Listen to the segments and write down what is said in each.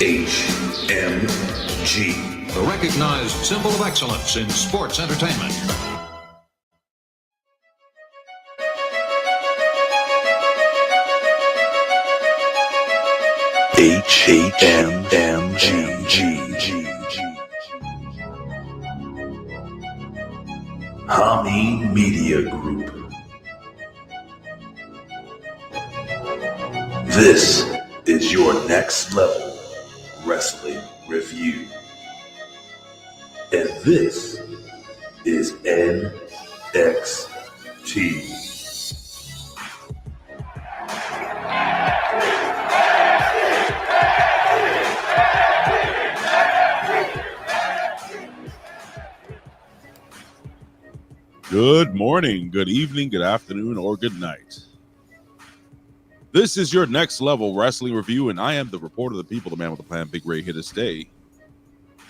HMG, the recognized symbol of excellence in sports entertainment. HMG. Hami Media Group. This is your next level wrestling review. And this is NXT. Good morning, good evening, good afternoon, or good night. This is your next level wrestling review, and I am the reporter of the people, the man with the plan, Big Ray, here to stay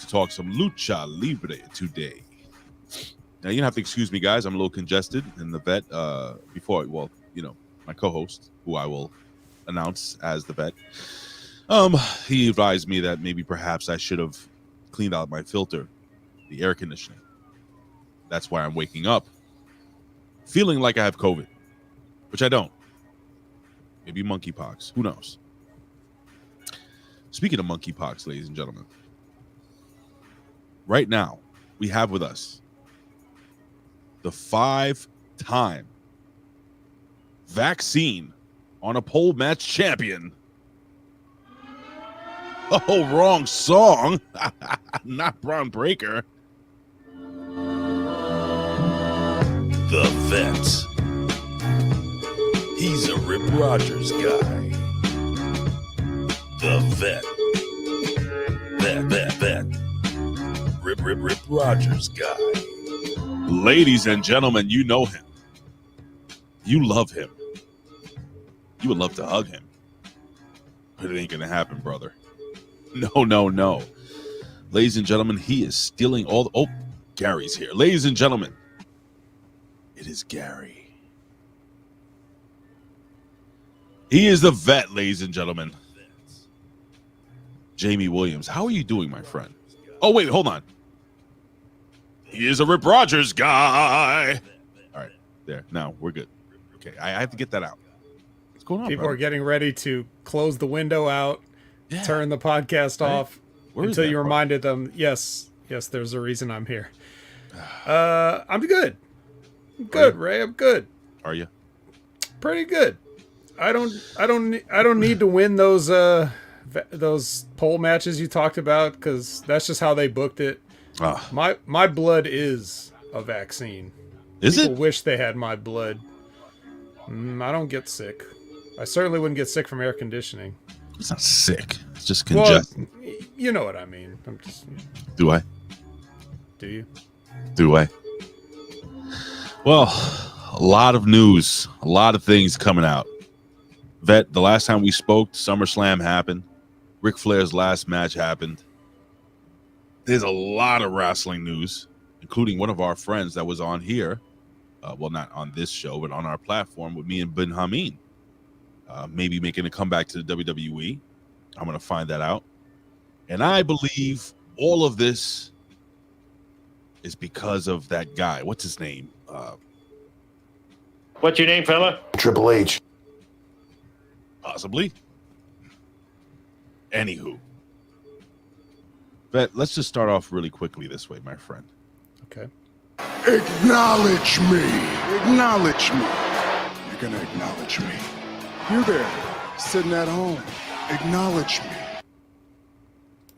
to talk some lucha libre today. Now, you don't have to excuse me, guys. I'm a little congested, and the vet, my co-host, who I will announce as the vet, he advised me that maybe perhaps I should have cleaned out my filter, the air conditioning. That's why I'm waking up feeling like I have COVID, which I don't. Maybe monkeypox. Who knows? Speaking of monkeypox, ladies and gentlemen, right now we have with us the 5-time vaccine on a pole match champion. Oh, wrong song. Not Braun Breaker. The vet. He's a Rip Rogers guy. The vet. Rip Rogers guy. Ladies and gentlemen, you know him. You love him. You would love to hug him. But it ain't gonna happen, brother. No. Ladies and gentlemen, he is stealing all the... Oh, Gary's here. Ladies and gentlemen, it is Gary. He is the vet, ladies and gentlemen. Jamie Williams. How are you doing, my friend? Oh, wait, hold on. He is a Rip Rogers guy. All right, there. Now, we're good. Okay, I have to get that out. What's going on, People are getting ready to close the window out, turn the podcast off, until you reminded them, yes, there's a reason I'm here. I'm good. I'm good, Ray. I'm good. Are you? Pretty good. I don't need to win those pole matches you talked about, because that's just how they booked it. My blood is a vaccine. People wish they had my blood. I don't get sick. I certainly wouldn't get sick from air conditioning. It's not sick. It's just congested. Well, you know what I mean. Do I? Do you? Do I? Well, a lot of news, a lot of things coming out. Vet, the last time we spoke, SummerSlam happened. Ric Flair's last match happened. There's a lot of wrestling news, including one of our friends that was on here. Well, not on this show, but on our platform with me and Ben Hameen. Maybe making a comeback to the WWE. I'm going to find that out. And I believe all of this is because of that guy. What's his name? What's your name, fella? Triple H. Possibly. Anywho. But let's just start off really quickly this way, my friend. Okay. Acknowledge me. Acknowledge me. You're going to acknowledge me. You're there, sitting at home. Acknowledge me.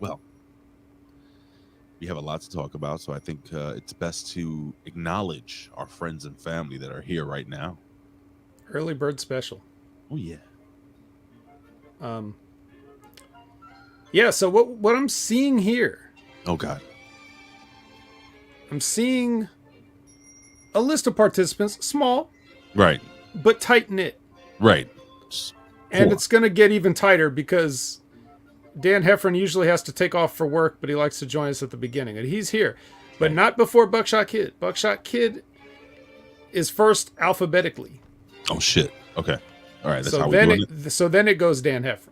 Well, we have a lot to talk about, so I think it's best to acknowledge our friends and family that are here right now. Early bird special. Oh, yeah. Yeah, so what I'm seeing here. Oh, God. I'm seeing a list of participants, small. Right. But tight-knit. Right. And it's going to get even tighter because Dan Heffron usually has to take off for work, but he likes to join us at the beginning. And he's here. But not before Buckshot Kid. Buckshot Kid is first alphabetically. Oh, shit. Okay. All right. That's so how we're doing it. So then it goes Dan Heffron.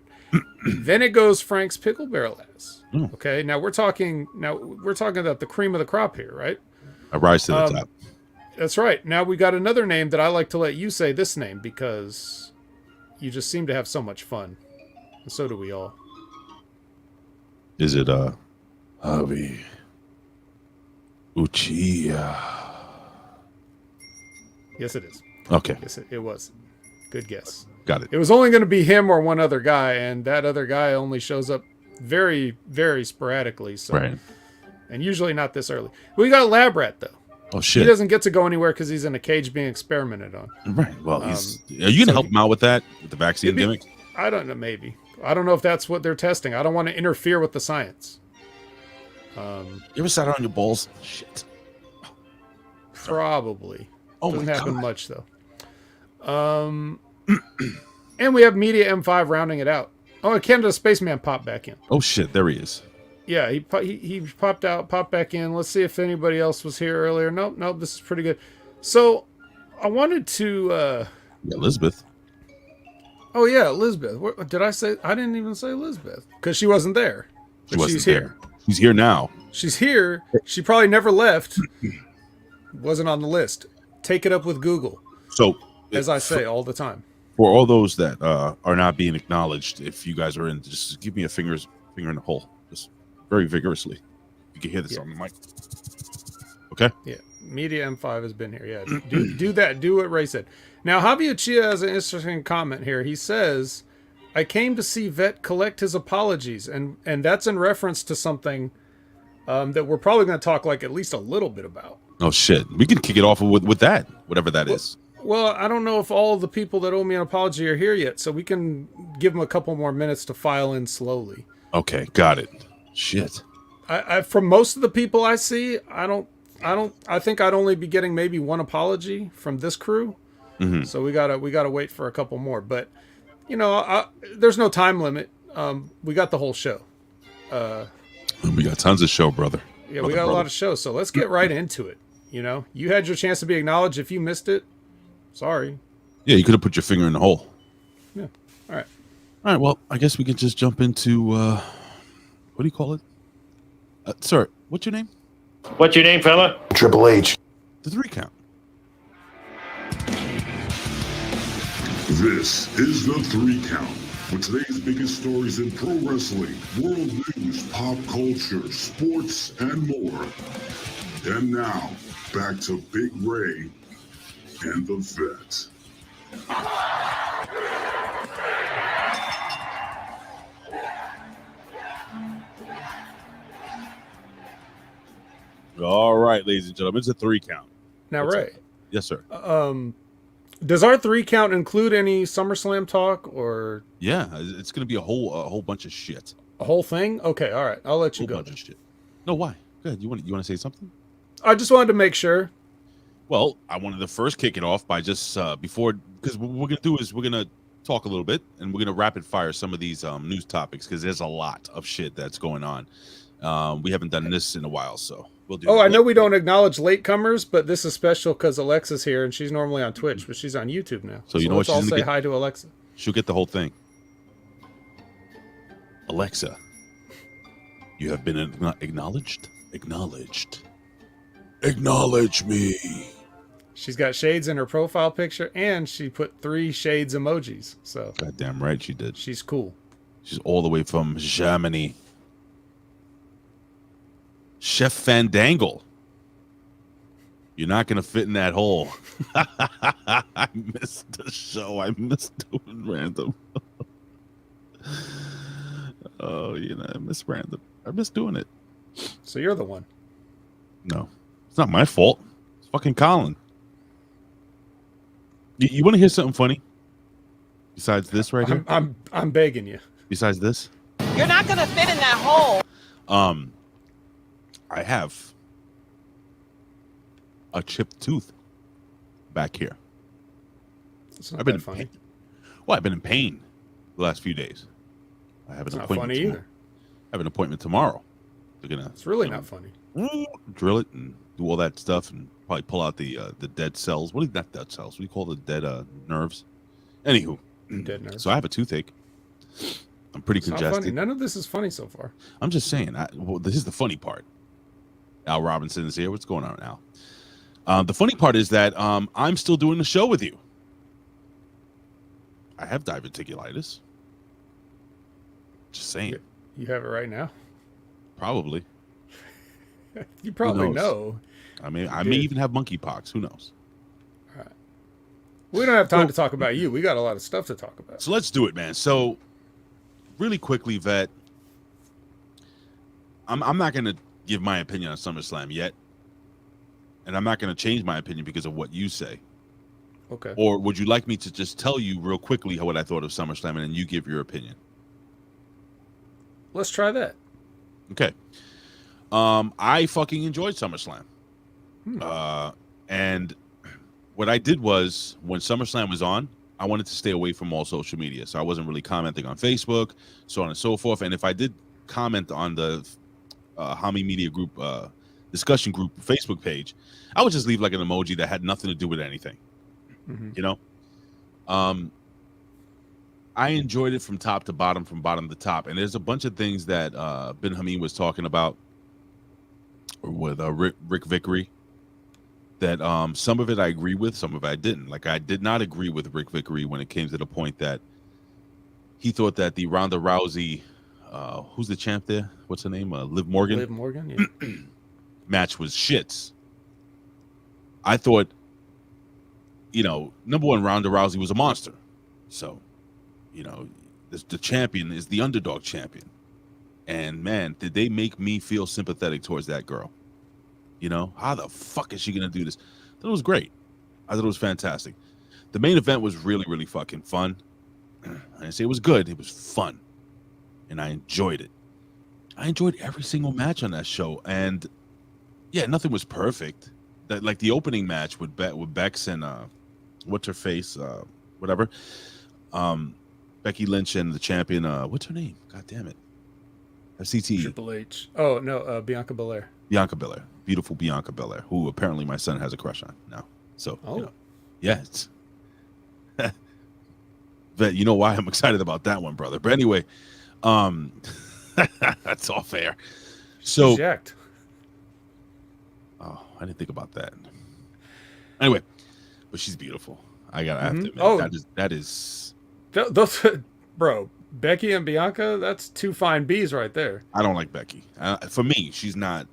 Then it goes Frank's Pickle Barrel ass. Mm. Okay, now we're talking about the cream of the crop here, right? I rise to the top. That's right. Now we got another name that I like to let you say this name because you just seem to have so much fun. And so do we all. Is it Javi Uchiha? Yes, it is. Okay, Yes, it was. Good guess. got it. It was only going to be him or one other guy, and that other guy only shows up very, very sporadically. So, Right. and usually not this early. We got a lab rat though. Oh He shit. doesn't get to go anywhere because he's in a cage being experimented on. Right. Well, are you gonna help him out with that, with the vaccine gimmick? I don't know. Maybe I don't know if that's what they're testing. I don't want to interfere with the science. You ever sat on your balls? Shit. Probably. Oh Doesn't my happen God. much though. And we have Media M5 rounding it out. Oh, and Canada Spaceman popped back in. Oh shit, there he is. Yeah, he popped out, popped back in. Let's see if anybody else was here earlier. Nope, this is pretty good. So, I wanted to. Yeah, Elizabeth. Oh yeah, Elizabeth. What, did I say? I didn't even say Elizabeth because she wasn't there. But wasn't she's there. here. She's here now. She's here. She probably never left. Wasn't on the list. Take it up with Google, So, as I say all the time. for all those that are not being acknowledged, if you guys are in, just give me a finger in the hole, just very vigorously. You can hear this on the mic. Okay. Yeah, Media M5 has been here. Yeah, do that. Do what Ray said. Now, Javi Uchiha has an interesting comment here. He says, "I came to see Vet collect his apologies," and that's in reference to something that we're probably going to talk like at least a little bit about. Oh shit, we can kick it off with that, whatever that is. Well, I don't know if all the people that owe me an apology are here yet, so we can give them a couple more minutes to file in slowly. Okay, got it. Shit. I from most of the people I see, I think I'd only be getting maybe one apology from this crew. Mm-hmm. So we gotta wait for a couple more. But you know, there's no time limit. We got the whole show. We got tons of show, brother. Yeah, we got a lot of shows. So let's get right into it. You know, you had your chance to be acknowledged. If you missed it, sorry. Yeah, you could have put your finger in the hole. Yeah. All right. All right. Well, I guess we could just jump into what do you call it? Sir, what's your name? What's your name, fella? Triple H. The 3 count. This is the 3 count with today's biggest stories in pro wrestling, world news, pop culture, sports, and more. And now, back to Big Ray and the Vet. All right, ladies and gentlemen, it's a 3 count. Now, What's Ray, up? Yes, sir. does our 3 count include any SummerSlam talk or Yeah, it's gonna be a whole bunch of shit. a whole thing? Okay, all right. I'll let A you whole go. bunch of shit. No, why? Go ahead. You want to say something? I just wanted to make sure. Well, I wanted to first kick it off by just before, because what we're gonna do is we're gonna talk a little bit and we're gonna rapid fire some of these news topics because there's a lot of shit that's going on. We haven't done this in a while, so we'll do. Oh, I know we don't acknowledge latecomers, but this is special because Alexa's here and she's normally on Twitch, but she's on YouTube now. So you know let's what all she's say gonna get? hi to Alexa. She'll get the whole thing. Alexa, you have been acknowledged. Acknowledged. Acknowledge me. She's got shades in her profile picture and she put 3 shades emojis. So Goddamn right she did. she's cool. She's all the way from Germany. Chef Fandangle. You're not going to fit in that hole. I missed the show. I missed doing random. Oh, I miss random. I miss doing it. So you're the one. No, it's not my fault. It's fucking Colin. You want to hear something funny? Besides this right here? I'm begging you. Besides this? You're not gonna fit in that hole. I have a chipped tooth back here. It's not I've been that funny. I've been in pain the last few days. I have an It's not appointment. funny tomorrow. either. I have an appointment tomorrow. They're gonna It's really not funny. drill it and do all that stuff and probably pull out the dead cells. What is that dead cells? What do you call the dead nerves? Anywho, Dead nerves. so I have a toothache. I'm pretty It's not funny. congested. None of this is funny so far. I'm just saying. Well, this is the funny part. Al Robinson is here. What's going on, Al? The funny part is that I'm still doing the show with you. I have diverticulitis. Just saying. You have it right now? Probably. You probably knows? know. I mean, I may even have monkeypox. Who knows? All right. We don't have time to talk about you. We got a lot of stuff to talk about. So let's do it, man. So really quickly, Vet, I'm not going to give my opinion on SummerSlam yet. And I'm not going to change my opinion because of what you say. Okay. Or would you like me to just tell you real quickly what I thought of SummerSlam and then you give your opinion? Let's try that. Okay. I fucking enjoyed SummerSlam. And what I did was when SummerSlam was on, I wanted to stay away from all social media. So I wasn't really commenting on Facebook, so on and so forth. And if I did comment on the Hami Media Group discussion group Facebook page, I would just leave like an emoji that had nothing to do with anything. You know? I enjoyed it from top to bottom, from bottom to top. And there's a bunch of things that Ben Hameen was talking about with Rick Vickery that some of it I agree with, some of it I didn't. Like I did not agree with Rick Vickery when it came to the point that he thought that the Ronda Rousey, who's the champ there? What's her name? Liv Morgan. Liv Morgan, yeah. Match was shits. I thought, number one, Ronda Rousey was a monster. So, the champion is the underdog champion. And man, did they make me feel sympathetic towards that girl. How the fuck is she going to do this? I thought it was great. I thought it was fantastic. The main event was really, really fucking fun. I didn't say it was good. It was fun. And I enjoyed it. I enjoyed every single match on that show. And yeah, nothing was perfect. That like the opening match with Bex and what's her face, whatever. Becky Lynch and the champion, what's her name? God damn it. CTE. Triple H. Oh, no, Bianca Belair. Bianca Belair. Beautiful Bianca Belair, who apparently my son has a crush on now. So, yeah, it's... But you know why I'm excited about that one, brother. But anyway, that's all fair. So, She's jacked. Oh, I didn't think about that. Anyway, but she's beautiful. I have to admit, that is... Those, bro, Becky and Bianca, that's two fine bees right there. I don't like Becky. For me, she's not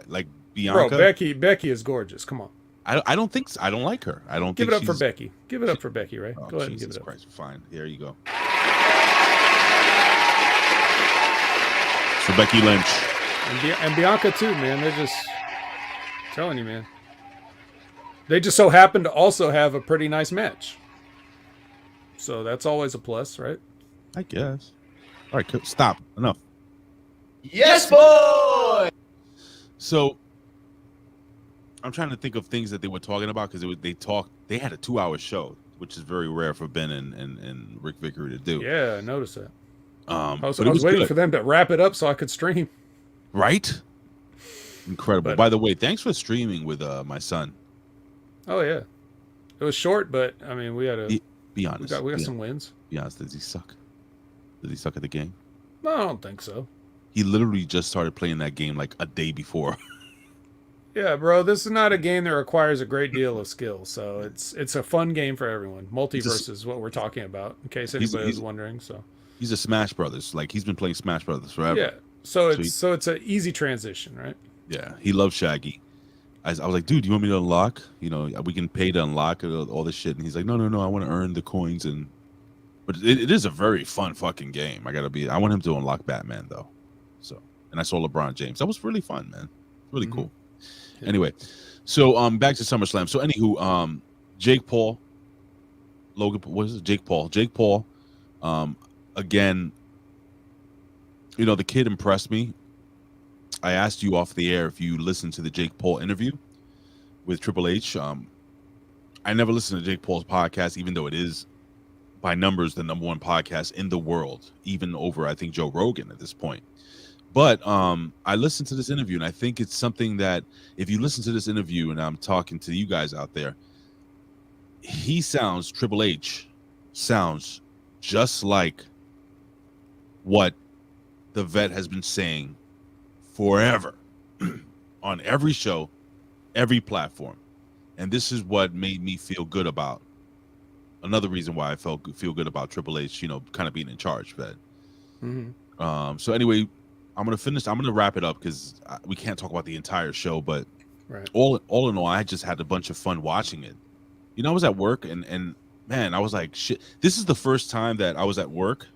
like Bianca. Bro, Becky is gorgeous. Come on. I don't think so. I don't like her. I don't give think it up for Becky. Give it up for Becky, Ray. Oh, Go ahead Jesus and give it up. Christ, fine. Here you go. So Becky Lynch and Bianca too, man. They're just telling you, man. They just so happen to also have a pretty nice match. So that's always a plus, right? I guess. All right, stop. Enough. Yes, boy. So I'm trying to think of things that they were talking about because they had a 2-hour show, which is very rare for Ben and Rick Vickery to do. Yeah, I noticed that. I was was waiting good. for them to wrap it up so I could stream. Right? Incredible. By the way, thanks for streaming with my son. Oh yeah, it was short, but I mean, we had a. Be honest. We got some wins. Be honest. Does he suck? Does he suck at the game? No, I don't think so. He literally just started playing that game like a day before. Yeah, bro, this is not a game that requires a great deal of skill, so it's a fun game for everyone. Multiverse is what we're talking about, in case anybody was wondering. So he's a Smash Brothers. Like he's been playing Smash Brothers forever. Yeah, so it's an easy transition, right? Yeah, he loves Shaggy. I was like, dude, do you want me to unlock? We can pay to unlock all this shit. And he's like, no, I want to earn the coins. But it is a very fun fucking game. I want him to unlock Batman though. So, and I saw LeBron James. That was really fun, man. Really cool. Yeah. Anyway, so back to SummerSlam. So anywho, Jake Paul, Jake Paul, again, the kid impressed me. I asked you off the air if you listened to the Jake Paul interview with Triple H. I never listened to Jake Paul's podcast, even though it is by numbers the #1 podcast in the world, even over, I think, Joe Rogan at this point. But I listened to this interview, and I think it's something that if you listen to this interview, and I'm talking to you guys out there, Triple H sounds just like what the vet has been saying forever on every show, every platform. And this is what made me feel good about. Another reason why I feel good about Triple H, kind of being in charge, vet. Mm-hmm. So anyway, I'm gonna wrap it up because we can't talk about the entire show, but Right. all in all, I just had a bunch of fun watching it. I was at work and man, I was like, shit. This is the first time that I was at work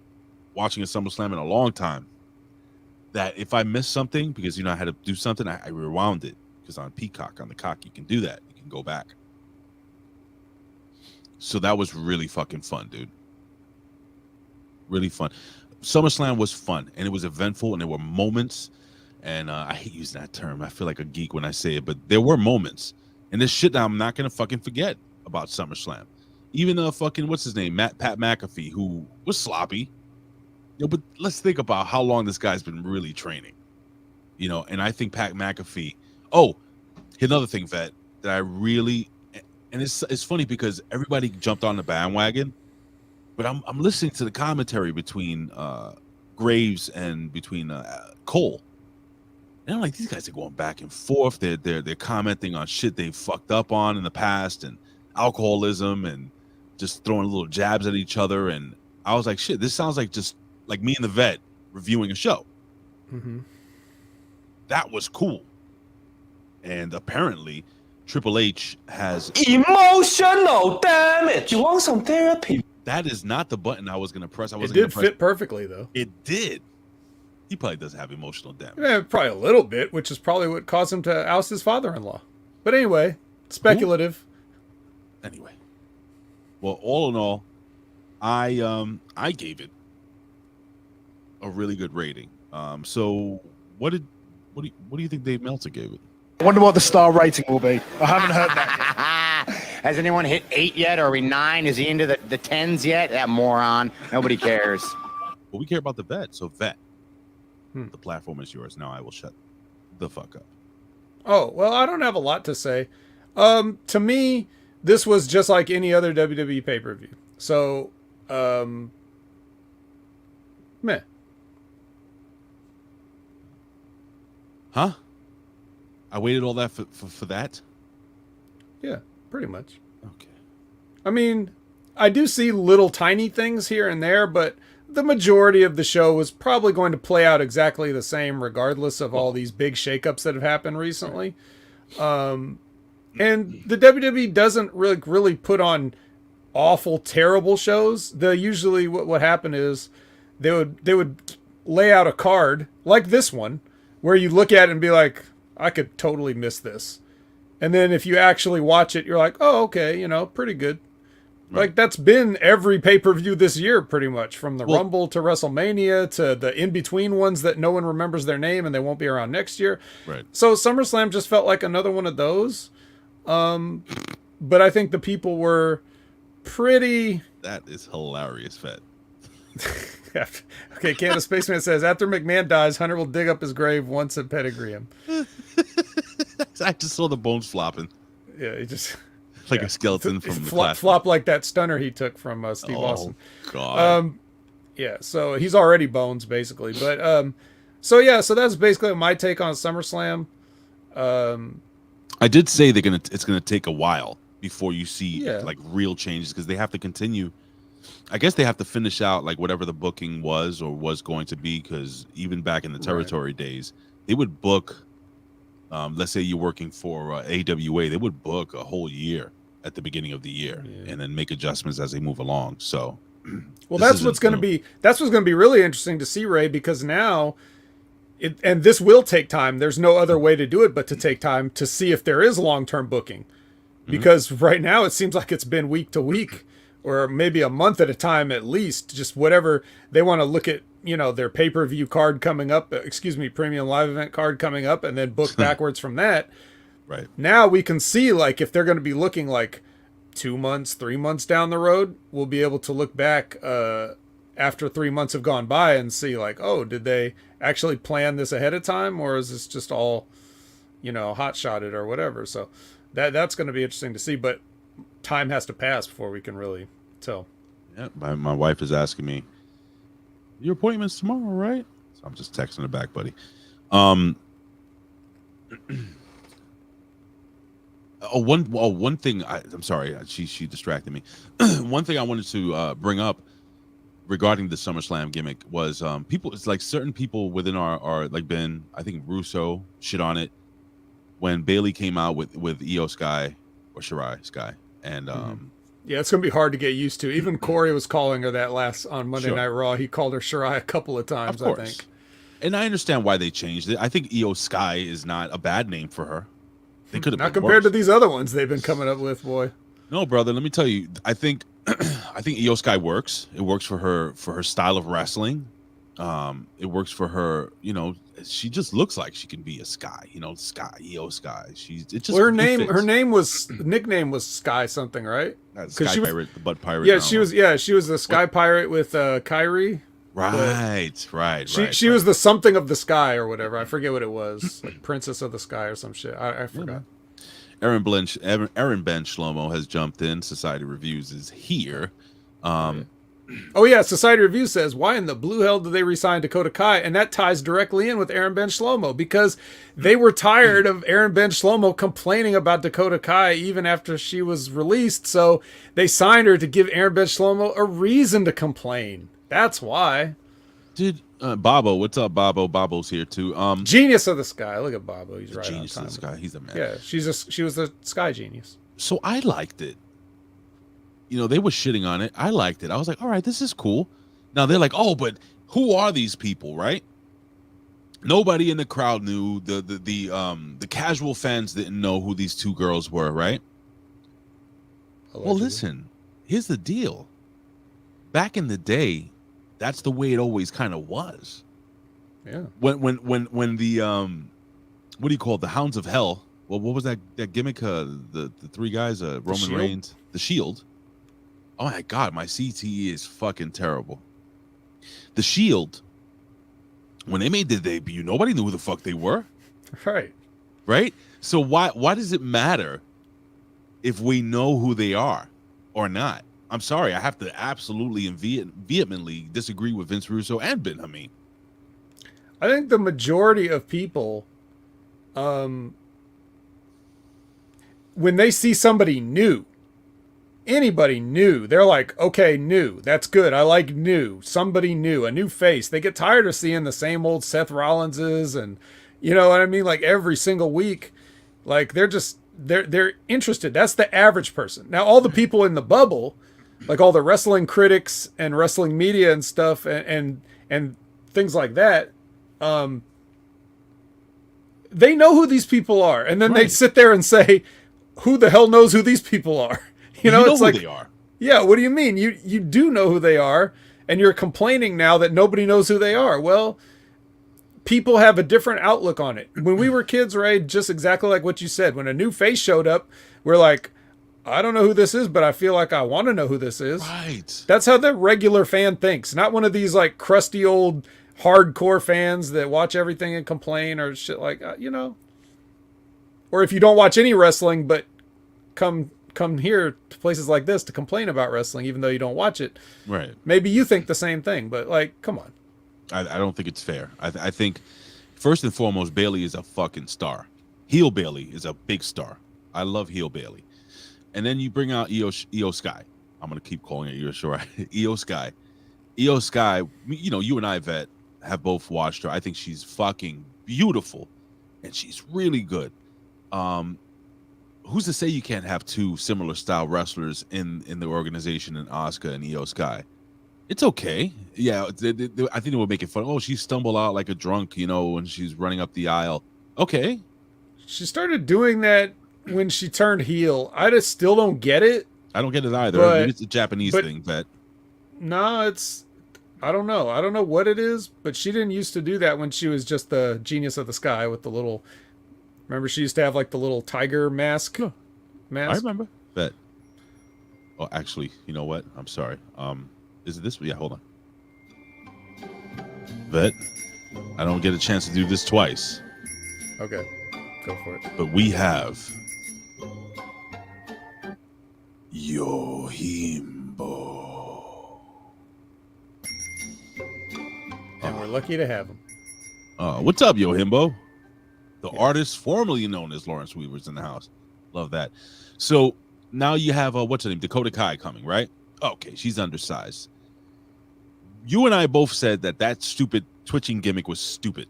watching a SummerSlam in a long time. That if I missed something, because I had to do something, I rewound it, because on Peacock, on the cock, you can do that. You can go back. So that was really fucking fun, dude. Really fun. SummerSlam was fun, and it was eventful, and there were moments. And I hate using that term. I feel like a geek when I say it, but there were moments. And this shit that I'm not gonna fucking forget about SummerSlam. Even fucking what's his name, Pat McAfee, who was sloppy. But let's think about how long this guy's been really training. And I think Pat McAfee. Oh, another thing, vet, that I really, and it's funny because everybody jumped on the bandwagon, but I'm listening to the commentary between Graves and between Cole. And I'm like, these guys are going back and forth. They're commenting on shit they fucked up on in the past, and alcoholism, and just throwing little jabs at each other. And I was like, shit, this sounds like just like me and the vet reviewing a show. Mm-hmm. That was cool. And apparently, Triple H has Emotional damage. You want some therapy? That is not the button I was going to press. It did fit perfectly, though. It did. He probably does have emotional damage. Yeah, probably a little bit, which is probably what caused him to oust his father-in-law. But anyway, speculative. Ooh. Anyway, well, all in all, I gave it a really good rating. So what do you think Dave Meltzer gave it? I wonder what the star rating will be. I haven't heard that yet. Has anyone hit 8 yet? Are we 9? Is he into the 10s yet? That moron. Nobody cares. Well, we care about the vet. So vet, the platform is yours. Now I will shut the fuck up. Oh, well, I don't have a lot to say. To me, this was just like any other WWE pay-per-view. So, meh. Huh? I waited all that for that? Yeah, pretty much. Okay. I mean, I do see little tiny things here and there, but the majority of the show was probably going to play out exactly the same regardless of all these big shakeups that have happened recently. And the WWE doesn't really put on awful, terrible shows. Usually what happened is they would lay out a card like this one where you look at it and be like, I could totally miss this. And then if you actually watch it, you're like, oh, okay, pretty good. Right. Like, that's been every pay-per-view this year, pretty much, from the Rumble to WrestleMania to the in-between ones that no one remembers their name and they won't be around next year. Right. So SummerSlam just felt like another one of those. But I think the people were pretty... That is hilarious, Fat. Okay, Canada Spaceman says, after McMahon dies, Hunter will dig up his grave once and pedigree him. I just saw the bones flopping. Yeah, he just... Like a skeleton from the class. Flop like that stunner he took from Steve Austin. Oh, God. Yeah, so he's already bones, basically. But, so that's basically my take on SummerSlam. I did say it's gonna take a while before you see like real changes, because they have to continue. I guess they have to finish out like whatever the booking was or was going to be, because even back in the territory days, they would book. Let's say you're working for AWA, they would book a whole year at the beginning of the year and then make adjustments as they move along. So, well, that's what's going to be really interesting to see, Ray, because now, and this will take time. There's no other way to do it but to take time to see if there is long-term booking, because right now it seems like it's been week to week, or maybe a month at a time at least. Just whatever they want to look at. Their pay-per-view card coming up, premium live event card coming up, and then book backwards from that. Right. Now we can see, like, if they're going to be looking like 2 months, 3 months down the road, we'll be able to look back after 3 months have gone by and see, like, oh, did they actually plan this ahead of time, or is this just all, hot-shotted or whatever? So that's going to be interesting to see, but time has to pass before we can really tell. Yeah, my wife is asking me, Your appointment's tomorrow, right? So I'm just texting her back, buddy. One thing. I'm sorry. She distracted me. One thing I wanted to bring up regarding the SummerSlam gimmick was people. It's like certain people within our like Ben. I think Russo shit on it when Bailey came out with Io Sky or Shirai Sky, and yeah, it's gonna be hard to get used to. Even Corey was calling her that last on Monday Night Raw. He called her Shirai a couple of times, I think. And I understand why they changed it. I think Io Sky is not a bad name for her. They could have not compared to these other ones they've been coming up with, boy. No, brother. Let me tell you. I think Io Sky works. It works for her style of wrestling. It works for her. You know, she just looks like she can be a Sky. You know, Io Sky. Her nickname was Sky something, right? Sky Pirate, the Butt Pirate. Yeah, she was the Sky Pirate with Kyrie. Right. She was the something of the sky or whatever. I forget what it was, like Princess of the Sky or some shit. I forgot. Aaron Ben Shlomo has jumped in. Society Reviews is here. Oh yeah, Society Review says, why in the blue hell did they re-sign Dakota Kai? And that ties directly in with Aaron Ben Shlomo because they were tired of Aaron Ben Shlomo complaining about Dakota Kai even after she was released. So they signed her to give Aaron Ben Shlomo a reason to complain. That's why. Dude, Bobo, what's up, Bobo? Bobo's here too. Genius of the Sky. Look at Bobo. He's right Genius on time. of the Sky. He's a man. Yeah, she was the Sky Genius. So I liked it. You know, they were shitting on it. I liked it. I was like, all right, this is cool. Now they're like, oh, but who are these people, right? Nobody in the crowd knew. The casual fans didn't know who these two girls were, right? Allegedly. Well, listen, here's the deal. Back in the day, that's the way it always kind of was. Yeah. When the what do you call it? The Hounds of Hell? Well, what was that gimmick? The three guys, Roman Reigns, the Shield. Oh my God, my CTE is fucking terrible. The Shield, when they made their debut, nobody knew who the fuck they were. Right? So why does it matter if we know who they are or not? I'm sorry, I have to absolutely and vehemently disagree with Vince Russo and Ben Hameen. I think the majority of people, when they see somebody new, anybody new, they're like, okay, new, that's good. I like new, somebody new, a new face. They get tired of seeing the same old Seth Rollinses and, you know what I mean? Like every single week, like they're interested. That's the average person. Now, all the people in the bubble, like all the wrestling critics and wrestling media and stuff and things like that, they know who these people are. And then they sit there and say, who the hell knows who these people are? You know, it's like, who they are. Yeah, what do you mean? You do know who they are, and you're complaining now that nobody knows who they are. Well, people have a different outlook on it. When we were kids, Ray, just exactly like what you said, when a new face showed up, we're like, I don't know who this is, but I feel like I want to know who this is. Right. That's how the regular fan thinks. Not one of these like crusty old hardcore fans that watch everything and complain or shit like, you know. Or if you don't watch any wrestling, but come here to places like this to complain about wrestling, even though you don't watch it. Right. Maybe you think the same thing, but like, come on. I don't think it's fair. I think first and foremost, Bailey is a fucking star. Heel Bailey is a big star. I love heel Bailey. And then you bring out Io Sky. I'm going to keep calling it Io Sky. Io Sky. Io Sky, you know, you and I, Vet, have both watched her. I think she's fucking beautiful. And she's really good. Who's to say you can't have two similar style wrestlers in the organization in Asuka and Io Sky? It's okay. Yeah, I think they would make it fun. Oh, she stumbled out like a drunk, you know, when she's running up the aisle. Okay. She started doing that when she turned heel. I just still don't get it. I don't get it either. I mean, it's a Japanese thing, but no, I don't know. I don't know what it is, but she didn't used to do that when she was just the Genius of the Sky with the little. Remember, she used to have like the little tiger mask. I remember that. Oh, actually, you know what? I'm sorry. Is it this? Yeah, hold on. Vet, I don't get a chance to do this twice. Okay, go for it. But we have Yohimbo. lucky to have him. What's up, Yo Himbo? The artist formerly known as Lawrence Weaver's in the house. Love that. So now you have what's her name, Dakota Kai coming, right? Okay, she's undersized. You and I both said that stupid twitching gimmick was stupid.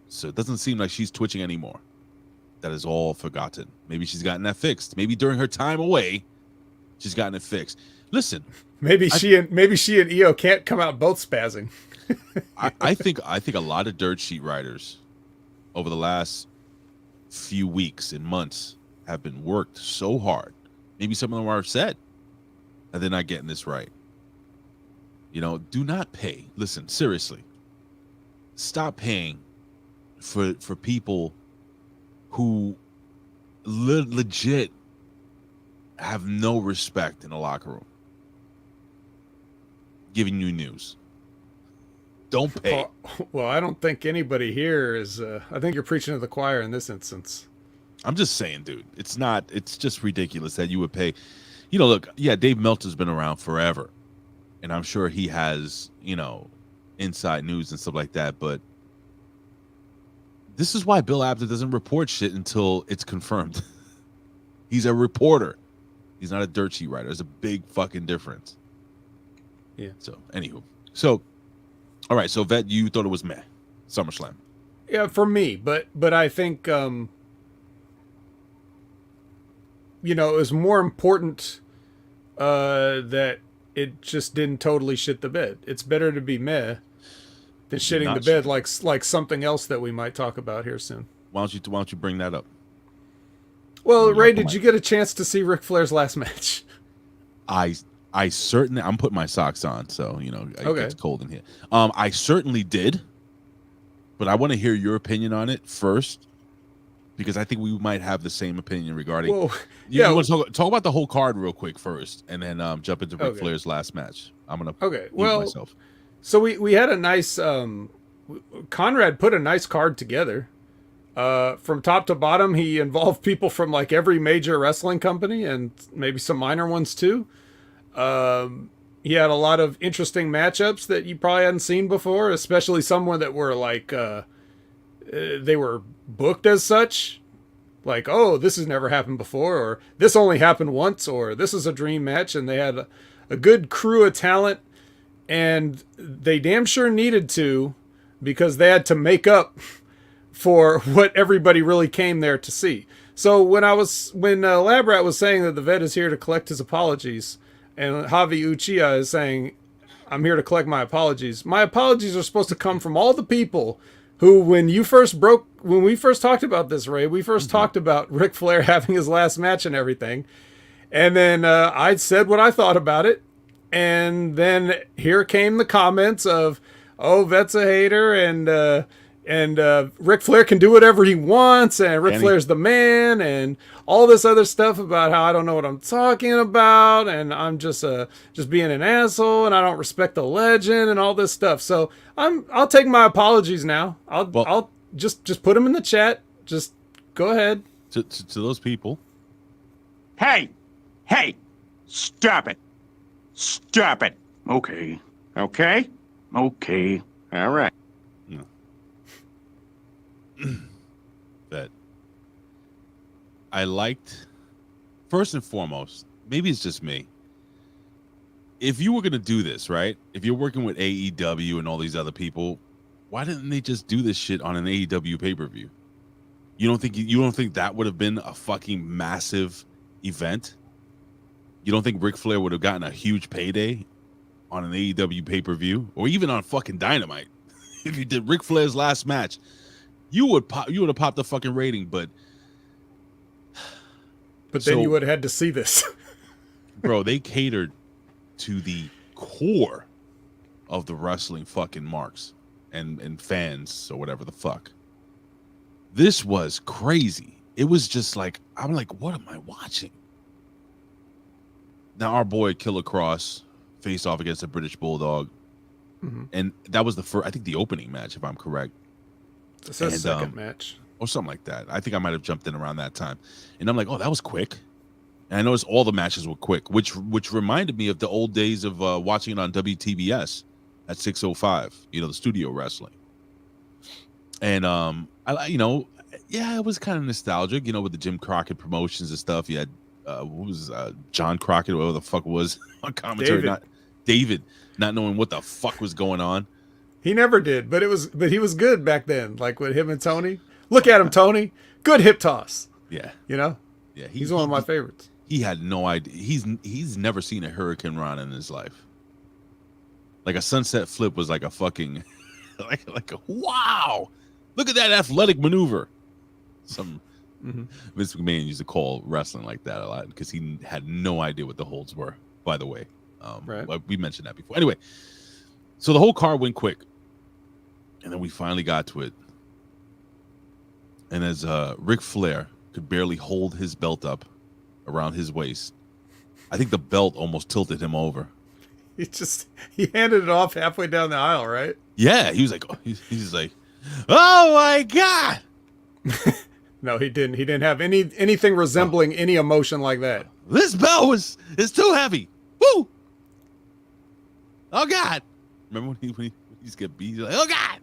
So it doesn't seem like she's twitching anymore. That is all forgotten. Maybe she's gotten that fixed. Maybe during her time away, she's gotten it fixed. Listen, maybe she and Io can't come out both spazzing. I think a lot of dirt sheet writers over the last few weeks and months have been worked so hard. Maybe some of them are upset that they're not getting this right. You know, do not pay. Listen, seriously, stop paying for people who legit have no respect in the locker room giving you news. Don't pay. Well, I don't think anybody here is. I think you're preaching to the choir in this instance. I'm just saying, dude. It's just ridiculous that you would pay. You know, look, yeah, Dave Meltzer's been around forever, and I'm sure he has, inside news and stuff like that. But this is why Bill Apter doesn't report shit until it's confirmed. He's a reporter. He's not a dirt sheet writer. There's a big fucking difference. Yeah. So, anywho. All right. So, Vet, you thought it was meh. SummerSlam. Yeah, for me. But I think, it was more important that it just didn't totally shit the bed. It's better to be meh than shitting the bed like something else that we might talk about here soon. Why don't you bring that up? Well, Ray, did you get a chance to see Ric Flair's last match? I certainly, I'm putting my socks on, so Okay. It's cold in here. I certainly did, but I want to hear your opinion on it first, because I think we might have the same opinion regarding. Well, you want to talk about the whole card real quick first, and then jump into Ric Flair's last match. I'm gonna myself. So we had a nice Conrad put a nice card together. From top to bottom, he involved people from like every major wrestling company and maybe some minor ones too. He had a lot of interesting matchups that you probably hadn't seen before, especially someone that were like, they were booked as such. Like, oh, this has never happened before, or this only happened once, or this is a dream match. And they had a good crew of talent, and they damn sure needed to, because they had to make up for what everybody really came there to see. So when Labrat was saying that the vet is here to collect his apologies, and Javi Uchiha is saying, I'm here to collect my apologies are supposed to come from all the people who, when we first talked about this, Ray, we first talked about Ric Flair having his last match and everything. And then I said what I thought about it. And then here came the comments of, oh, Vet's a hater, and Ric Flair can do whatever he wants, and Ric Flair's the man, and all this other stuff about how I don't know what I'm talking about, and I'm just being an asshole, and I don't respect the legend, and all this stuff. So I'll take my apologies now. I'll just put them in the chat. Just go ahead. To those people. Hey, stop it. Stop it. Okay. All right. That I liked, first and foremost, maybe it's just me. If you were going to do this, right? If you're working with AEW and all these other people, why didn't they just do this shit on an AEW pay-per-view? You don't think that would have been a fucking massive event? You don't think Ric Flair would have gotten a huge payday on an AEW pay-per-view, or even on fucking Dynamite? If you did Ric Flair's last match, you would have popped the fucking rating, but then you would have had to see this. Bro, they catered to the core of the wrestling fucking marks and fans or whatever the fuck. This was crazy. It was just like, I'm like, what am I watching? Now our boy Killer Cross faced off against a British Bulldog. Mm-hmm. And that was I think the opening match, if I'm correct. This is the second match. Or something like that. I think I might have jumped in around that time. And I'm like, oh, that was quick. And I noticed all the matches were quick, which reminded me of the old days of watching it on WTBS at 605. The studio wrestling, and it was kind of nostalgic. With the Jim Crockett promotions and stuff. You had what was John Crockett, whatever the fuck was on commentary. David, not knowing what the fuck was going on. He never did, but he was good back then. Like with him and Tony. Look at him, Tony. Good hip toss. Yeah. Yeah, he's one of my favorites. He had no idea. He's never seen a Hurricane Rana in his life. Like a sunset flip was like a fucking like a wow. Look at that athletic maneuver. Vince McMahon used to call wrestling like that a lot because he had no idea what the holds were, by the way. Right. We mentioned that before. Anyway, so the whole card went quick. And then we finally got to it. And as Ric Flair could barely hold his belt up around his waist, I think the belt almost tilted him over. He handed it off halfway down the aisle, right? Yeah, he was like, he's like, oh my God. No, he didn't. He didn't have anything resembling any emotion like that. This belt is too heavy. Woo! Oh God! Remember when he used to get beat? He's like, oh God!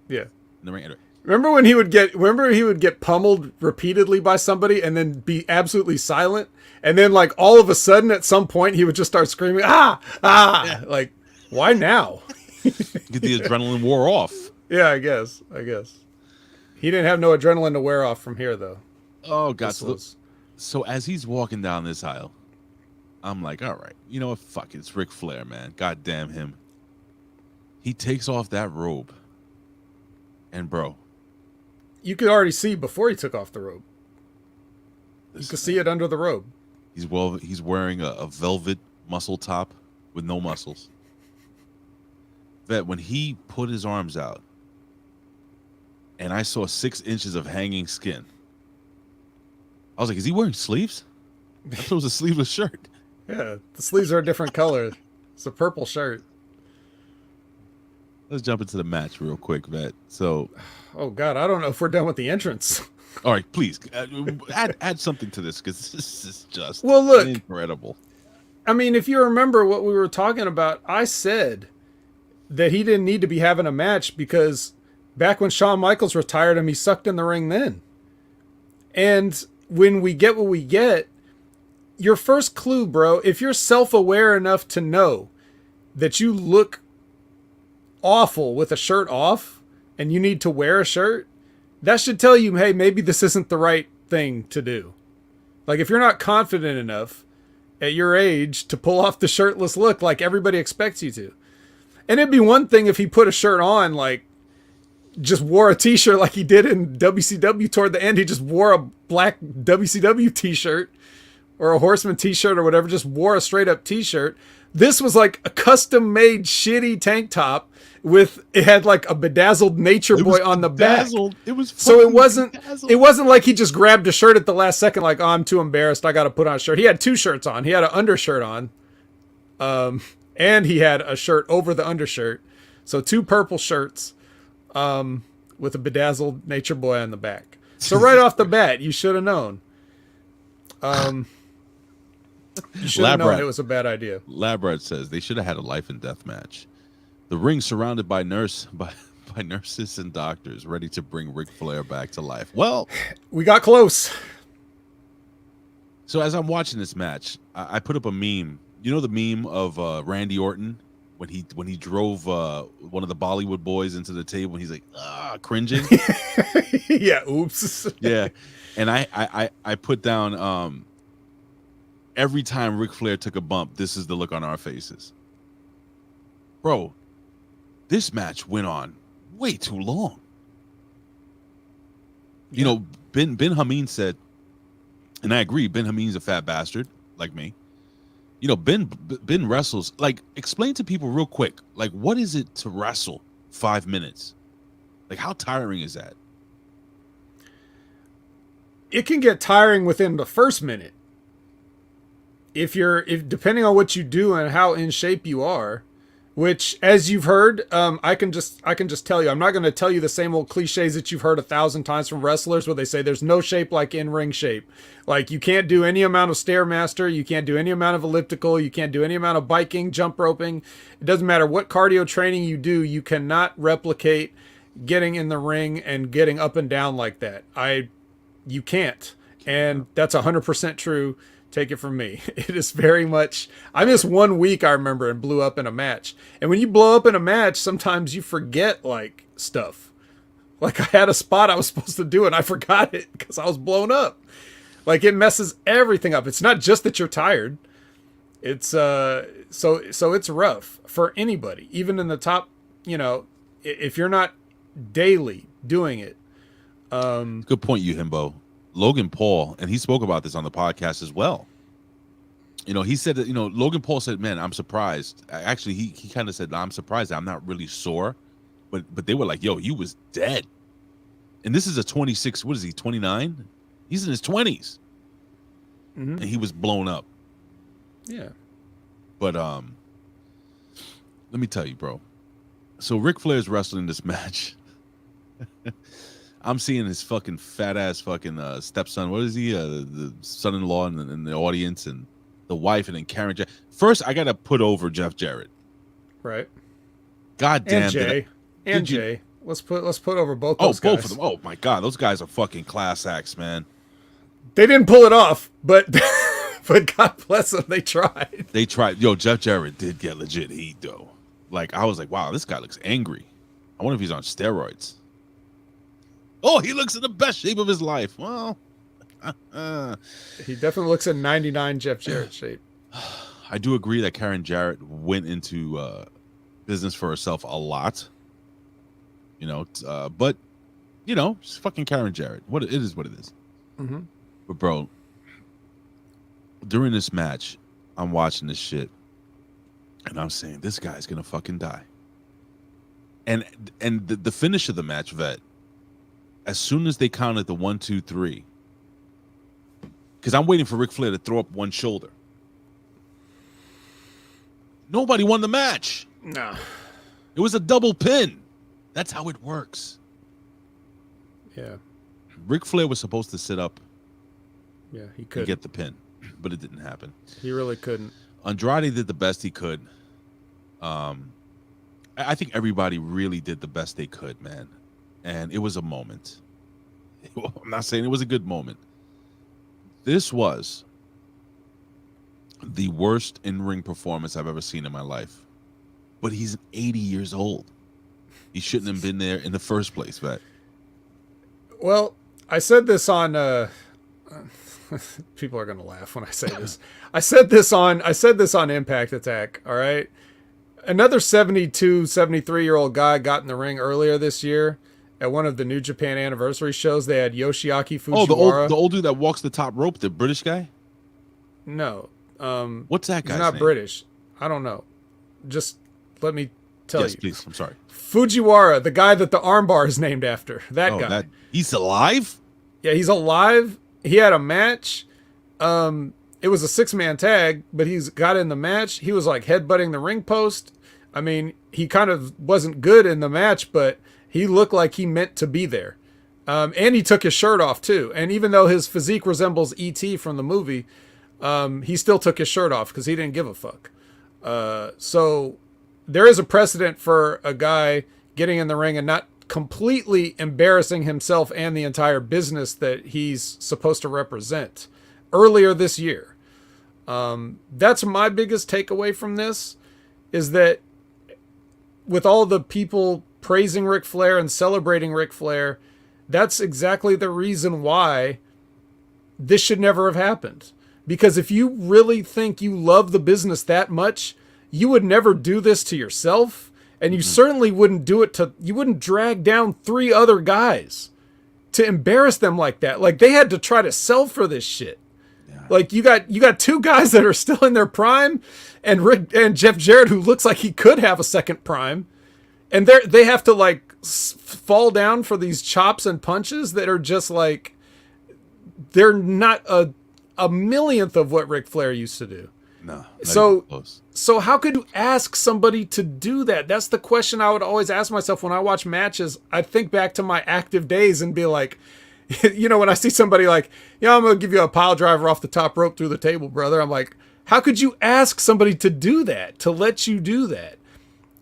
Yeah. In the ring. Remember when he would get pummeled repeatedly by somebody and then be absolutely silent, and then like all of a sudden at some point he would just start screaming, yeah. Like, why now? Get the adrenaline wore off. Yeah, I guess. He didn't have no adrenaline to wear off from here though. Oh God! So as he's walking down this aisle, I'm like, all right, you know what? Fuck it. It's Ric Flair, man. God damn him. He takes off that robe. And bro, you could already see before he took off the robe. You could see it under the robe. He's wearing a velvet muscle top with no muscles. That when he put his arms out and I saw 6 inches of hanging skin, I was like, is he wearing sleeves? I thought it was a sleeveless shirt. Yeah, the sleeves are a different color. It's a purple shirt. Let's jump into the match real quick, Vet. So, oh God, I don't know if we're done with the entrance. All right, please add something to this because this is just incredible. I mean, if you remember what we were talking about, I said that he didn't need to be having a match because back when Shawn Michaels retired him, he sucked in the ring then. And when we get what we get, your first clue, bro, if you're self-aware enough to know that you look awful with a shirt off and you need to wear a shirt, that should tell you, hey, maybe this isn't the right thing to do. Like if you're not confident enough at your age to pull off the shirtless look like everybody expects you to. And it'd be one thing if he put a shirt on, like just wore a t-shirt like he did in WCW toward the end. He just wore a black WCW t-shirt or a Horseman t-shirt or whatever, just wore a straight up t-shirt. This was like a custom made shitty tank top it had like a bedazzled Nature Boy on the back. It was so it wasn't like he just grabbed a shirt at the last second like, oh, I'm too embarrassed, I got to put on a shirt. He had 2 shirts on. He had an undershirt on. And he had a shirt over the undershirt. So 2 purple shirts with a bedazzled Nature Boy on the back. So right off the bat, you should have known. You should have known it was a bad idea. Labrat says they should have had a life and death match. The ring surrounded by nurses and doctors ready to bring Ric Flair back to life. Well, we got close. So as I'm watching this match, I put up a meme. You know the meme of Randy Orton when he drove one of the Bollywood boys into the table and he's like, cringing. Yeah, oops. Yeah. And I put down every time Ric Flair took a bump, this is the look on our faces. Bro, this match went on way too long. Yeah. You know, Ben Hameen said, and I agree, Ben Hameen's a fat bastard, like me. You know, Ben wrestles, like, explain to people real quick, like, what is it to wrestle 5 minutes? Like, how tiring is that? It can get tiring within the first minute. If depending on what you do and how in shape you are, Which, as you've heard, I can just tell you, I'm not going to tell you the same old cliches that you've heard 1,000 times from wrestlers where they say there's no shape like in-ring shape. Like, you can't do any amount of Stairmaster, you can't do any amount of elliptical, you can't do any amount of biking, jump roping. It doesn't matter what cardio training you do, you cannot replicate getting in the ring and getting up and down like that. You can't. And that's 100% true. Take it from me. It is very much. I missed 1 week, I remember, and blew up in a match. And when you blow up in a match, sometimes you forget like stuff. Like, I had a spot I was supposed to do and I forgot it because I was blown up. Like, it messes everything up. It's not just that you're tired. It's so it's rough for anybody, even in the top. If you're not daily doing it. Good point, you himbo. Logan Paul, and he spoke about this on the podcast as well. He said that, Logan Paul said, man, I'm surprised. Actually, he kind of said, I'm surprised that I'm not really sore. But they were like, yo, you was dead. And this is a 26, what is he, 29? He's in his 20s. Mm-hmm. And he was blown up. Yeah. But let me tell you, bro. So Ric Flair's wrestling this match. I'm seeing his fucking fat ass fucking stepson. What is he? The son-in-law in the audience, and the wife, and then Karen. First, I gotta put over Jeff Jarrett. Right. God damn. And Jay. Let's put over both those guys. Both of them. Oh my god, those guys are fucking class acts, man. They didn't pull it off, but but God bless them, they tried. They tried. Yo, Jeff Jarrett did get legit heat though. Like, I was like, wow, this guy looks angry. I wonder if he's on steroids. Oh, he looks in the best shape of his life. Well, he definitely looks in 99 Jeff Jarrett shape. I do agree that Karen Jarrett went into business for herself a lot. But she's fucking Karen Jarrett. It is what it is. Mm-hmm. But bro, during this match, I'm watching this shit, and I'm saying this guy's gonna fucking die. And the finish of the match, Vet. As soon as they counted the 1, 2, 3, because I'm waiting for Ric Flair to throw up one shoulder. Nobody won the match. No. It was a double pin. That's how it works. Yeah. Ric Flair was supposed to sit up. Yeah, he could and get the pin, but it didn't happen. He really couldn't. Andrade did the best he could. I think everybody really did the best they could, man. And it was a moment. I'm not saying it was a good moment. This was the worst in-ring performance I've ever seen in my life. But he's 80 years old. He shouldn't have been there in the first place, Matt. Well, I said this on people are going to laugh when I say this. I said this on Impact Attack, all right? Another 72, 73-year-old guy got in the ring earlier this year. At one of the New Japan anniversary shows, they had Yoshiaki Fujiwara. Oh, the old dude that walks the top rope, the British guy? No. What's that guy's He's not name? British. I don't know. Just let me tell you. Yes, please. I'm sorry. Fujiwara, the guy that the armbar is named after. That guy. He's alive? Yeah, he's alive. He had a match. It was a 6-man tag, but he's got in the match. He was like headbutting the ring post. I mean, he kind of wasn't good in the match, but he looked like he meant to be there. And he took his shirt off, too. And even though his physique resembles E.T. from the movie, he still took his shirt off because he didn't give a fuck. So there is a precedent for a guy getting in the ring and not completely embarrassing himself and the entire business that he's supposed to represent earlier this year. That's my biggest takeaway from this, is that with all the people praising Ric Flair and celebrating Ric Flair, that's exactly the reason why this should never have happened. Because if you really think you love the business that much, you would never do this to yourself, and you certainly wouldn't do it you wouldn't drag down 3 other guys to embarrass them like that. Like, they had to try to sell for this shit. Yeah. Like, you got 2 guys that are still in their prime, and Jeff Jarrett, who looks like he could have a second prime, and they have to like fall down for these chops and punches that are just like, they're not a millionth of what Ric Flair used to do. No. So how could you ask somebody to do that? That's the question I would always ask myself when I watch matches. I think back to my active days and be like, you know, when I see somebody like, yeah, I'm going to give you a pile driver off the top rope through the table, brother. I'm like, how could you ask somebody to do that, to let you do that?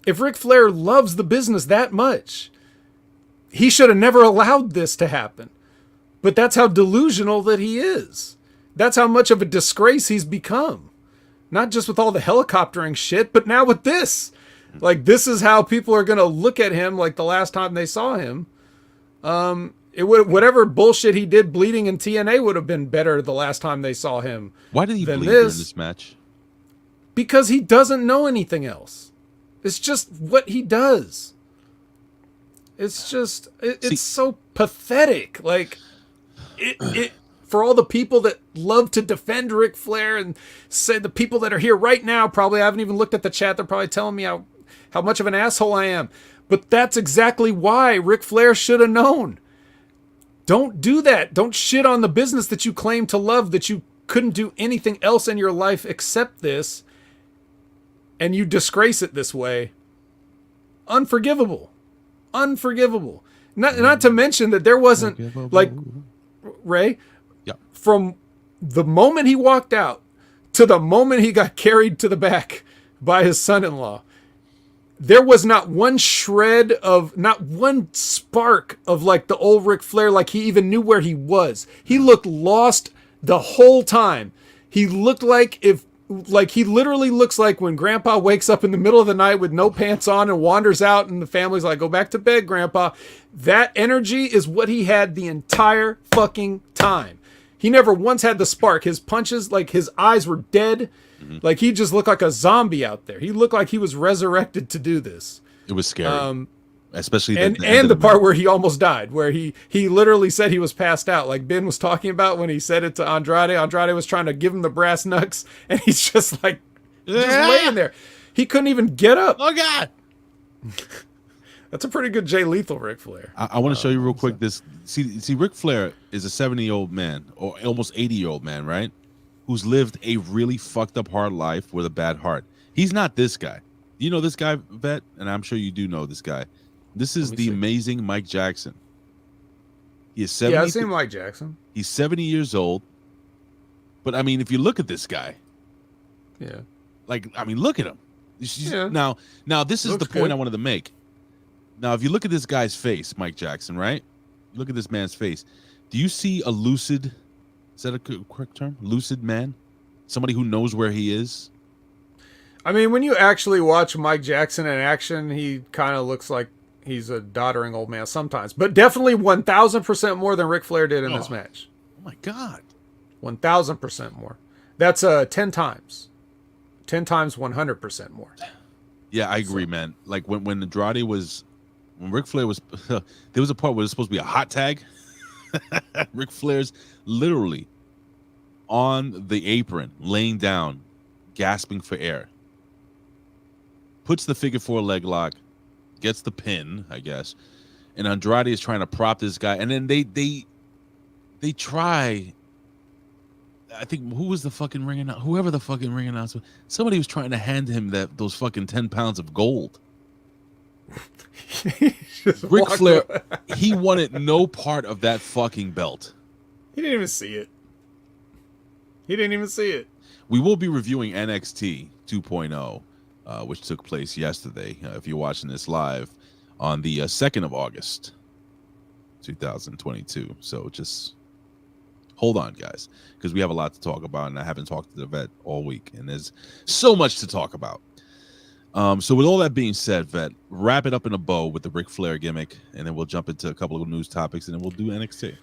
If Ric Flair loves the business that much, he should have never allowed this to happen. But that's how delusional that he is. That's how much of a disgrace he's become. Not just with all the helicoptering shit, but now with this. Like, this is how people are going to look at him like the last time they saw him. Whatever bullshit he did bleeding in TNA would have been better the last time they saw him. Why did he bleed during this match? Because he doesn't know anything else. It's just what he does. It's just, it's so pathetic. Like, it for all the people that love to defend Ric Flair and say the people that are here right now probably haven't even looked at the chat. They're probably telling me how much of an asshole I am. But that's exactly why Ric Flair should have known. Don't do that. Don't shit on the business that you claim to love, that you couldn't do anything else in your life except this, and you disgrace it this way. Unforgivable. Unforgivable. Not to mention that there wasn't, like, Ray, from the moment he walked out to the moment he got carried to the back by his son-in-law, there was not one shred of, not one spark of like the old Ric Flair, like he even knew where he was. He looked lost the whole time. He looked like he literally looks like when Grandpa wakes up in the middle of the night with no pants on and wanders out and the family's like, go back to bed, Grandpa. That energy is what he had the entire fucking time. He never once had the spark. His punches, like his eyes were dead. Mm-hmm. Like he just looked like a zombie out there. He looked like he was resurrected to do this. It was scary. Especially the part where he almost died, where he literally said he was passed out, like Ben was talking about when he said it to Andrade. Andrade was trying to give him the brass knucks, and he's just like just laying there. He couldn't even get up. Oh God, that's a pretty good Jay Lethal Ric Flair. I want to show you real quick. This see, Ric Flair is a 70-year-old man, or almost 80-year-old man, right? Who's lived a really fucked up hard life with a bad heart. He's not this guy. You know this guy, Vet, and I'm sure you do know this guy. This is the amazing Mike Jackson. He is 70. Yeah, I've seen Mike Jackson. He's 70 years old. But I mean, if you look at this guy, yeah, like I mean, look at him. Yeah. Now this is the point good. I wanted to make. Now, if you look at this guy's face, Mike Jackson, right? Look at this man's face. Do you see a lucid? Is that a correct term? Lucid man, somebody who knows where he is. I mean, when you actually watch Mike Jackson in action, he kind of looks like he's a doddering old man sometimes, but definitely 1,000% more than Ric Flair did in this match. Oh my God. 1,000% more. That's 10 times. 10 times 100% more. Yeah, I agree, man. Like when Andrade was, when Ric Flair was, there was a part where it was supposed to be a hot tag. Ric Flair's literally on the apron, laying down, gasping for air. Puts the figure 4 leg lock, gets the pin, I guess, and Andrade is trying to prop this guy, and then they try. I think who was the fucking ring announcer? Whoever the fucking ring announcer, somebody was trying to hand him those fucking 10 pounds of gold. Ric Flair, he wanted no part of that fucking belt. He didn't even see it. He didn't even see it. We will be reviewing NXT 2.0. Which took place yesterday, if you're watching this live, on the 2nd of August, 2022. So just hold on, guys, because we have a lot to talk about, and I haven't talked to the Vet all week, and there's so much to talk about. So with all that being said, Vet, wrap it up in a bow with the Ric Flair gimmick, and then we'll jump into a couple of news topics, and then we'll do NXT.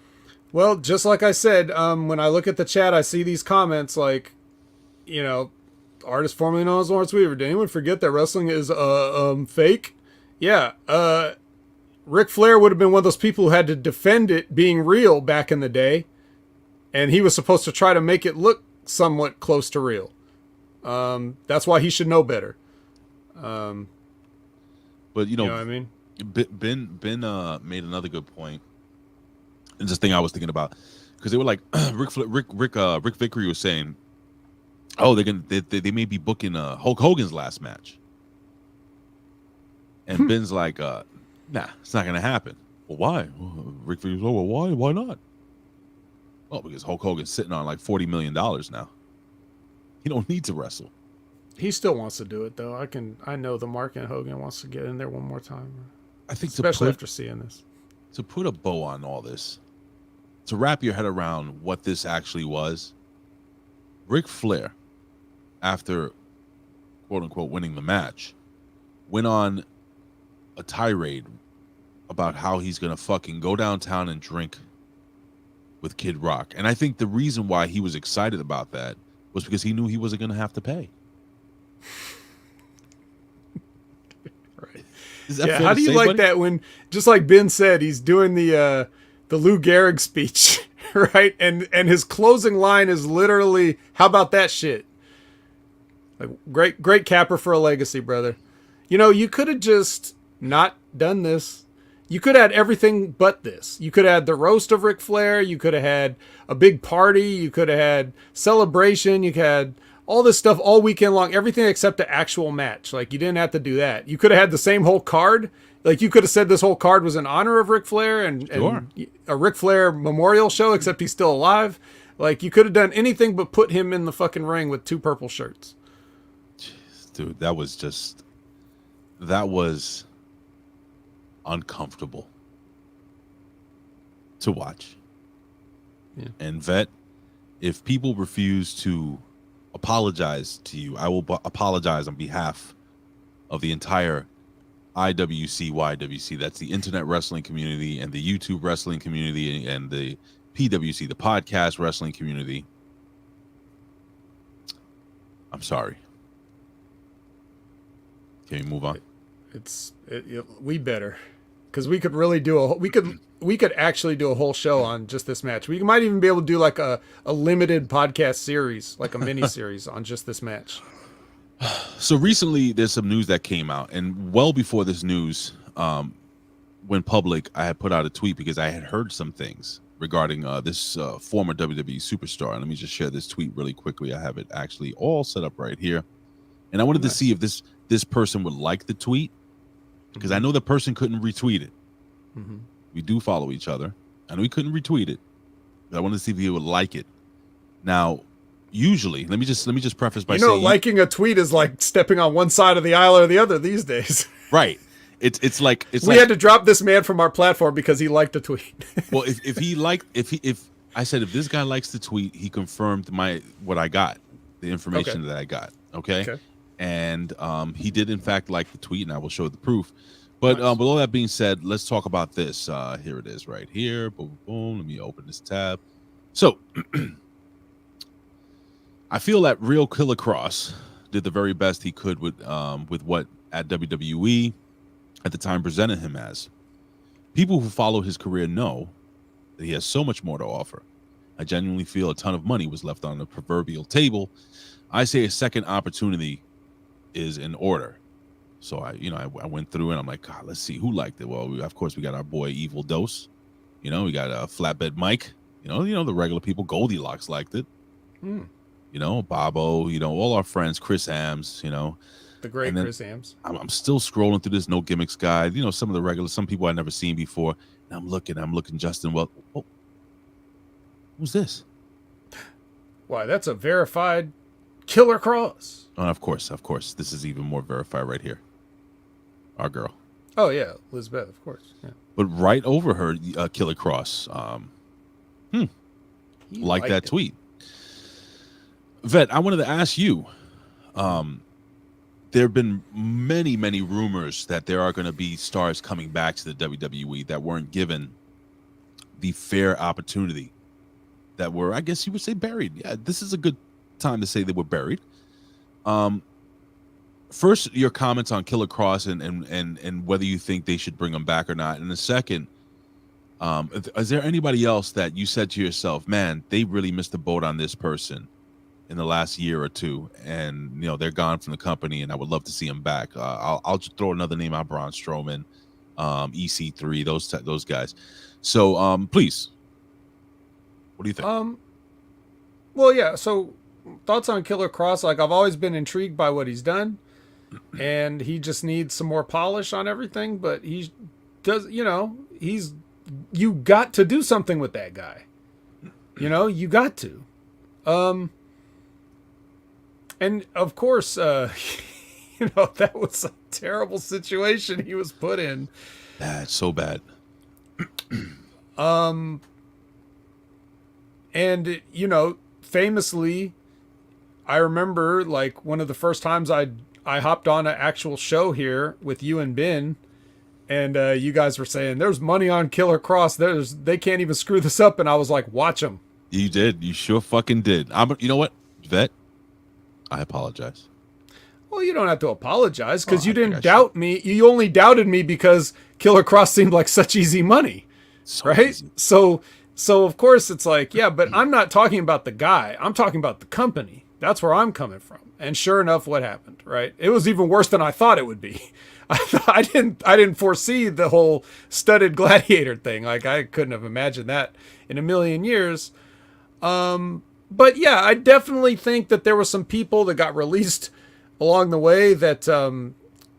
Well, just like I said, when I look at the chat, I see these comments like, you know, artist formerly known as Lawrence Weaver. Did anyone forget that wrestling is fake? Yeah. Ric Flair would have been one of those people who had to defend it being real back in the day, and he was supposed to try to make it look somewhat close to real. That's why he should know better. But you know know what I mean? Ben made another good point, and this thing I was thinking about, because they were like Rick Vickery was saying, Oh, they may be booking Hulk Hogan's last match. And Ben's like, nah, it's not gonna happen. Well, why? Well, Rick Flair's, well, why? Why not? Well, because Hulk Hogan's sitting on like $40 million now. He don't need to wrestle. He still wants to do it though. I know the Mark and Hogan wants to get in there one more time. I think especially after seeing this. To put a bow on all this, to wrap your head around what this actually was, Ric Flair, after quote unquote winning the match, went on a tirade about how he's gonna fucking go downtown and drink with Kid Rock. And I think the reason why he was excited about that was because he knew he wasn't gonna have to pay. Right. Is that yeah, fair how to do you say, like buddy? that when, just like Ben said, he's doing the Lou Gehrig speech, right? And his closing line is literally, "How about that shit?" Like, great capper for a legacy, brother. You know, you could have just not done this. You could have had everything but this. You could have had the roast of Ric Flair. You could have had a big party. You could have had celebration. You could have had all this stuff all weekend long, everything except the actual match. Like, you didn't have to do that. You could have had the same whole card. Like, you could have said this whole card was in honor of Ric Flair and a Ric Flair memorial show, except he's still alive. Like, you could have done anything but put him in the fucking ring with 2 purple shirts. Jeez, dude, that was uncomfortable to watch. Yeah. And Vet, if people refuse to apologize to you, I will apologize on behalf of the entire IWC, YWC. That's the internet wrestling community and the YouTube wrestling community and the PWC, the podcast wrestling community. I'm sorry. Can we move on? We better, because we could really do we could actually do a whole show on just this match. We might even be able to do like a limited podcast series, like a mini series on just this match. So recently there's some news that came out, and well before this news went public, I had put out a tweet because I had heard some things regarding this former WWE superstar. And let me just share this tweet really quickly. I have it actually all set up right here. And I wanted to see if this person would like the tweet, because I know the person couldn't retweet it. Mm-hmm. We do follow each other. I know he couldn't retweet it, but I wanted to see if he would like it. Now, usually, let me just preface by saying, liking a tweet is like stepping on one side of the aisle or the other these days. Right. It's like we had to drop this man from our platform because he liked a tweet. Well, if I said if this guy likes the tweet, he confirmed what I got, the information that I got. Okay. And he did in fact like the tweet, and I will show the proof. But nice. With all that being said, let's talk about this. Here it is right here. Boom, boom. Let me open this tab. So I feel that Real Killer Cross did the very best he could with what at WWE at the time presented him as. People who follow his career know that he has so much more to offer. I genuinely feel a ton of money was left on the proverbial table. I say a second opportunity is in order. So I went through and I'm like, God, let's see who liked it. Well, of course we got our boy Evil Dose. We got Flatbed Mike. The regular people. Goldilocks liked it. Bobo. All our friends. Chris Hams. The great Chris Hams. I'm still scrolling through this No Gimmicks guide. Some of the regular, some people I've never seen before. And I'm looking. Justin, well, who's this? Why, that's a verified Killer Cross. Oh, of course. This is even more verified right here. Our girl. Oh yeah, Lizbeth, of course. Yeah. But right over her, Killer Cross. Like that tweet. Vet, I wanted to ask you. There have been many, many rumors that there are going to be stars coming back to the WWE that weren't given the fair opportunity, that were, I guess you would say, buried. Yeah, this is a good time to say they were buried. First, your comments on Killer Cross and whether you think they should bring them back or not. And the second, is there anybody else that you said to yourself, man, they really missed the boat on this person in the last year or two, and they're gone from the company, and I would love to see them back? I'll just throw another name out: Braun Strowman, EC3, those guys. So please, what do you think? Well, yeah. So Killer Cross. Like, I've always been intrigued by what he's done, and he just needs some more polish on everything. But he does, you got to do something with that guy. You got to. And of course, that was a terrible situation he was put in. Bad, so bad. And famously, I remember like one of the first times I hopped on an actual show here with you and Ben, and you guys were saying there's money on Killer Cross. They can't even screw this up, and I was like, watch them. You did. You sure fucking did. You know what, Vet? I apologize. Well, you don't have to apologize because you didn't doubt me. You only doubted me because Killer Cross seemed like such easy money, right? Easy. So of course it's like, yeah, but I'm not talking about the guy. I'm talking about the company. That's where I'm coming from. And sure enough, what happened, right? It was even worse than I thought it would be. I didn't foresee the whole studded gladiator thing. Like, I couldn't have imagined that in a million years. But yeah, I definitely think that there were some people that got released along the way that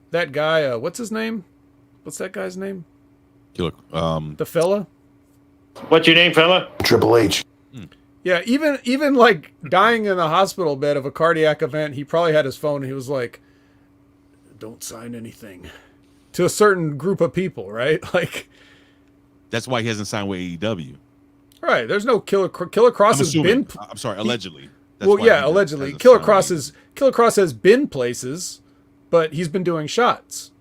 that guy, what's his name? What's that guy's name? Killer. The fella? What's your name, fella? Triple H. Yeah, even like dying in the hospital bed of a cardiac event, he probably had his phone and he was like, don't sign anything to a certain group of people, right? Like, that's why he hasn't signed with AEW. Right. There's no Killer Cross has been. I'm sorry, allegedly. Allegedly. Killer Cross has been places, but he's been doing shots,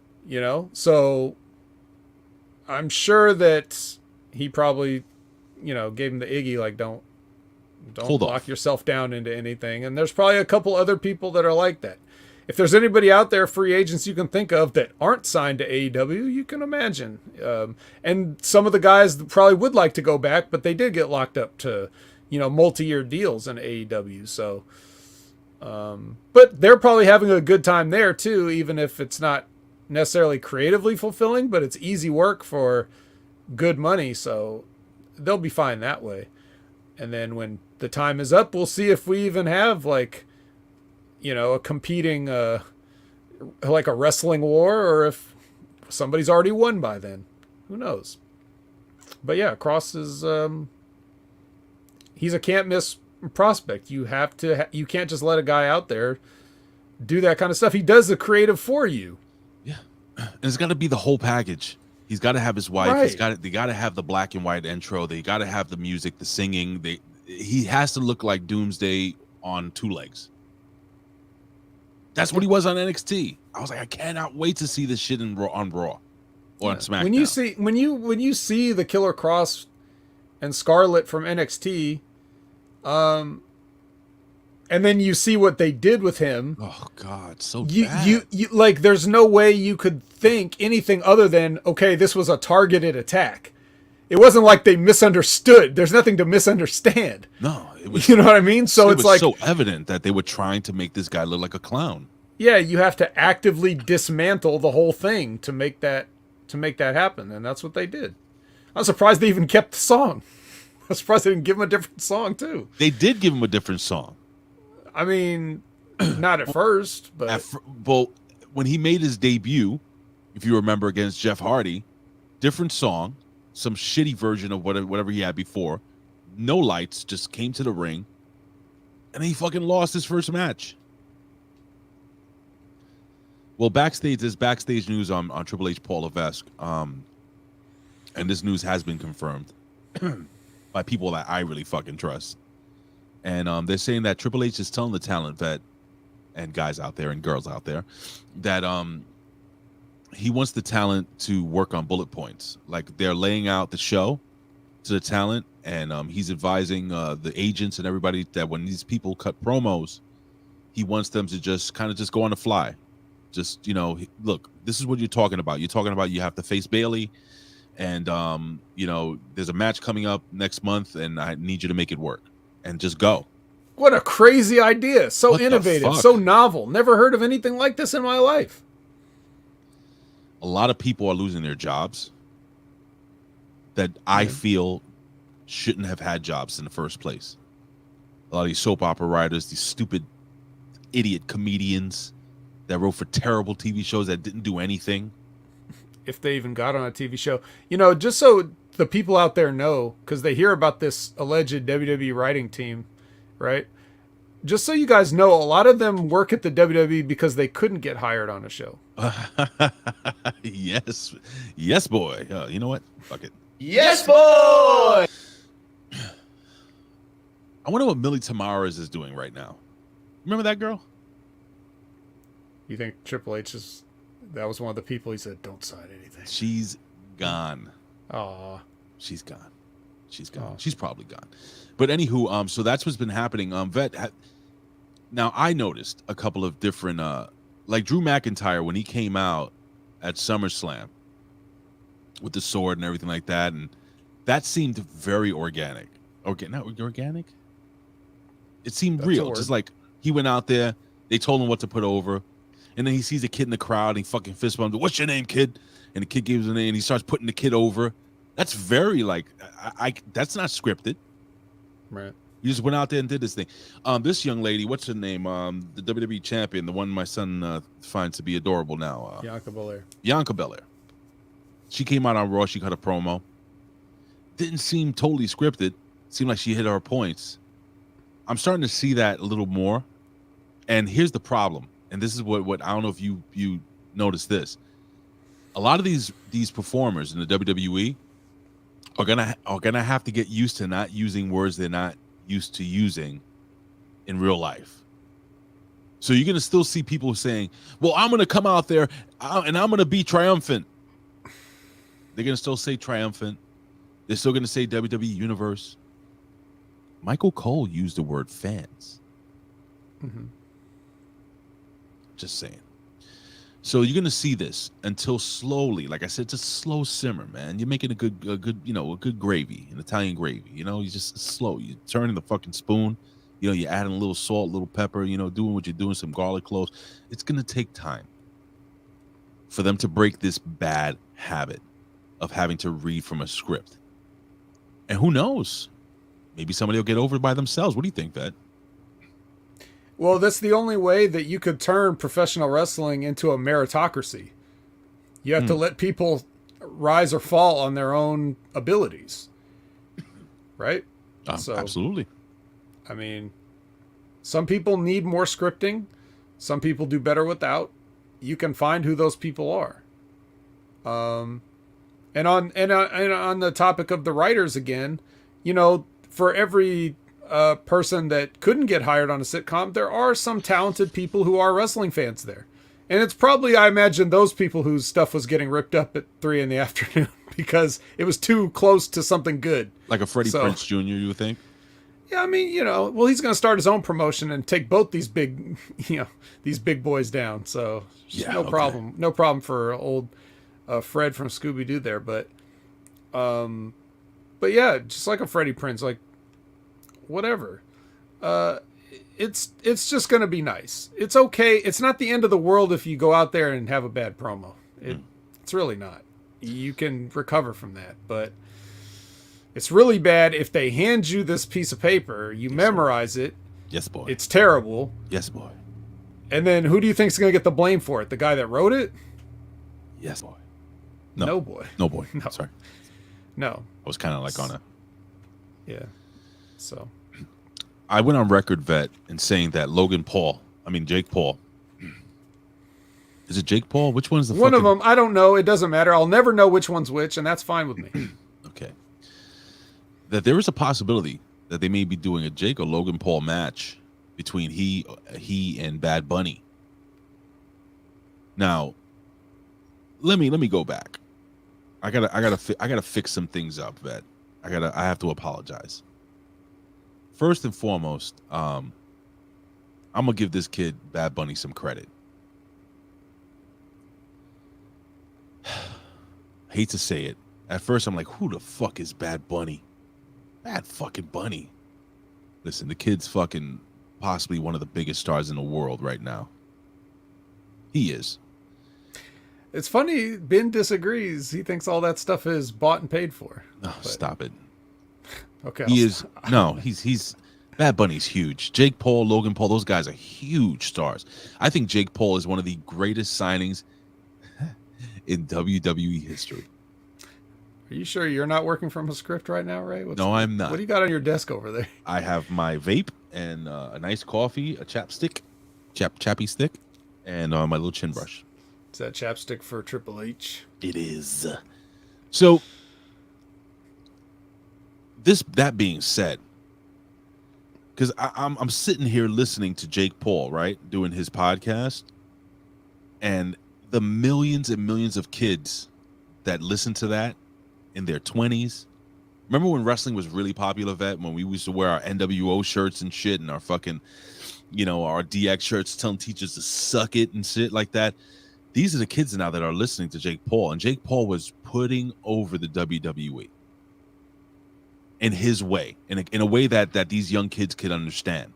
So I'm sure that he probably, gave him the Iggy, like, don't lock yourself down into anything. And there's probably a couple other people that are like that. If there's anybody out there, free agents you can think of that aren't signed to AEW, you can imagine. And some of the guys probably would like to go back, but they did get locked up to, multi-year deals in AEW. So, but they're probably having a good time there too, even if it's not necessarily creatively fulfilling, but it's easy work for good money. So they'll be fine that way. And then when the time is up, we'll see if we even have like, a competing, like a wrestling war, or if somebody's already won by then. Who knows? But yeah, Cross is, he's a can't miss prospect. You have to, you can't just let a guy out there do that kind of stuff. He does the creative for you. Yeah. And it's got to be the whole package. He's got to have his wife. Right. They got to have the black and white intro. They got to have the music, the singing. He has to look like Doomsday on two legs. That's what he was on NXT. I was like, I cannot wait to see this shit on Raw or on SmackDown. When you see the Killer Cross and Scarlett from NXT, and then you see what they did with him. Oh God, so bad. You like, there's no way you could think anything other than, okay, this was a targeted attack. It wasn't like they misunderstood. There's nothing to misunderstand. No, it was, you know what I mean? So it's like so evident that they were trying to make this guy look like a clown. Yeah, you have to actively dismantle the whole thing to make that happen, and that's what they did. I'm surprised they even kept the song. I'm surprised they didn't give him a different song too. They did give him a different song. I mean, not at first, but well, when he made his debut, if you remember, against Jeff Hardy, different song. Some shitty version of whatever he had before. No lights, just came to the ring, and he fucking lost his first match. Well, there's backstage news on Triple H Paul Levesque, and this news has been confirmed by people that I really fucking trust. And they're saying that Triple H is telling the talent vet and guys out there and girls out there that he wants the talent to work on bullet points. Like, they're laying out the show to the talent, and he's advising the agents and everybody that when these people cut promos, he wants them to just go on the fly. Just, look, this is what you're talking about. You're talking about you have to face Bailey, and there's a match coming up next month, and I need you to make it work, and just go. What a crazy idea! So innovative, so novel. Never heard of anything like this in my life. A lot of people are losing their jobs that I feel shouldn't have had jobs in the first place. A lot of these soap opera writers, these stupid idiot comedians that wrote for terrible TV shows that didn't do anything. If they even got on a TV show. You know, just so the people out there know, because they hear about this alleged WWE writing team, right? Just so you guys know, a lot of them work at the WWE because they couldn't get hired on a show. Yes. Yes, boy. You know what? Fuck it. Yes, boy. I wonder what Millie Tamaras is doing right now. Remember that girl? You think Triple H is... That was one of the people he said, don't sign anything. She's gone. Aw. She's gone. She's gone. She's probably gone. But anywho, so that's what's been happening. Now, I noticed a couple of different... like Drew McIntyre, when he came out at SummerSlam with the sword and everything like that, and that seemed very organic. Not organic? It seemed real. Just like he went out there, they told him what to put over, and then he sees a kid in the crowd, and he fucking fist bumps. What's your name, kid? And the kid gives him a name, and he starts putting the kid over. That's very like, that's not scripted. Right. You just went out there and did this thing. This young lady, what's her name? The WWE champion, the one my son finds to be adorable now. Bianca Belair. Bianca Belair. She came out on Raw. She cut a promo. Didn't seem totally scripted. Seemed like she hit her points. I'm starting to see that a little more. And here's the problem. And this is what I don't know if you noticed this. A lot of these performers in the WWE are gonna have to get used to not using words they're not used to using in real life. So you're gonna still see people saying, well, I'm gonna come out there and I'm gonna be triumphant. They're gonna still say triumphant. They're still gonna say WWE Universe. Michael Cole used the word fans. Mm-hmm. Just saying. So you're gonna see this until slowly, like I said, just slow simmer, man. You're making a good gravy, an Italian gravy. You know, you just slow. You're turning the fucking spoon. You know, you're adding a little salt, a little pepper. You know, doing what you're doing, some garlic cloves. It's gonna take time for them to break this bad habit of having to read from a script. And who knows? Maybe somebody will get over it by themselves. What do you think, Vet? Well, that's the only way that you could turn professional wrestling into a meritocracy. You have to let people rise or fall on their own abilities. Right? Absolutely. I mean, some people need more scripting. Some people do better without. You can find who those people are. And on the topic of the writers again, you know, for every person that couldn't get hired on a sitcom, there are some talented people who are wrestling fans there. And it's probably, I imagine, those people whose stuff was getting ripped up at 3 p.m. because it was too close to something good. Like a Freddie Prinze Jr., you would think? Yeah, I mean, you know, well, he's going to start his own promotion and take both these big boys down. So yeah, no problem for old Fred from Scooby-Doo there. But yeah, just like a Freddie Prinze, like, whatever. It's just going to be nice. It's okay. It's not the end of the world if you go out there and have a bad promo. It's really not. You can recover from that. But it's really bad if they hand you this piece of paper, you memorize it. Yes, boy. It's terrible. Yes, boy. And then who do you think is going to get the blame for it? The guy that wrote it? Yes, boy. No boy. No, boy. No. Sorry. No. I was kind of like on a... Yeah. So... I went on record, Vet, in saying that Jake Paul. Is it Jake Paul? Which one's the one of them? I don't know. It doesn't matter. I'll never know which one's which, and that's fine with me. Okay. That there is a possibility that they may be doing a Jake or Logan Paul match between he and Bad Bunny. Now, let me go back. I gotta fix some things up, Vet. I have to apologize. First and foremost, I'm gonna give this kid Bad Bunny some credit. Hate to say it. At first, I'm like, who the fuck is Bad Bunny? Bad fucking Bunny. Listen, the kid's fucking possibly one of the biggest stars in the world right now. He is. It's funny, Ben disagrees. He thinks all that stuff is bought and paid for. No, stop it. Okay. He is. No, he's Bad Bunny's huge. Jake Paul, Logan Paul, those guys are huge stars. I think Jake Paul is one of the greatest signings in WWE history. Are you sure you're not working from a script right now, Ray? No, I'm not. What do you got on your desk over there? I have my vape and a nice coffee, a chappy stick, and my little chin brush. Is that chapstick for Triple H? It is. So, that being said, because I'm sitting here listening to Jake Paul, right, doing his podcast, and the millions and millions of kids that listen to that in their 20s. Remember when wrestling was really popular, Vet? When we used to wear our NWO shirts and shit and our fucking, our DX shirts telling teachers to suck it and shit like that. These are the kids now that are listening to Jake Paul. And Jake Paul was putting over the WWE in his way, in a way that these young kids could understand.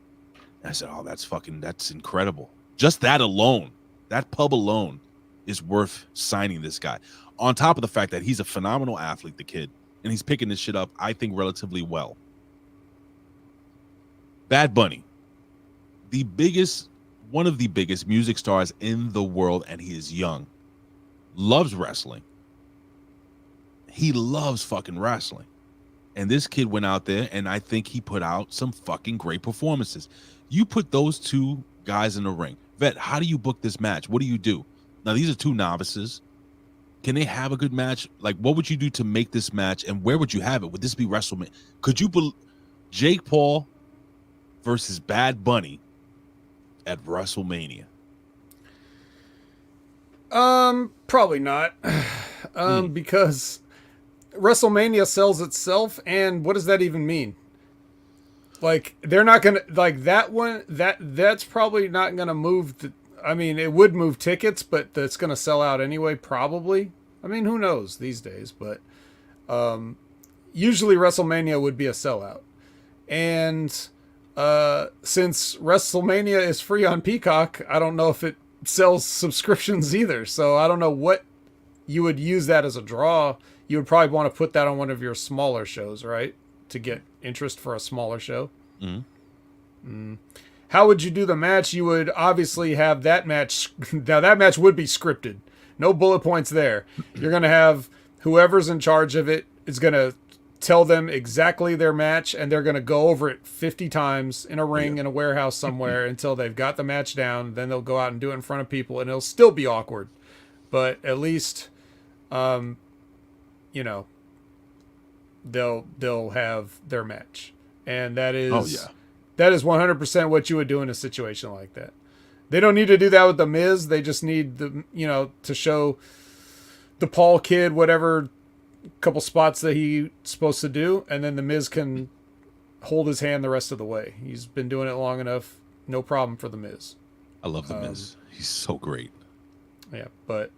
And I said, oh, that's incredible. Just that alone, that pub alone is worth signing this guy. On top of the fact that he's a phenomenal athlete, the kid, and he's picking this shit up, I think, relatively well. Bad Bunny, one of the biggest music stars in the world, and he is young. Loves wrestling. He loves fucking wrestling. And this kid went out there, and I think he put out some fucking great performances. You put those two guys in the ring. Vet, how do you book this match? What do you do? Now, these are two novices. Can they have a good match? Like, what would you do to make this match, and where would you have it? Would this be WrestleMania? Could you Jake Paul versus Bad Bunny at WrestleMania? Probably not. Because WrestleMania sells itself, and what does that even mean? Like, they're not gonna like that one. That's probably not gonna move. It would move tickets, but that's gonna sell out anyway. Probably. I mean, who knows these days? But usually WrestleMania would be a sellout, and since WrestleMania is free on Peacock, I don't know if it sells subscriptions either. So I don't know what you would use that as a draw. You would probably want to put that on one of your smaller shows, right? To get interest for a smaller show. Mm-hmm. How would you do the match? You would obviously have that match. Now that match would be scripted. No bullet points there. You're going to have whoever's in charge of it is going to tell them exactly their match, and they're going to go over it 50 times in a ring in a warehouse somewhere until they've got the match down. Then they'll go out and do it in front of people, and it'll still be awkward. But at least, they'll have their match. And that is that is 100% what you would do in a situation like that. They don't need to do that with the Miz. They just need to show the Paul kid whatever couple spots that he's supposed to do, and then the Miz can hold his hand the rest of the way. He's been doing it long enough. No problem for the Miz. I love the Miz. He's so great. Yeah, but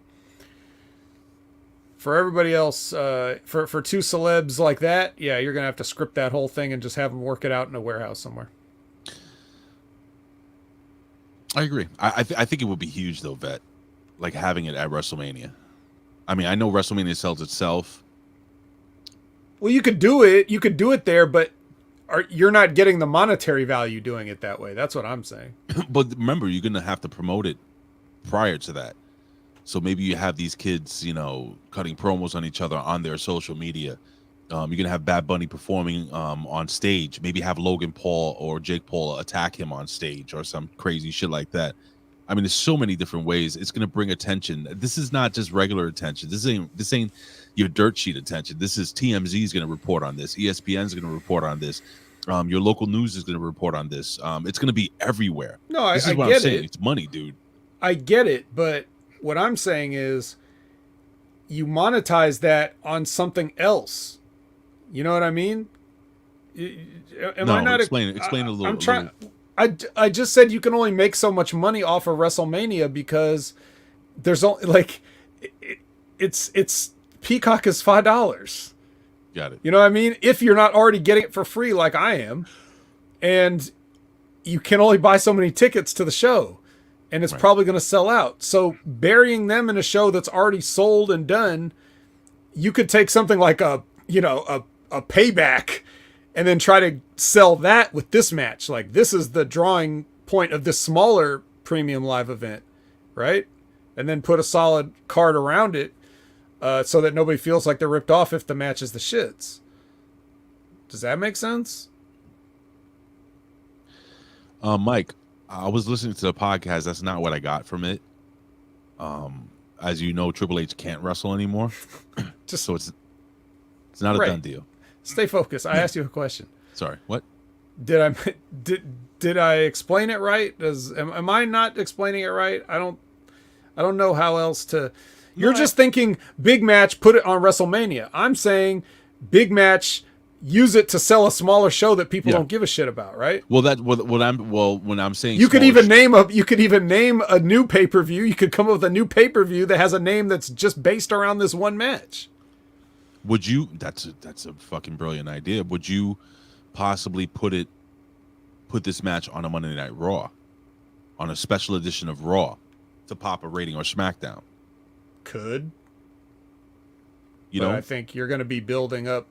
for everybody else, for two celebs like that, yeah, you're gonna have to script that whole thing and just have them work it out in a warehouse somewhere. I agree. I think it would be huge though, Vet, like having it at WrestleMania. I mean, I know WrestleMania sells itself. Well, you could do it. You could do it there, but you're not getting the monetary value doing it that way. That's what I'm saying. But remember, you're gonna have to promote it prior to that. So maybe you have these kids, cutting promos on each other on their social media. You're going to have Bad Bunny performing on stage. Maybe have Logan Paul or Jake Paul attack him on stage or some crazy shit like that. I mean, there's so many different ways. It's going to bring attention. This is not just regular attention. This ain't your dirt sheet attention. This is TMZ is going to report on this. ESPN is going to report on this. Your local news is going to report on this. It's going to be everywhere. No, this is what I'm saying. It's money, dude. I get it, but what I'm saying is you monetize that on something else. You know what I mean? Explain it a little. I'm trying. I just said you can only make so much money off of WrestleMania because there's only it's Peacock is $5. Got it. You know what I mean? If you're not already getting it for free like I am, and you can only buy so many tickets to the show, and it's probably going to sell out. So burying them in a show that's already sold and done, you could take something like a Payback and then try to sell that with this match. Like, this is the drawing point of this smaller premium live event, right? And then put a solid card around it so that nobody feels like they're ripped off if the match is the shits. Does that make sense? Mike, I was listening to the podcast. That's not what I got from it. As you know, Triple H can't wrestle anymore. So it's not a done deal. Stay focused. I asked you a question. Sorry, what? Did I explain it right? Am I not explaining it right? I don't know how else to. You're just thinking big match, put it on WrestleMania. I'm saying big match, use it to sell a smaller show that people don't give a shit about, right? Well, when I'm saying you could even name a new pay-per-view. You could come up with a new pay-per-view that has a name that's just based around this one match. Would you? That's a fucking brilliant idea. Would you possibly put this match on a Monday Night Raw, on a special edition of Raw, to pop a rating, or SmackDown? Could. You know, I think you're going to be building up.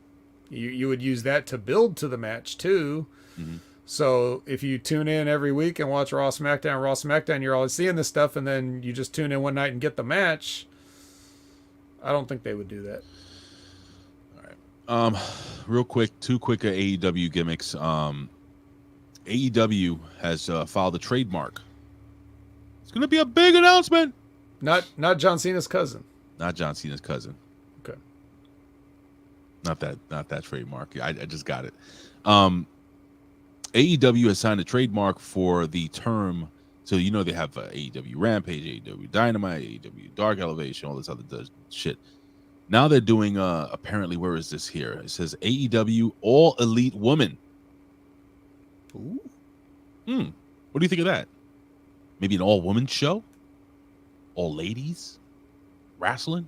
You would use that to build to the match too. Mm-hmm. So if you tune in every week and watch Raw, SmackDown, you're always seeing this stuff, and then you just tune in one night and get the match. I don't think they would do that. All right. Real quick, two quick AEW gimmicks. AEW has filed a trademark. It's going to be a big announcement. Not John Cena's cousin. Not John Cena's cousin. Okay. Not that trademark. I just got it. AEW has signed a trademark for the term. So you know they have AEW Rampage, AEW Dynamite, AEW Dark Elevation, all this other shit. Now they're doing apparently, where is this here? It says AEW All Elite Woman. Ooh. What do you think of that? Maybe an all-woman show? All ladies? Wrestling?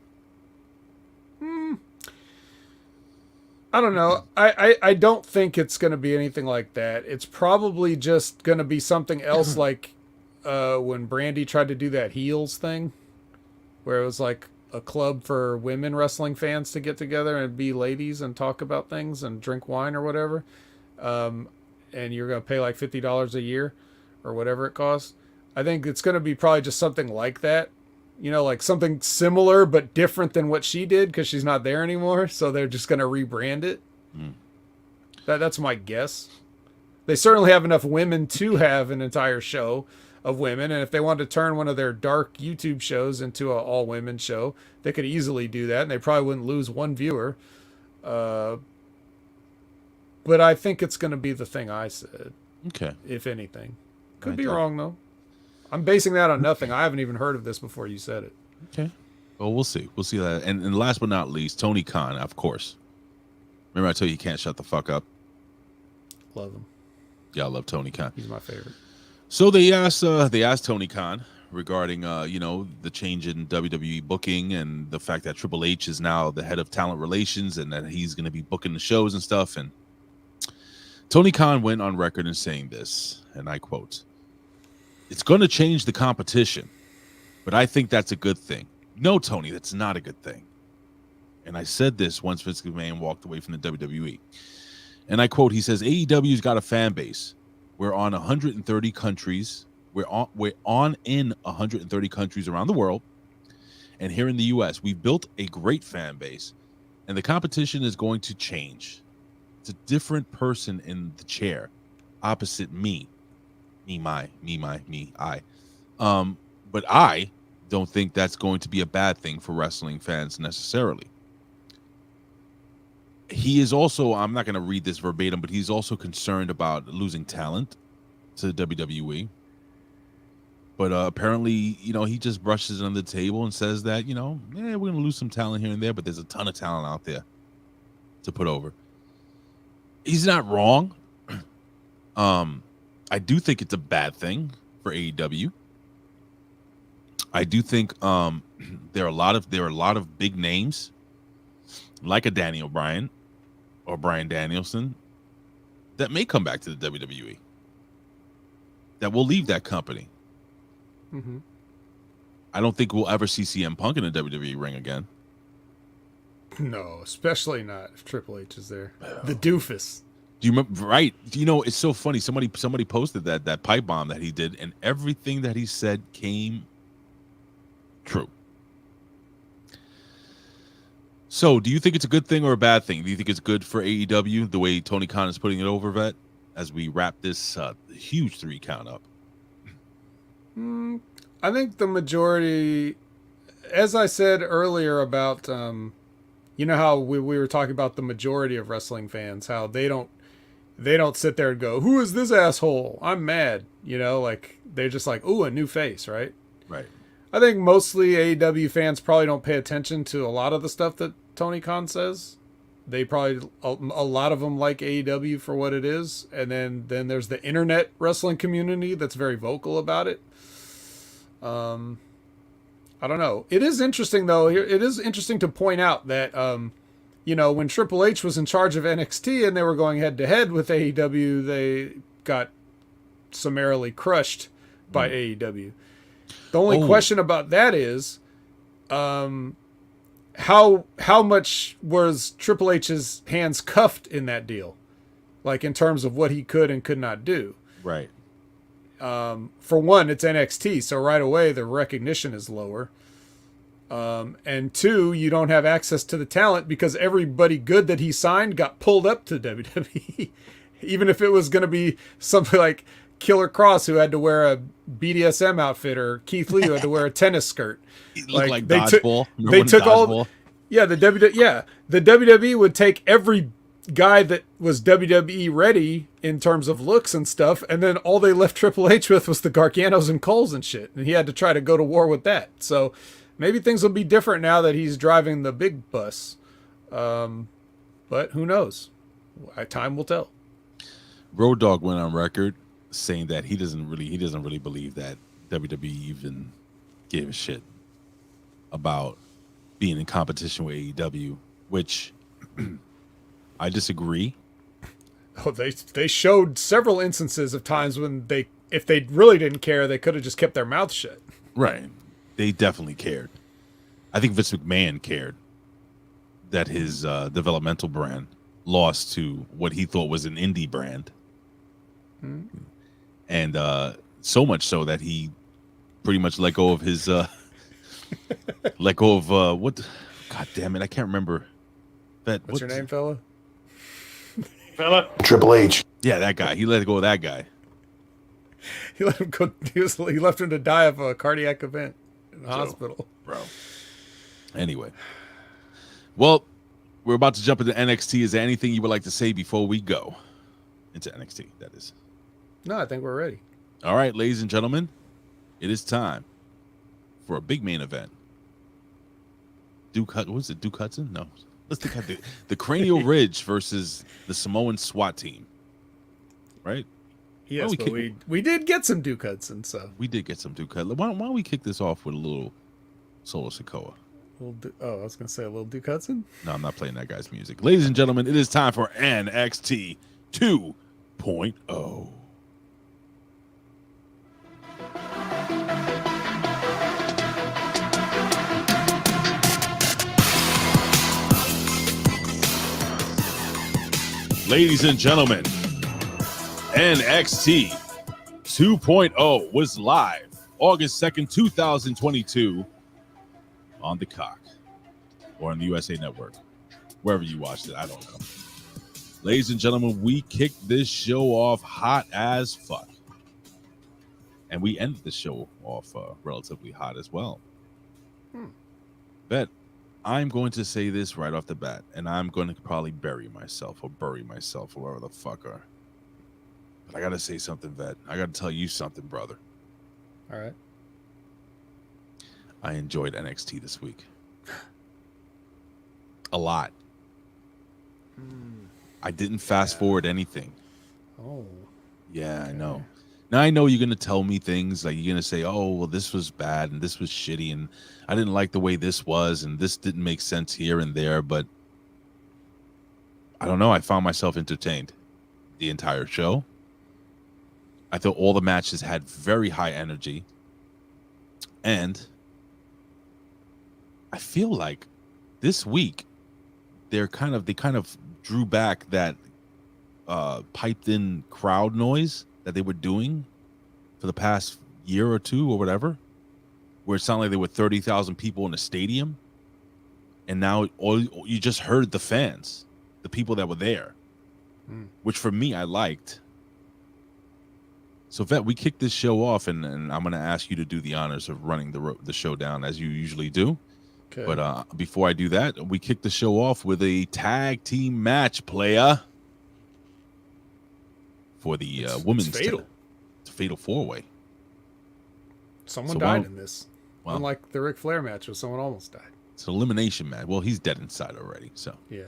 I don't know. I don't think it's going to be anything like that. It's probably just going to be something else like when Brandy tried to do that heels thing, where it was like a club for women wrestling fans to get together and be ladies and talk about things and drink wine or whatever. And you're going to pay like $50 a year or whatever it costs. I think it's going to be probably just something like that. You know, like something similar but different than what she did because she's not there anymore. So they're just going to rebrand it. That's my guess. They certainly have enough women to have an entire show of women. And if they wanted to turn one of their dark YouTube shows into an all-women show, they could easily do that. And they probably wouldn't lose one viewer. But I think it's going to be the thing I said. Okay. If anything. Could be wrong, though. I'm basing that on nothing. I haven't even heard of this before you said it. Okay. Well, we'll see. We'll see that. And last but not least, Tony Khan, of course. Remember I told you he can't shut the fuck up? Love him. Yeah, I love Tony Khan. He's my favorite. So they asked Tony Khan regarding the change in WWE booking and the fact that Triple H is now the head of talent relations and that he's going to be booking the shows and stuff. And Tony Khan went on record in saying this, and I quote, "It's going to change the competition, but I think that's a good thing." No, Tony, that's not a good thing. And I said this once Vince McMahon walked away from the WWE. And I quote, he says, "AEW's got a fan base. We're on 130 countries. We're on in 130 countries around the world. And here in the US, we've built a great fan base. And the competition is going to change. It's a different person in the chair opposite me. I. But I don't think that's going to be a bad thing for wrestling fans necessarily." He is also, I'm not going to read this verbatim, but he's also concerned about losing talent to the WWE. But apparently, he just brushes it under the table and says that, we're going to lose some talent here and there, but there's a ton of talent out there to put over. He's not wrong. I do think it's a bad thing for AEW. I do think there are a lot of big names like a Daniel Bryan or Bryan Danielson that may come back to the WWE, that will leave that company. Mm-hmm. I don't think we'll ever see CM Punk in a WWE ring again. No, especially not if Triple H is there. The doofus. Do you remember? Right. You know, it's so funny. Somebody posted that pipe bomb that he did, and everything that he said came true. So, do you think it's a good thing or a bad thing? Do you think it's good for AEW the way Tony Khan is putting it over, Vet? As we wrap this huge 3 count up. I think the majority, as I said earlier about, you know how we were talking about the majority of wrestling fans, how they don't sit there and go, "Who is this asshole? I'm mad." You know, like they're just like, "Ooh, a new face," right? Right. I think mostly AEW fans probably don't pay attention to a lot of the stuff that Tony Khan says. They probably, a lot of them like AEW for what it is. And then there's the internet wrestling community that's very vocal about it. I don't know. It is interesting, though. It is interesting to point out that, you know, when Triple H was in charge of NXT and they were going head to head with AEW, they got summarily crushed by AEW. The only question about that is, how much was Triple H's hands cuffed in that deal, like in terms of what he could and could not do. Right. For one, it's NXT, so right away the recognition is lower. And two, you don't have access to the talent because everybody good that he signed got pulled up to WWE, even if it was going to be something like Killer Cross, who had to wear a BDSM outfit, or Keith Lee, who had to wear a tennis skirt. It looked like they dodgeball. They took all. Yeah, the WWE would take every guy that was WWE ready in terms of looks and stuff, and then all they left Triple H with was the Garganos and Coles and shit, and he had to try to go to war with that. So maybe things will be different now that he's driving the big bus. But who knows? Time will tell. Road Dogg went on record saying that he doesn't really believe that WWE even gave a shit about being in competition with AEW, which I disagree. Oh, they showed several instances of times when if they really didn't care, they could have just kept their mouth shut. Right. They definitely cared. I think Vince McMahon cared that his developmental brand lost to what he thought was an indie brand. Mm-hmm. And so much so that he pretty much let go of his what? God damn it, I can't remember. What's your name, fella? Triple H. Yeah, that guy. He let go of that guy. He let him go. He left him to die of a cardiac event in the hospital, bro. Anyway, well, we're about to jump into NXT. Is there anything you would like to say before we go into NXT? That is. No, I think we're ready. All right, ladies and gentlemen, it is time for a big main event. Duke Hudson? No. Let's think of the Cranial Ridge versus the Samoan SWAT team. Right? Yes, but we did get some Duke Hudson, so. We did get some Duke Hudson. Why don't we kick this off with a little Solo Sikoa? I was going to say a little Duke Hudson? No, I'm not playing that guy's music. Ladies and gentlemen, it is time for NXT 2.0. Ladies and gentlemen, NXT 2.0 was live August 2nd, 2022 on the Cock or on the USA Network, wherever you watched it. I don't know. Ladies and gentlemen, we kicked this show off hot as fuck. And we ended the show off relatively hot as well. Bet. I'm going to say this right off the bat, and I'm going to probably bury myself or whatever the fuck are. But I got to say something, Vet. I got to tell you something, brother. All right. I enjoyed NXT this week. A lot. I didn't fast forward anything. Oh. Yeah, I know. Now I know you're going to tell me things like you're going to say, oh, well, this was bad and this was shitty and I didn't like the way this was and this didn't make sense here and there. But I don't know. I found myself entertained the entire show. I thought all the matches had very high energy. And I feel like this week they kind of drew back that piped in crowd noise that they were doing for the past year or two or whatever, where it sounded like there were 30,000 people in a stadium, and now you just heard the fans, the people that were there, which for me I liked. So Vet, we kicked this show off, and I'm going to ask you to do the honors of running the show down as you usually do. Okay. But before I do that, we kick the show off with a tag team match, playa, for the women's. It's fatal. It's a fatal 4-way. Someone died in this. Well, unlike the Ric Flair match where someone almost died. It's an elimination match. Well, he's dead inside already. So yeah.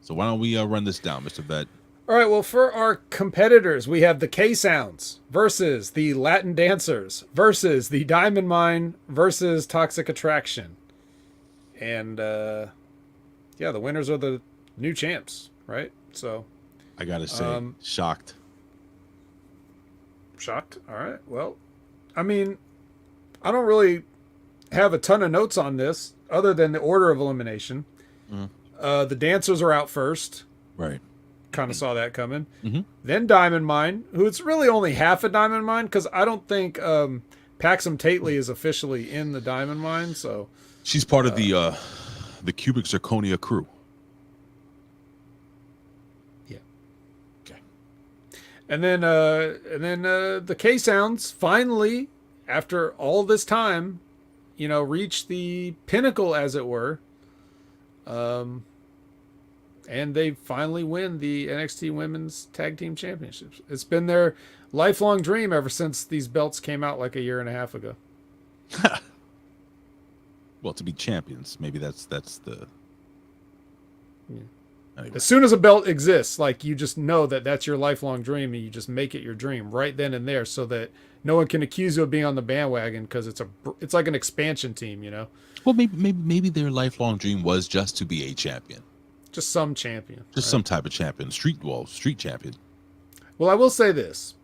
So why don't we run this down, Mr. Vet? All right, well, for our competitors, we have the K-Sounds versus the Latin Dancers versus the Diamond Mine versus Toxic Attraction. And, yeah, the winners are the new champs, right? So I got to say, shocked. Shocked? All right, well, I mean, I don't really have a ton of notes on this other than the order of elimination. The Dancers are out first. Right. Kind of saw that coming. Then Diamond Mine, who it's really only half a Diamond Mine because I don't think Paxum Tately is officially in the Diamond Mine. So she's part of the Cubic Zirconia crew. Yeah. Okay. And then the K Sounds finally, after all this time, reach the pinnacle, as it were. And they finally win the NXT Women's Tag Team Championships. It's been their lifelong dream ever since these belts came out like a year and a half ago. Well, to be champions, maybe that's the. Yeah. Anyway. As soon as a belt exists, like you just know that that's your lifelong dream, and you just make it your dream right then and there, so that no one can accuse you of being on the bandwagon because it's like an expansion team, Well, maybe their lifelong dream was just to be a champion. Just some champion. Just some type of champion. Street champion. Well, I will say this.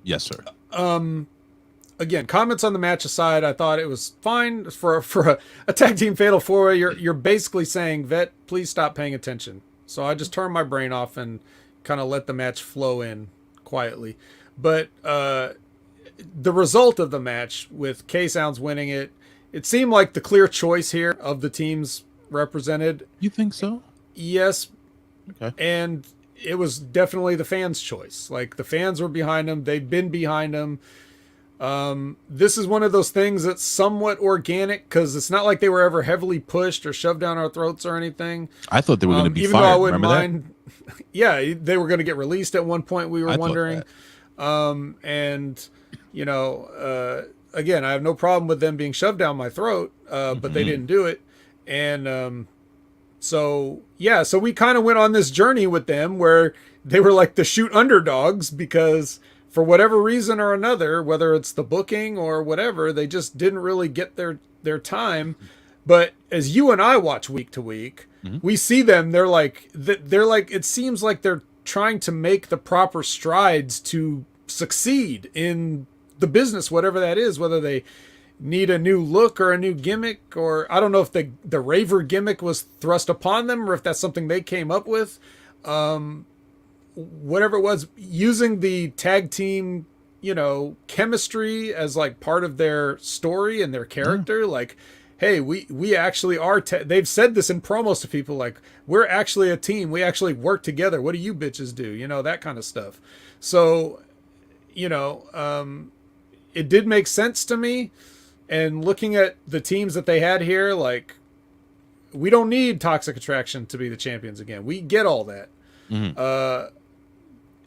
Yes, sir. Again, comments on the match aside, I thought it was fine for a tag team fatal 4-way. You're basically saying, Vet, please stop paying attention. So I just turned my brain off and kind of let the match flow in quietly. But the result of the match with K-Sounds winning it seemed like the clear choice here of the teams represented. You think so? Yes. Okay. And it was definitely the fans' choice. Like, the fans were behind them. They've been behind them. This is one of those things that's somewhat organic because it's not like they were ever heavily pushed or shoved down our throats or anything. I thought they were going to be even fired. Though I wouldn't Remember mind. That? Yeah, they were going to get released at one point. We were wondering. And again, I have no problem with them being shoved down my throat, but they didn't do it. And so we kind of went on this journey with them where they were like the shoot underdogs because for whatever reason or another, whether it's the booking or whatever, they just didn't really get their time. But as you and I watch week to week, we see them. They're like, it seems like they're trying to make the proper strides to succeed in the business, whatever that is, whether they need a new look or a new gimmick, or I don't know if the raver gimmick was thrust upon them or if that's something they came up with. Whatever it was, using the tag team, chemistry as like part of their story and their character. Like, hey, we actually are, they've said this in promos to people, like, we're actually a team. We actually work together. What do you bitches do? That kind of stuff. So, it did make sense to me. And looking at the teams that they had here, like, we don't need Toxic Attraction to be the champions again. We get all that.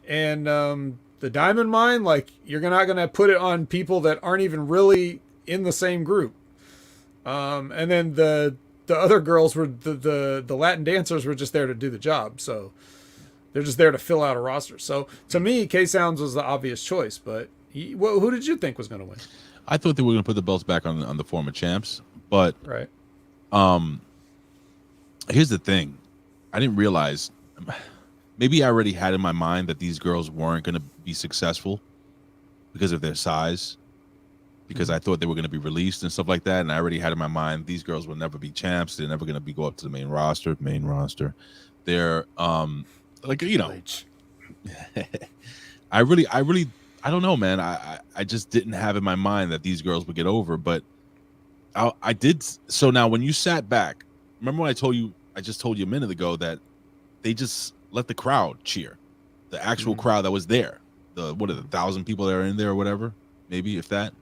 And the Diamond Mine, like, you're not going to put it on people that aren't even really in the same group. And then the other girls were the Latin Dancers were just there to do the job. So they're just there to fill out a roster. So to me, K-Sounds was the obvious choice. But who did you think was going to win? I thought they were going to put the belts back on the former champs, but right. Here's the thing, I didn't realize. Maybe I already had in my mind that these girls weren't going to be successful because of their size, because I thought they were going to be released and stuff like that, and I already had in my mind these girls will never be champs. They're never going to go up to the main roster. They're like I don't know, man. I just didn't have in my mind that these girls would get over, but I did. So now when you sat back, remember when I just told you a minute ago that they just let the crowd cheer, the actual crowd that was there. The 1,000 people that are in there or whatever, maybe if that.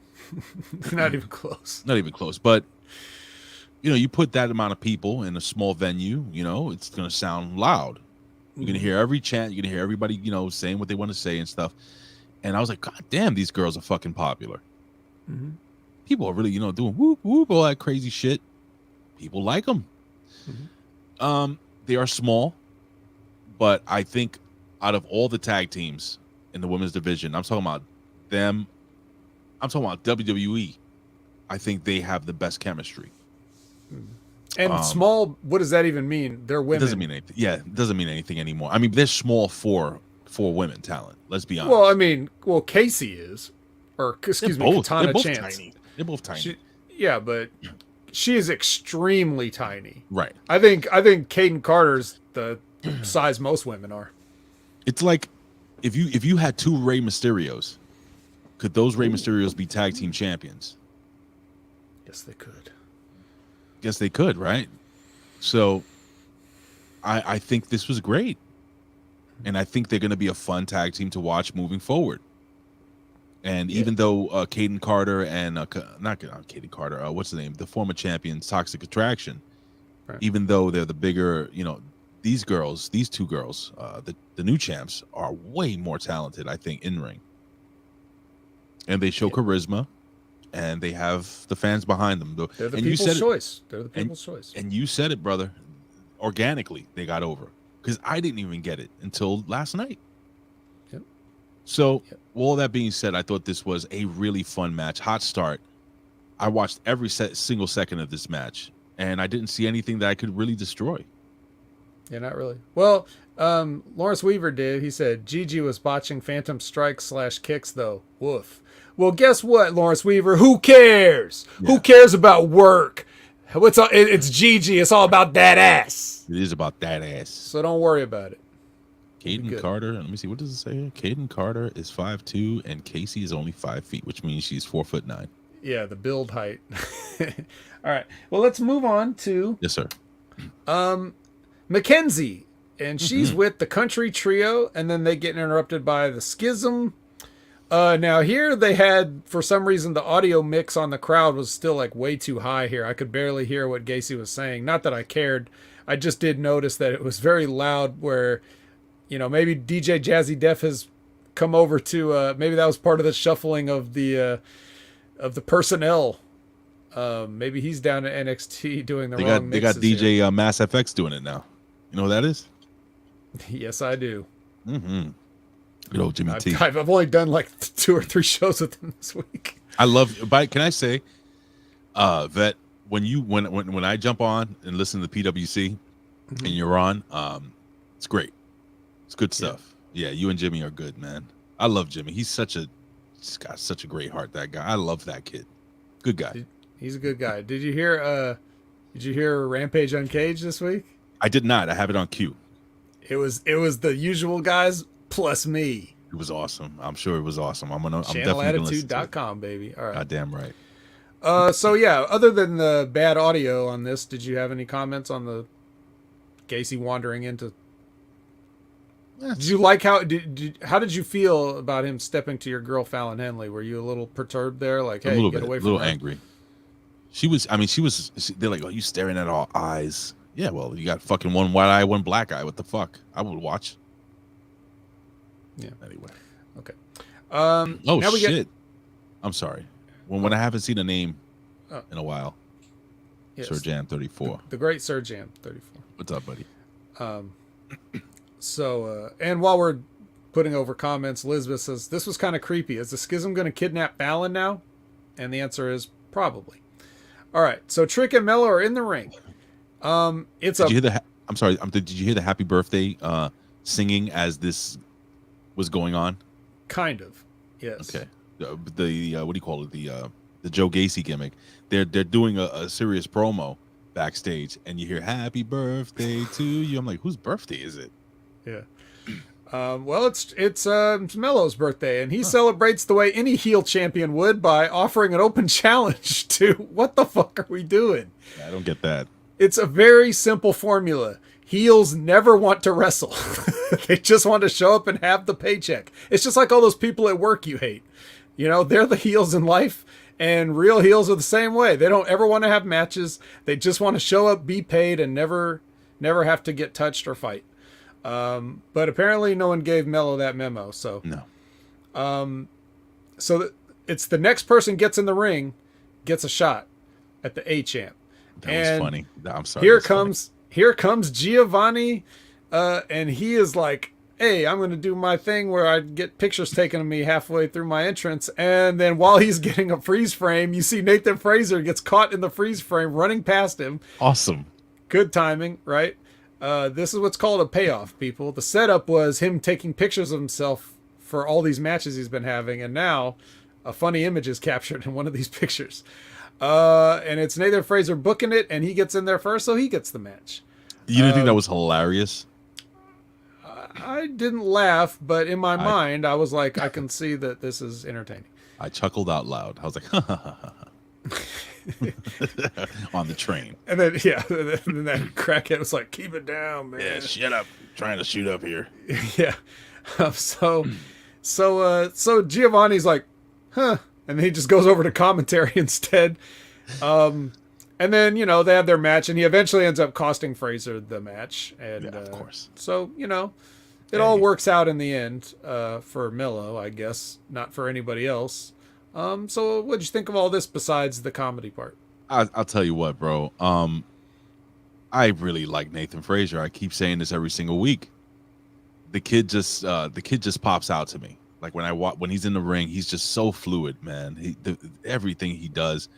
Not even close. Not even close. But you put that amount of people in a small venue, it's gonna sound loud. You're gonna hear every chant. You're gonna hear everybody, saying what they want to say and stuff. And I was like, God damn, these girls are fucking popular. Mm-hmm. People are really, doing whoop whoop, all that crazy shit. People like them. Mm-hmm. They are small, but I think out of all the tag teams in the women's division, I'm talking about them. I'm talking about WWE. I think they have the best chemistry. And small, what does that even mean? They're women. It doesn't mean anything. Yeah, it doesn't mean anything anymore. I mean, they're small for women talent. Let's be honest. Well, I mean, Casey is, or excuse me, Katana both Chance. tiny. They're both tiny. Yeah, but she is extremely tiny. Right. I think Kaden Carter's the size most women are. It's like if you had two Rey Mysterios, could those Rey Mysterios be tag team champions? Yes, they could. Yes, they could, right? So I think this was great. And I think they're going to be a fun tag team to watch moving forward. And even though Kaden Carter and not Kaden Carter, what's the name? The former champions, Toxic Attraction, right. Even though they're the bigger, these two girls, the new champs are way more talented, I think, in ring. And they show charisma. And they have the fans behind them. They're the people's choice. They're the people's choice. And you said it, brother. Organically, they got over. Because I didn't even get it until last night. Yep. So, all that being said, I thought this was a really fun match. Hot start. I watched every single second of this match. And I didn't see anything that I could really destroy. Yeah, not really. Well, Lawrence Weaver did. He said, Gigi was botching Phantom Strikes / kicks, though. Woof. Well, guess what, Lawrence Weaver? Who cares? Yeah. Who cares about work? It's Gigi. It's all about that ass. It is about that ass. So don't worry about it. Caden Carter, let me see. What does it say here? Caden Carter is 5'2", and Casey is only 5 feet, which means she's 4'9". Yeah, the build height. All right. Well, let's move on to... Yes, sir. Mackenzie. And she's with the Country Trio, and then they get interrupted by the Schism. Now here they had, for some reason, the audio mix on the crowd was still like way too high here. I could barely hear what Gacy was saying. Not that I cared. I just did notice that it was very loud where, maybe DJ Jazzy Def has come over to, maybe that was part of the shuffling of the personnel. Maybe he's down at NXT doing the wrong mixes. They got DJ Mass FX doing it now. You know who that is? Yes, I do. Mm-hmm. Good old Jimmy T. I've only done like 2 or 3 shows with him this week. I love. But can I say, that when I jump on and listen to the PWC, and you're on, it's great. It's good stuff. Yeah, you and Jimmy are good, man. I love Jimmy. He's got such a great heart. That guy. I love that kid. Good guy. He's a good guy. Did you hear Rampage Uncaged this week? I did not. I have it on cue. It was the usual guys. Plus me. It was awesome. I'm sure it was awesome. I'm definitely channelattitude.com, baby. All right. Goddamn right. So yeah, other than the bad audio on this, did you have any comments on the Gacy wandering into? Did you like how did you feel about him stepping to your girl Fallon Henley? Were you a little perturbed there? Like, hey, get away from her? A little angry. She was. They're like, oh, you staring at our eyes? Yeah. Well, you got fucking one white eye, one black eye. What the fuck? I would watch. Yeah. Anyway. Okay. Now shit. I'm sorry. When I haven't seen a name in a while. Yes. Sir Jam 34. The great Sir Jam 34. What's up, buddy? So, and while we're putting over comments, Elizabeth says, this was kind of creepy. Is the Schism going to kidnap Fallon now? And the answer is probably. All right. So Trick and Mello are in the ring. I'm sorry. Did you hear the happy birthday singing as this was going on? Kind of, yes. Okay. The what do you call it? The Joe Gacy gimmick. They're doing a serious promo backstage, and you hear "Happy Birthday to you." I'm like, whose birthday is it? Yeah. Well, it's Melo's birthday, and he celebrates the way any heel champion would by offering an open challenge to what the fuck are we doing? I don't get that. It's a very simple formula. Heels never want to wrestle. They just want to show up and have the paycheck. It's just like all those people at work you hate. You know, they're the heels in life, and real heels are the same way. They don't ever want to have matches. They just want to show up, be paid, and never have to get touched or fight. But apparently no one gave Melo that memo. So no. It's the next person gets in the ring, gets a shot at the A champ. That was funny. I'm sorry. Here comes Giovanni, and he is like, hey, I'm going to do my thing where I get pictures taken of me halfway through my entrance. And then while he's getting a freeze frame, you see Nathan Fraser gets caught in the freeze frame running past him. Awesome. Good timing, right? This is what's called a payoff, people. The setup was him taking pictures of himself for all these matches he's been having, and now a funny image is captured in one of these pictures. And it's Nathan Fraser booking it, and he gets in there first, so he gets the match. You didn't think that was hilarious? I didn't laugh, but in my mind, I was like, I can see that this is entertaining. I chuckled out loud. I was like, on the train. And then, yeah, and then that crackhead was like, keep it down, man. Yeah, shut up. I'm trying to shoot up here. Yeah. So Giovanni's like, huh. And then he just goes over to commentary instead. And then, you know, they have their match, and he eventually ends up costing Fraser the match. And yeah, of course. So, you know, it all works out in the end for Melo, I guess, not for anybody else. So what'd you think of all this besides the comedy part? I'll tell you what, bro. I really like Nathan Fraser. I keep saying this every single week. The kid just pops out to me. Like when he's in the ring, he's just so fluid, man. Everything he does.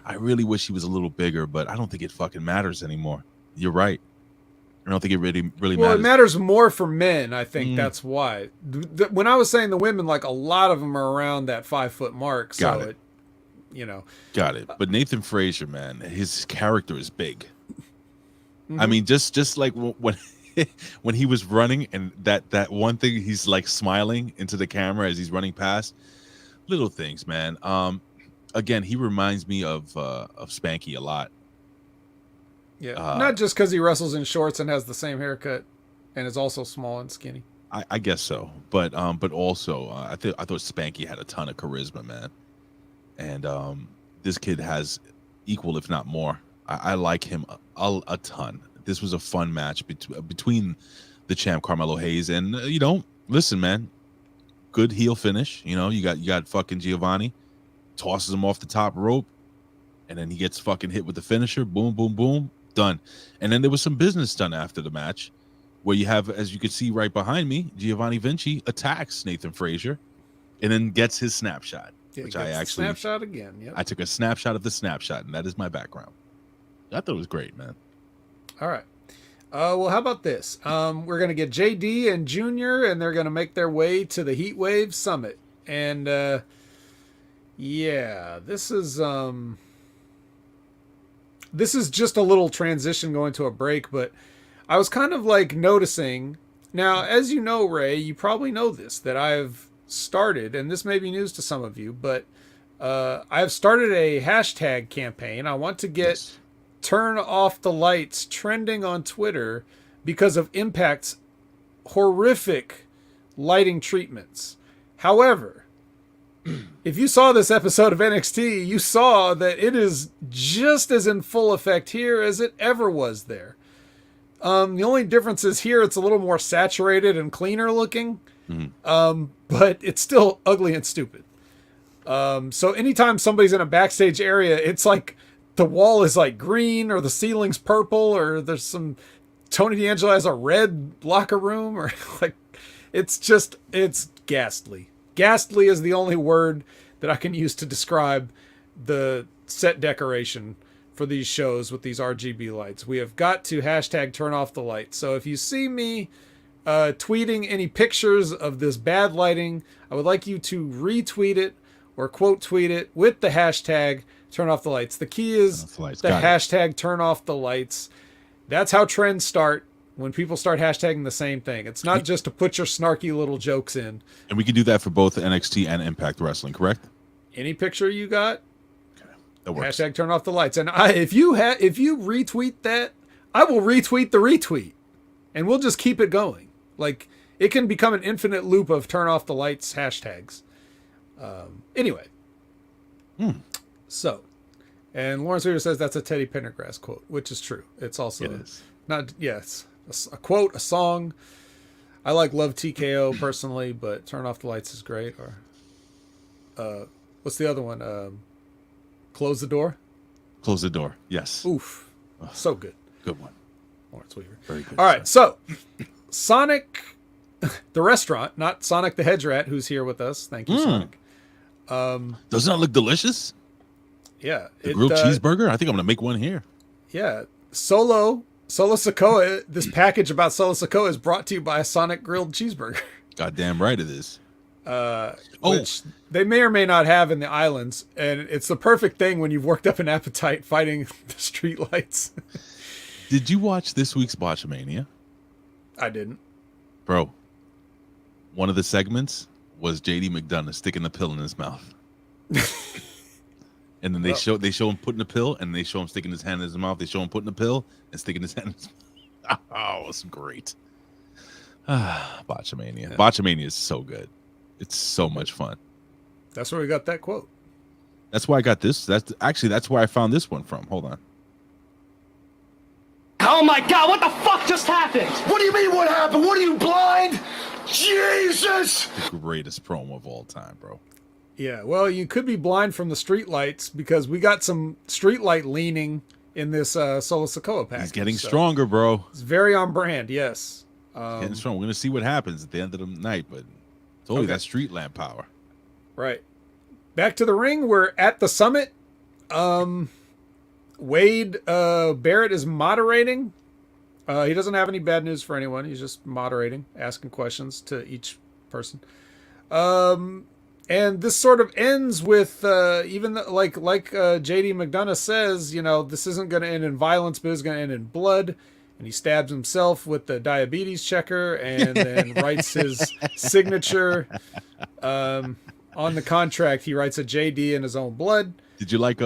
I really wish he was a little bigger, but I don't think it fucking matters anymore. You're right. I don't think it really matters. Well, it matters more for men. I think that's why. When I was saying the women, like a lot of them are around that 5 foot mark. So Got it. You know. Got it. But Nathan Fraser, man, his character is big. I mean, just like when he was running, and that one thing, he's like smiling into the camera as he's running past. Little things, man. Again, he reminds me of Spanky a lot. Yeah, not just because he wrestles in shorts and has the same haircut, and is also small and skinny. I guess so, but also I thought Spanky had a ton of charisma, man, and this kid has equal, if not more. I like him a ton. This was a fun match between the champ Carmelo Hayes and you know, listen, man, good heel finish. You know, you got fucking Giovanni tosses him off the top rope, and then he gets fucking hit with the finisher. Boom, boom, boom. Done. And then there was some business done after the match where you have, as you can see right behind me, Giovanni Vinci attacks Nathan Fraser and then gets his snapshot. Yeah, which I actually snapshot again. Yep. I took a snapshot of the snapshot, and that is my background. I thought it was great, man. All right. Well, how about this? We're gonna get JD and Junior, and they're gonna make their way to the Heat Wave Summit. And yeah, this is just a little transition going to a break, but I was kind of like noticing. Now, as you know, Ray, you probably know this, that I've started, and this may be news to some of you, but I've started a hashtag campaign. I want to get Turn Off the Lights trending on Twitter because of Impact's horrific lighting treatments. However, if you saw this episode of NXT, you saw that it is just as in full effect here as it ever was there. The only difference is here it's a little more saturated and cleaner looking, but it's still ugly and stupid. So anytime somebody's in a backstage area, it's like the wall is like green, or the ceiling's purple, or there's some Tony D'Angelo has a red locker room, or like it's ghastly. Ghastly is the only word that I can use to describe the set decoration for these shows with these RGB lights. We have got to hashtag turn off the lights. So if you see me tweeting any pictures of this bad lighting, I would like you to retweet it or quote tweet it with the hashtag turn off the lights. The key is the hashtag turn off the lights. That's how trends start. When people start hashtagging the same thing, it's not just to put your snarky little jokes in. And we can do that for both NXT and Impact Wrestling, correct? Any picture you got, That works. hashtag turn off the lights. And if you retweet that, I will retweet the retweet, and we'll just keep it going. Like, it can become an infinite loop of turn off the lights hashtags. Anyway. So, and Lawrence Weaver says that's a Teddy Pendergrass quote, which is true. It's also a quote, a song. I like Love TKO personally, but Turn Off the Lights is great. Or what's the other one? Close the Door. Close the door. Yes. Oof, so good. Good one. Lawrence Weaver. Very good. All right, so Sonic, the restaurant, not Sonic the Hedge Rat, who's here with us. Thank you, Sonic. Doesn't that look delicious? Yeah, The grilled cheeseburger. I think I'm gonna make one here. Yeah, Solo Sokoa. This package about Solo Sokoa is brought to you by a Sonic grilled cheeseburger. Goddamn right it is. Which they may or may not have in the islands, and it's the perfect thing when you've worked up an appetite fighting the street lights. Did you watch this week's Botchamania? I didn't. Bro, one of the segments was JD McDonough sticking the pill in his mouth. And then they show him putting the pill, and they show him sticking his hand in his mouth. They show him putting the pill and sticking his hand in his mouth. Oh, it's great. Botchamania. Yeah. Botchamania is so good. It's so much fun. That's where we got that quote. That's why I got this. That's where I found this one from. Hold on. Oh my God, what the fuck just happened? What do you mean what happened? What are you, blind? Jesus! The greatest promo of all time, bro. Yeah, well, you could be blind from the street lights because we got some street light leaning in this Solo Sokoa package. He's getting stronger, bro. It's very on brand, yes. Getting strong. We're going to see what happens at the end of the night, but it's only that street lamp power. Right. Back to the ring. We're at the summit. Wade Barrett is moderating. He doesn't have any bad news for anyone. He's just moderating, asking questions to each person. And this sort of ends with even like JD McDonough says, this isn't going to end in violence, but it's going to end in blood. And he stabs himself with the diabetes checker and then writes his signature on the contract. He writes a JD in his own blood. Did you like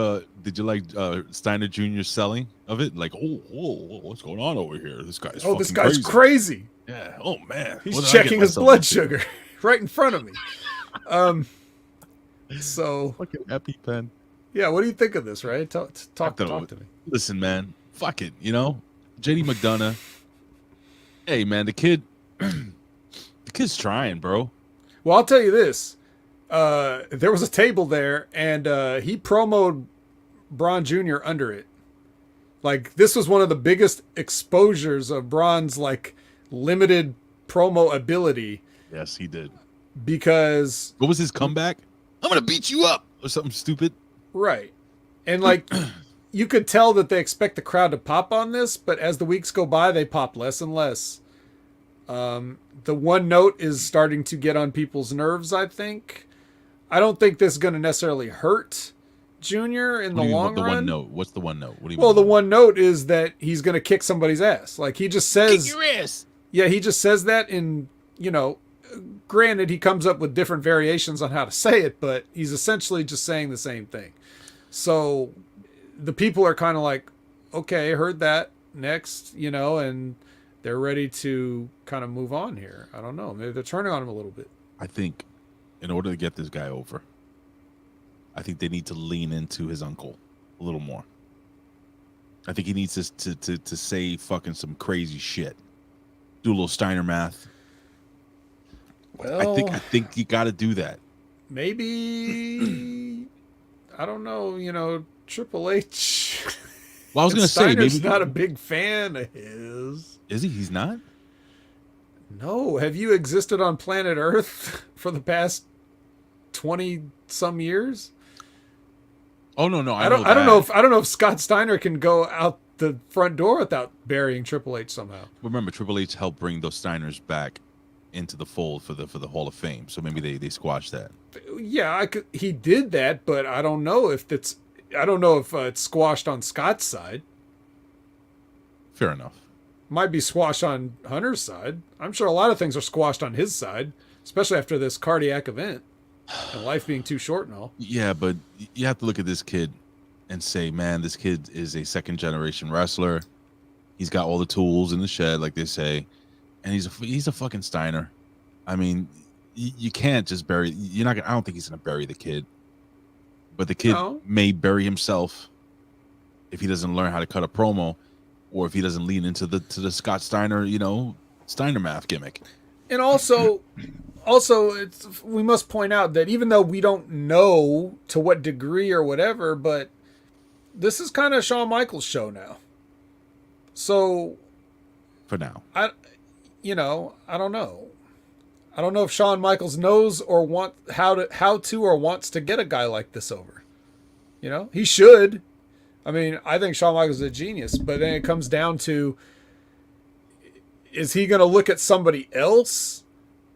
Steiner Jr.'s selling of it? Like, what's going on over here? This guy's crazy. Yeah. Oh man, he's checking his blood sugar right in front of me. So fucking EpiPen. Yeah, what do you think of this, right? Talk to me. Listen, man, fuck it. JD McDonough. Hey, man, the kid's trying, bro. Well, I'll tell you this. There was a table there, and he promoted Braun Jr. under it. Like, this was one of the biggest exposures of Braun's, limited promo ability. Yes, he did. Because... What was his comeback? I'm going to beat you up! Or something stupid. Right. And, you could tell that they expect the crowd to pop on this, but as the weeks go by, they pop less and less. The one note is starting to get on people's nerves, I think. I don't think this is going to necessarily hurt Junior in the long run. One note? What's the one note? What do you mean? Well, the one note is that he's going to kick somebody's ass. Like, he just says... Kick your ass! Yeah, he just says that in, granted, he comes up with different variations on how to say it, but he's essentially just saying the same thing. So the people are kind of like, okay, heard that, next, and they're ready to kind of move on here. I don't know. Maybe they're turning on him a little bit. I think in order to get this guy over, I think they need to lean into his uncle a little more. I think he needs to say fucking some crazy shit. Do a little Steiner math. Well, I think you got to do that. Maybe I don't know. Triple H. Well, I was going to say maybe not a big fan of his. Is he? He's not. No. Have you existed on planet Earth for the past 20 some years? Oh no! I don't know if Scott Steiner can go out the front door without burying Triple H somehow. Remember, Triple H helped bring those Steiners back into the fold for the Hall of Fame, so maybe they squashed that. Yeah, he did that, but I don't know if it's squashed on Scott's side. Fair enough. might be squashed on Hunter's side. I'm sure a lot of things are squashed on his side, especially after this cardiac event and life being too short and all. Yeah, but you have to look at this kid and say, man, this kid is a second generation wrestler. He's got all the tools in the shed, like they say, and he's a fucking Steiner. I mean, you can't just bury. You're not gonna. I don't think he's gonna bury the kid, but the kid may bury himself if he doesn't learn how to cut a promo, or if he doesn't lean into the Scott Steiner, Steiner math gimmick. And also, we must point out that even though we don't know to what degree or whatever, but this is kind of Shawn Michaels' show now. So, for now, I don't know. I don't know if Shawn Michaels knows or how to or wants to get a guy like this over. He should. I mean, I think Shawn Michaels is a genius, but then it comes down to, is he going to look at somebody else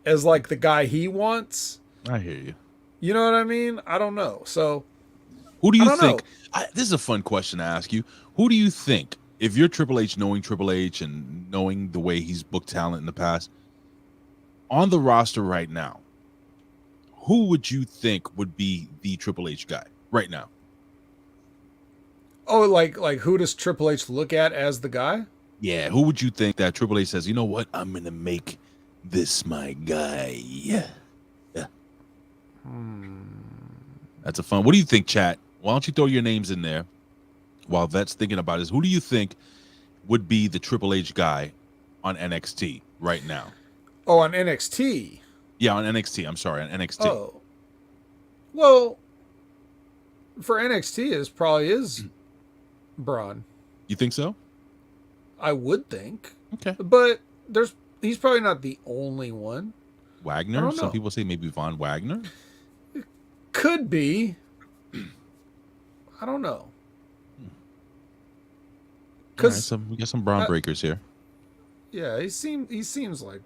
as like the guy he wants? I hear you. You know what I mean? I don't know. So, who do you think? This is a fun question to ask you. Who do you think, if you're Triple H, knowing Triple H and knowing the way he's booked talent in the past, on the roster right now, who would you think would be the Triple H guy right now? Oh, like who does Triple H look at as the guy? Yeah, who would you think that Triple H says, you know what, I'm going to make this my guy? Yeah. That's a fun. What do you think, chat? Why don't you throw your names in there while Vet's thinking about this? Who do you think would be the Triple H guy on NXT right now? Oh, on NXT? Yeah, on NXT. I'm sorry, on NXT. Oh. Well, for NXT, it probably is Braun. You think so? I would think. Okay. But he's probably not the only one. Wagner? Some people say maybe Von Wagner. Could be. I don't know. Because we got some Braun breakers here. Yeah, it seems like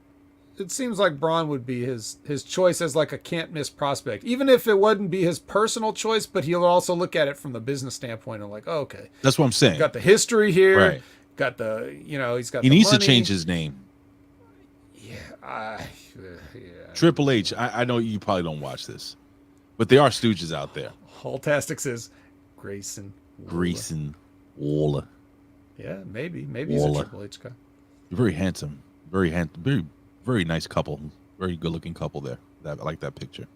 Braun would be his choice as like a can't miss prospect, even if it wouldn't be his personal choice. But he'll also look at it from the business standpoint and like, oh, okay, that's what I'm saying. Got the history here, right? Got the he's got. He the needs money. to change his name. Yeah, Triple H. I know you probably don't watch this, but there are stooges out there. Hultastic says Grayson Waller. Yeah, maybe he's a Triple H guy. You're very handsome, very nice couple, very good looking couple there. I like that picture.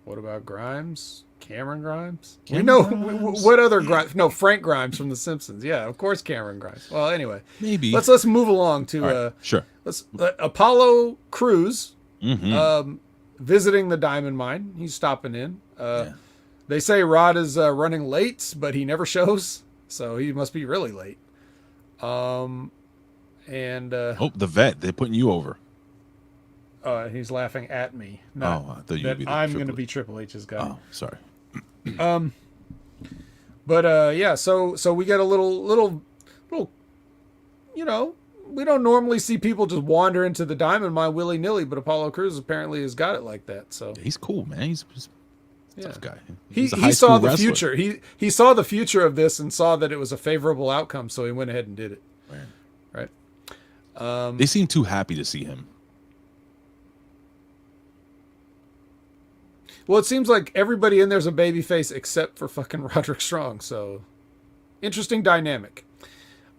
What about Grimes? Cameron Grimes? What other Grimes? No, Frank Grimes from The Simpsons. Yeah, of course, Cameron Grimes. Well, anyway, maybe let's move along to sure. Let's Apollo Crews visiting the diamond mine. He's stopping in. They say Rod is running late, but he never shows, so he must be really late. The vet, they're putting you over. He's laughing at me. I thought you would be I'm going to be Triple H's guy. Oh, sorry. So we get a little, we don't normally see people just wander into the diamond mine willy-nilly, but Apollo Crews apparently has got it like that. So he's cool, man. He's a tough guy. He saw the future. He saw the future of this and saw that it was a favorable outcome, so he went ahead and did it. Right. They seem too happy to see him. Well, it seems like everybody in there's a babyface except for fucking Roderick Strong. So, interesting dynamic.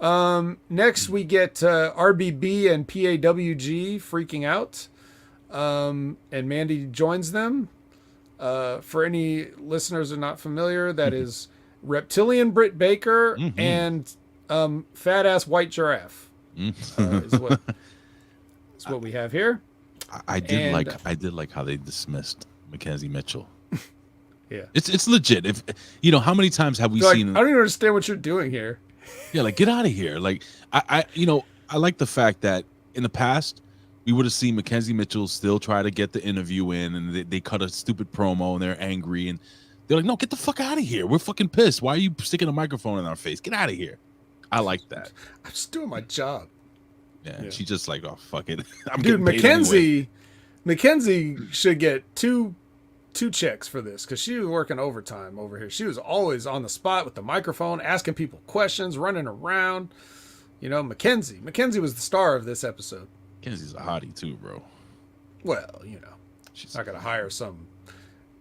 Next, we get RBB and PAWG freaking out. And Mandy joins them. For any listeners who are not familiar, that is Reptilian Britt Baker and Fat Ass White Giraffe. Is what we have here. I did like how they dismissed Mackenzie Mitchell. Yeah, it's legit. If how many times have we seen? I don't even understand what you're doing here. Yeah, like get out of here. Like I like the fact that in the past we would have seen Mackenzie Mitchell still try to get the interview in, and they cut a stupid promo and they're angry and they're like, no, get the fuck out of here. We're fucking pissed. Why are you sticking a microphone in our face? Get out of here. I like that. I'm just doing my job. Yeah. She's just like, oh fuck it. Dude, Mackenzie should get two checks for this because she was working overtime over here. She was always on the spot with the microphone, asking people questions, running around. You know, Mackenzie. Mackenzie was the star of this episode. Kenzie's a hottie too, bro. Well, you know, she's not gonna hire some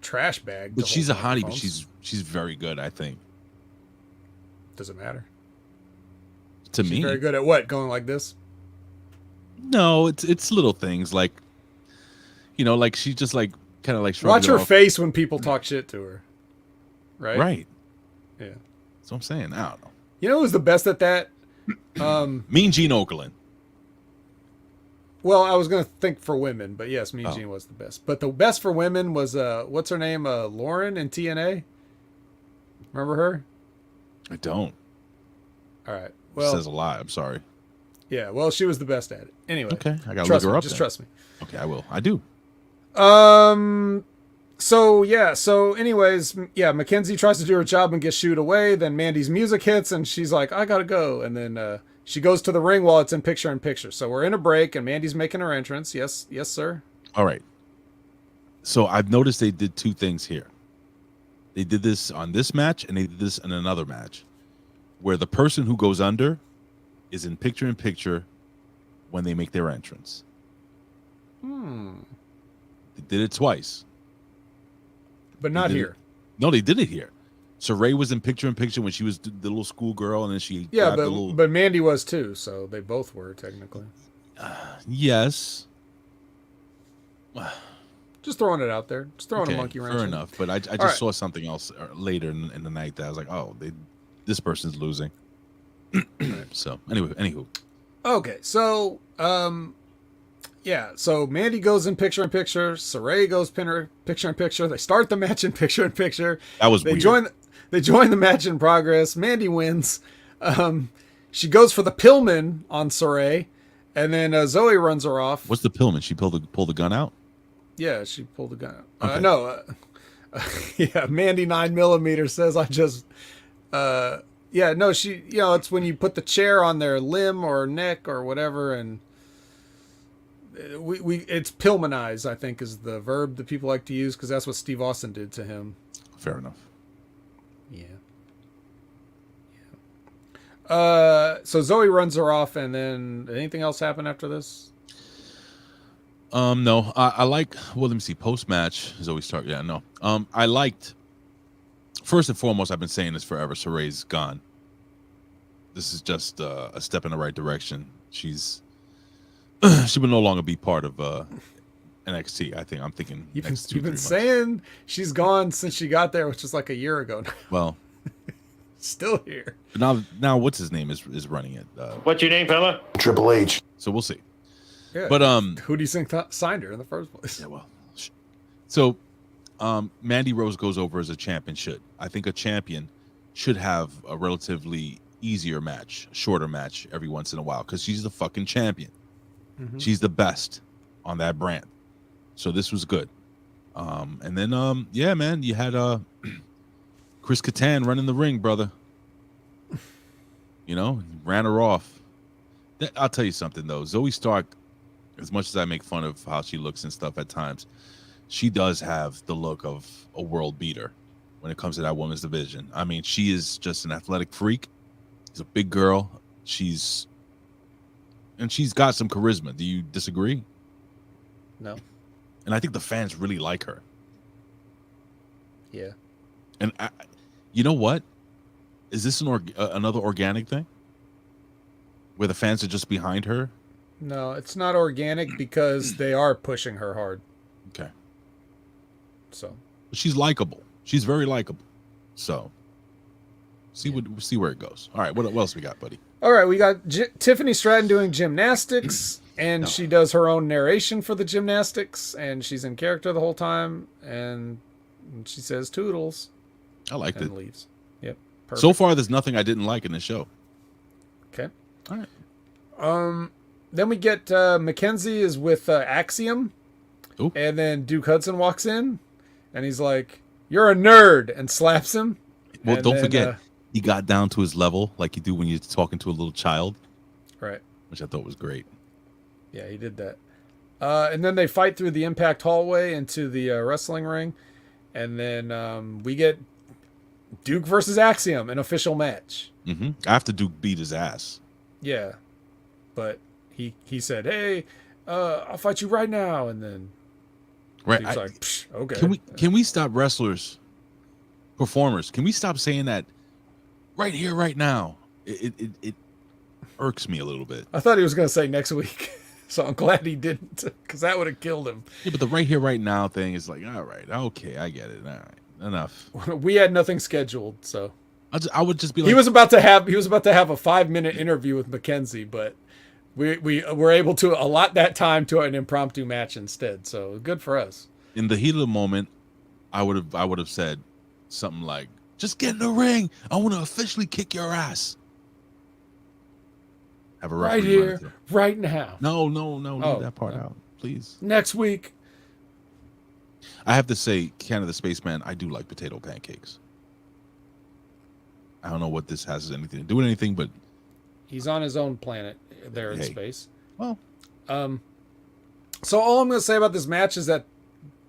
trash bag. But she's a hottie, but she's very good, I think. Does it matter? To She's me, very good at what? Going like this? No, it's little things like, you know, like she just like kind of like Watch her face when people talk shit to her. Right. Right. Yeah. That's what I'm saying. I don't know. You know who's the best at that? Mean Gene Okerlund. Well, I was gonna think for women, but yes, Mean Gene was the best. But the best for women was what's her name? Lauren in TNA. Remember her? I don't. All right. Well, says a lot. I'm sorry. Yeah. Well, she was the best at it. Anyway. Okay. I gotta look her up. Just then. trust me. Okay, I will. I do. So yeah. So anyways, yeah. Mackenzie tries to do her job and gets shooed away. Then Mandy's music hits, and she's like, "I gotta go." And then she goes to the ring while it's in picture. So we're in a break, and Mandy's making her entrance. Yes, sir. All right. So I've noticed they did two things here. They did this on this match, and they did this in another match, where the person who goes under is in picture when they make their entrance. They did it twice. But not here. No, they did it here. So Ray was in picture when she was the little schoolgirl, and then she but Mandy was too, so they both were technically. Yes. Just throwing it out there. Just throwing a monkey wrench. Fair in. enough, but I just saw something else later in the night that I was like, oh, this person's losing. So anywho. Okay, so yeah, so Mandy goes in picture. Saray goes picture. They start the match in picture. That was weird. They join the match in progress. Mandy wins. She goes for the Pillman on Saray, and then Zoe runs her off. What's the Pillman? She pulled the gun out? Yeah, she pulled the gun out. Okay. No. Yeah, Mandy 9mm says I just. Yeah, no, she. You know, it's when you put the chair on their limb or neck or whatever, and it's Pillmanize, I think, is the verb that people like to use because that's what Steve Austin did to him. Fair enough. So Zoe runs her off, and then anything else happen after this? No, I like. Well, let me see. Post match Zoe start. Yeah, no. I liked. First and foremost, I've been saying this forever. Saray's gone. This is just a step in the right direction. She will no longer be part of NXT. I'm thinking. You've been saying she's gone since she got there, which is like a year ago now. Well. Still here. Now, what's his name is running it? What's your name, fella? Triple H. So we'll see. Yeah, but who do you think signed her in the first place? Yeah, well, so Mandy Rose goes over as a champion. I think a champion should have a relatively easier match, shorter match every once in a while because she's the fucking champion. Mm-hmm. She's the best on that brand. So this was good. And then yeah, man, you had Chris Kattan running the ring, brother. You know, ran her off. I'll tell you something, though. Zoe Stark, as much as I make fun of how she looks and stuff at times, she does have the look of a world beater when it comes to that women's division. I mean, she is just an athletic freak. She's a big girl. She's got some charisma. Do you disagree? No. And I think the fans really like her. Yeah. And you know what? Is this another organic thing? Where the fans are just behind her? No, it's not organic because they are pushing her hard. Okay. So. She's likable. She's very likable. So. See where it goes. All right. What else we got, buddy? All right. We got Tiffany Stratton doing gymnastics, and she does her own narration for the gymnastics, and she's in character the whole time, and she says toodles. I liked it. Leaves. Yep. Perfect. So far, there's nothing I didn't like in the show. Okay. All right. Then we get Mackenzie is with Axiom. Ooh. And then Duke Hudson walks in, and he's like, "You're a nerd," and slaps him. Well, and don't forget, he got down to his level like you do when you're talking to a little child. Right. Which I thought was great. Yeah, he did that. And then they fight through the Impact hallway into the wrestling ring. And then we get Duke versus Axiom, an official match. Mm-hmm. After Duke beat his ass. Yeah, but he said, "Hey, I'll fight you right now," and then Right. he was like, Psh, "Okay." Can we stop wrestlers, performers? Can we stop saying that right here, right now? It irks me a little bit. I thought he was going to say next week, so I'm glad he didn't, because that would have killed him. Yeah, but the right here, right now thing is like, all right, okay, I get it. All right, enough. We had nothing scheduled, so I would just be like, he was about to have a 5-minute interview with Mackenzie, but we were able to allot that time to an impromptu match instead. So good for us. in the heat of the moment, I would have said something like, "Just get in the ring. I want to officially kick your ass." Have a Right referee run it here, through. right now. No, leave that part out, please. Next week. I have to say, Canada Spaceman, I do like potato pancakes. I don't know what this has anything to do with anything, but He's on his own planet there in Hey. space. well, So all I'm going to say about this match is that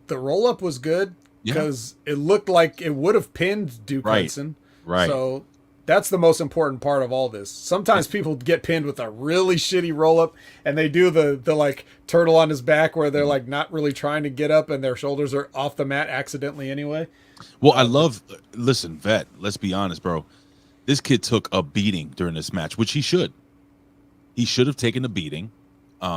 the roll-up was good Yeah. because it looked like it would have pinned Duke Right. Hudson. Right. So that's the most important part of all this. Sometimes people get pinned with a really shitty roll-up, and they do the like turtle on his back where they're like not really trying to get up and their shoulders are off the mat accidentally anyway. well, I love. Listen, Vet. Let's be honest, bro. This kid took a beating during this match, which he should. He should have taken a beating.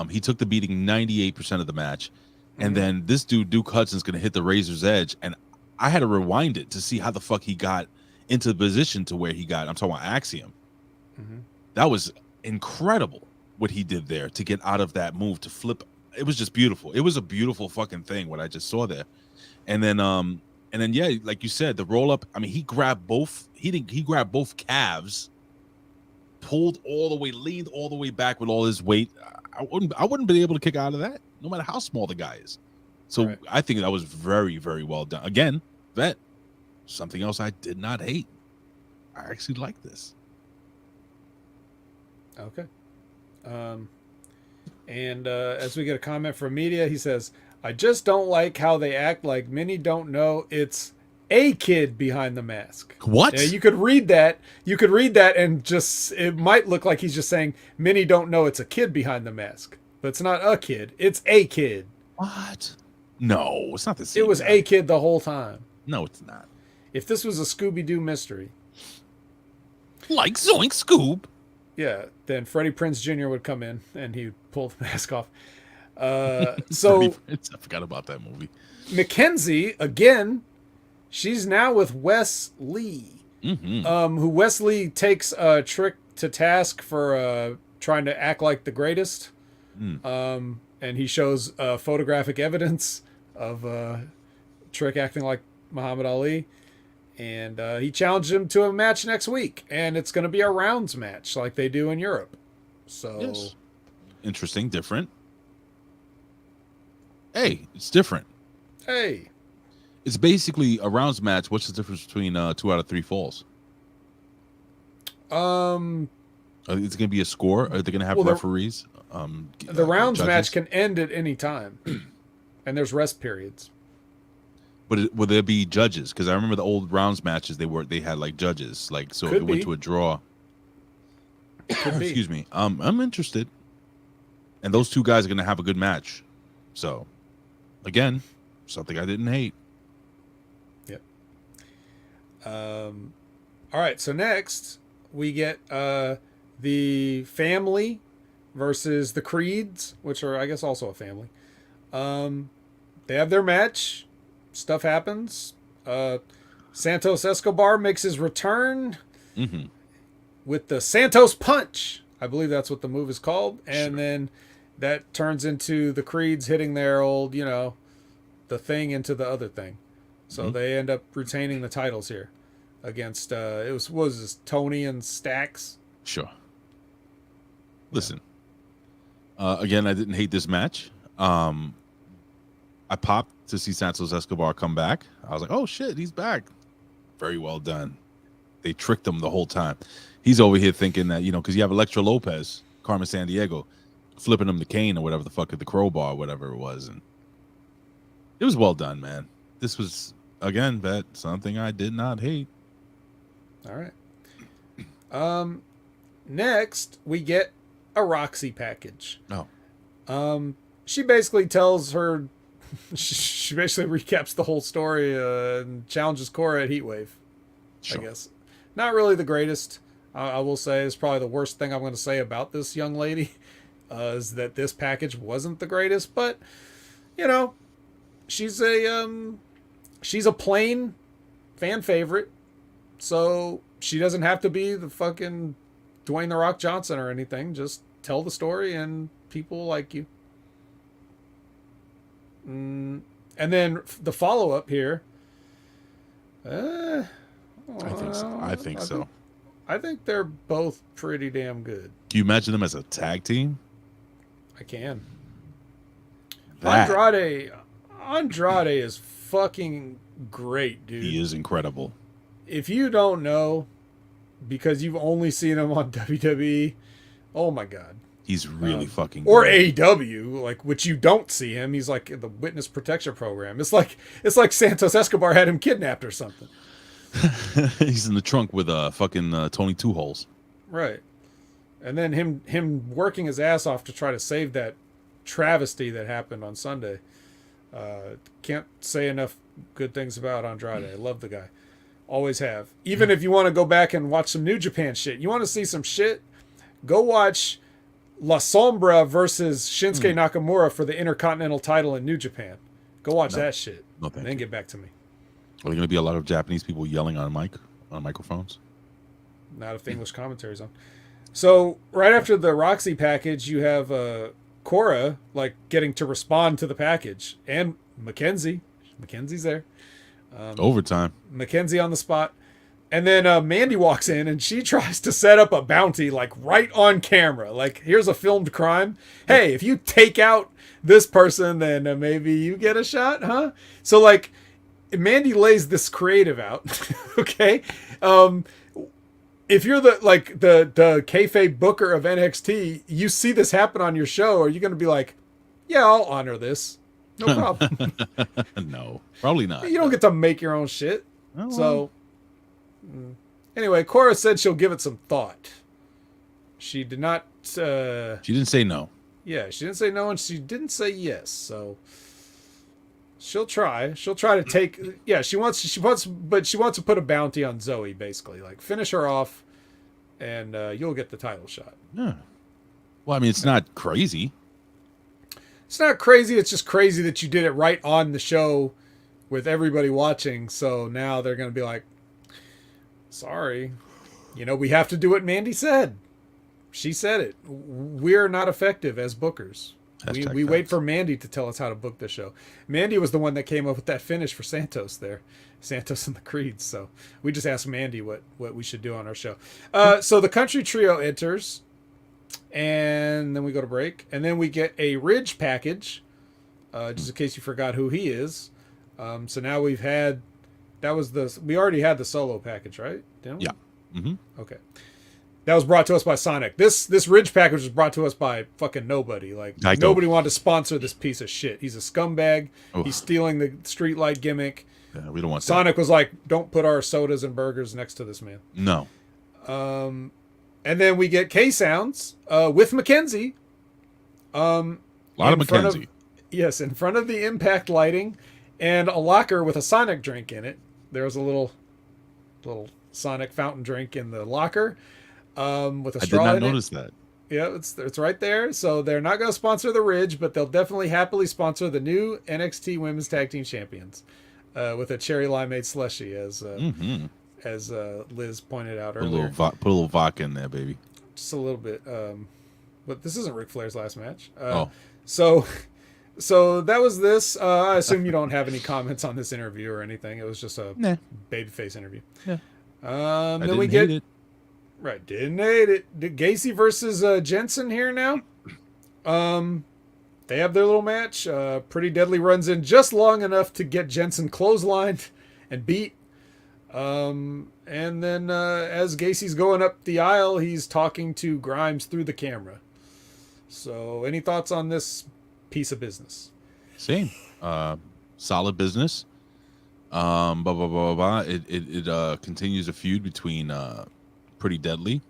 He took the beating 98% of the match, and then this dude Duke Hudson's gonna hit the razor's edge, and I had to rewind it to see how the fuck he got into the position to where he got. I'm talking about Axiom. That was incredible what he did there to get out of that move to flip. It was just beautiful. It was a beautiful fucking thing what I just saw there, and then yeah, like you said, the roll up. I mean, he grabbed both. He grabbed both calves, pulled all the way, leaned all the way back with all his weight. I wouldn't be able to kick out of that, no matter how small the guy is. So Right. I think that was very, very well done. Again, Vet, something else I did not hate. I actually like this. Okay. And as we get a comment from media, he says, "I just don't like how they act like many don't know it's a kid behind the mask." What? Yeah, you could read that. You could read that and just, it might look like he's just saying many don't know it's a kid behind the mask. But it's not a kid. It's a kid. What? No, it's not the same. It was guy. a kid the whole time. No, it's not. If this was a Scooby-Doo mystery, Like Zoink Scoob. yeah, then Freddie Prinze Jr. would come in and he'd pull the mask off. So I forgot about that movie. Mackenzie, again, she's now with Wes Lee, who Wes Lee takes Trick to task for trying to act like the greatest. And he shows photographic evidence of Trick acting like Muhammad Ali. And he challenged him to a match next week. And it's going to be a rounds match like they do in Europe. So Yes. Interesting, different. Hey, it's different. hey, It's basically a rounds match. What's the difference between 2 out of 3 falls? It's going to be a score. Are they going to have Well, referees? the rounds judges? match can end at any time. And there's rest periods. But will there be judges? Because I remember the old rounds matches. They had like judges. Like so, if Could it went be. to a draw. Could be. Excuse me. I'm interested. And those two guys are going to have a good match. So, again, something I didn't hate. Yep. All right. So next we get the family versus the Creeds, which are, I guess, also a family. They have their match. Stuff happens. Santos Escobar makes his return with the Santos Punch. I believe that's what the move is called. And then that turns into the Creeds hitting their old, the thing into the other thing. So they end up retaining the titles here against, what was this, Tony and Stax? Sure. Listen. Again, I didn't hate this match. I popped to see Santos Escobar come back. I was like, oh shit, he's back. Very well done. They tricked him the whole time. He's over here thinking that, because you have Elektra Lopez, Carmen Sandiego, flipping him the cane or whatever the fuck, the crowbar, whatever it was. And it was well done, man. This was, again, something I did not hate. All right. next we get a Roxy package. Oh. She basically tells her, she basically recaps the whole story and challenges Cora at Heatwave. Sure. I guess not really the greatest. I will say is probably the worst thing I'm going to say about this young lady is that this package wasn't the greatest, but you know, she's a plain fan favorite, so she doesn't have to be the fucking Dwayne The Rock Johnson or anything. Just tell the story and people like you. And then the follow up here. I think so. I think they're both pretty damn good. Can you imagine them as a tag team? I can. That. Andrade is fucking great, dude. He is incredible. If you don't know, because you've only seen him on WWE, oh my god. He's really fucking or great. AEW, like, which you don't see him. He's like in the witness protection program. It's like Santos Escobar had him kidnapped or something. He's in the trunk with fucking Tony Two Holes. Right. And then him working his ass off to try to save that travesty that happened on Sunday. Can't say enough good things about Andrade. I love the guy. Always have. Even if you want to go back and watch some New Japan shit. You want to see some shit? Go watch La Sombra versus Shinsuke Nakamura for the Intercontinental title in New Japan. Go watch that shit. No, thank and then you. get back to me. Are there going to be a lot of Japanese people yelling on microphones? Not if the English commentary's on. So right after the Roxy package, you have Cora like getting to respond to the package, and Mackenzie's there. Overtime. Mackenzie on the spot, and then Mandy walks in and she tries to set up a bounty like right on camera. Like, here's a filmed crime. Hey, if you take out this person, then maybe you get a shot, huh? So like, Mandy lays this creative out. Okay. If you're the kayfabe booker of NXT, you see this happen on your show, are you going to be like, yeah, I'll honor this? No problem. No, probably not. You don't get to make your own shit. Oh, well. So, anyway, Cora said she'll give it some thought. She did not. She didn't say no. Yeah, she didn't say no, and she didn't say yes. So she'll try. She'll try to take. Yeah, she wants to put a bounty on Zoe, basically, like finish her off, and you'll get the title shot. Yeah. Well, I mean, it's not crazy. It's not crazy. It's just crazy that you did it right on the show with everybody watching. So now they're going to be like, sorry, we have to do what Mandy said. She said it. We're not effective as bookers. We wait for Mandy to tell us how to book the show. Mandy was the one that came up with that finish for Santos there. Santos and the Creeds. So we just asked Mandy what we should do on our show. So the country trio enters. And then we go to break. And then we get a Ridge package. Just in case you forgot who he is. So now we already had the solo package, right? Didn't we? Yeah. Mm-hmm. Okay. That was brought to us by Sonic. This Ridge package was brought to us by fucking nobody. Like, nobody wanted to sponsor this piece of shit. He's a scumbag. Oh. He's stealing the streetlight gimmick. Yeah, we don't want Sonic was like, don't put our sodas and burgers next to this man. No. And then we get K-Sounds with Mackenzie. A lot of Mackenzie. Yes, in front of the impact lighting and a locker with a Sonic drink in it. There's a little Sonic fountain drink in the locker with a straw in it. I did not notice that. Yeah, it's right there. So they're not going to sponsor the Ridge, but they'll definitely happily sponsor the new NXT Women's Tag Team Champions with a cherry limeade slushy, as Liz pointed out earlier. Put a little vodka in there, baby. Just a little bit. But this isn't Ric Flair's last match. So that was this. I assume you don't have any comments on this interview or anything. It was just a babyface interview. Yeah. Then we get it. Right, didn't hate it. Gacy versus Jensen here now. They have their little match. Pretty Deadly runs in just long enough to get Jensen clotheslined and beat. And then as Gacy's going up the aisle, he's talking to Grimes through the camera. So any thoughts on this piece of business? Same. Solid business. It continues a feud between Pretty Deadly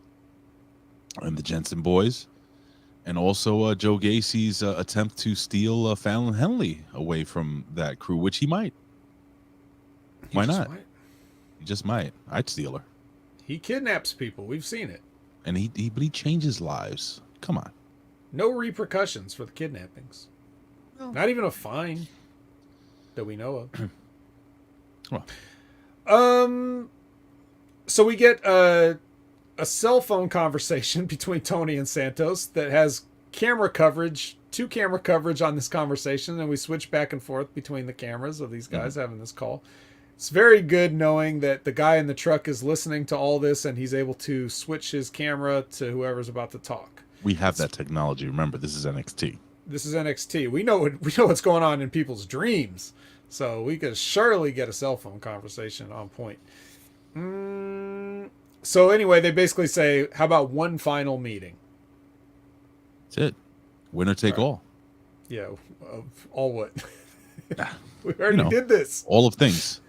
and the Jensen boys, and also Joe Gacy's attempt to steal Fallon Henley away from that crew, which he might. Why not? He just might. I'd steal her. He kidnaps people. We've seen it. And but he changes lives. Come on. No repercussions for the kidnappings. No. Not even a fine that we know of. Well. So we get a cell phone conversation between Tony and Santos that has camera coverage, 2 camera coverage on this conversation, and we switch back and forth between the cameras of these guys having this call. It's very good knowing that the guy in the truck is listening to all this and he's able to switch his camera to whoever's about to talk. We have that technology. Remember, this is NXT. This is NXT. We know what's going on in people's dreams, so we could surely get a cell phone conversation on point. So anyway, they basically say, "How about one final meeting?" That's it. Winner take all. Yeah, all what? We already did this. All of things.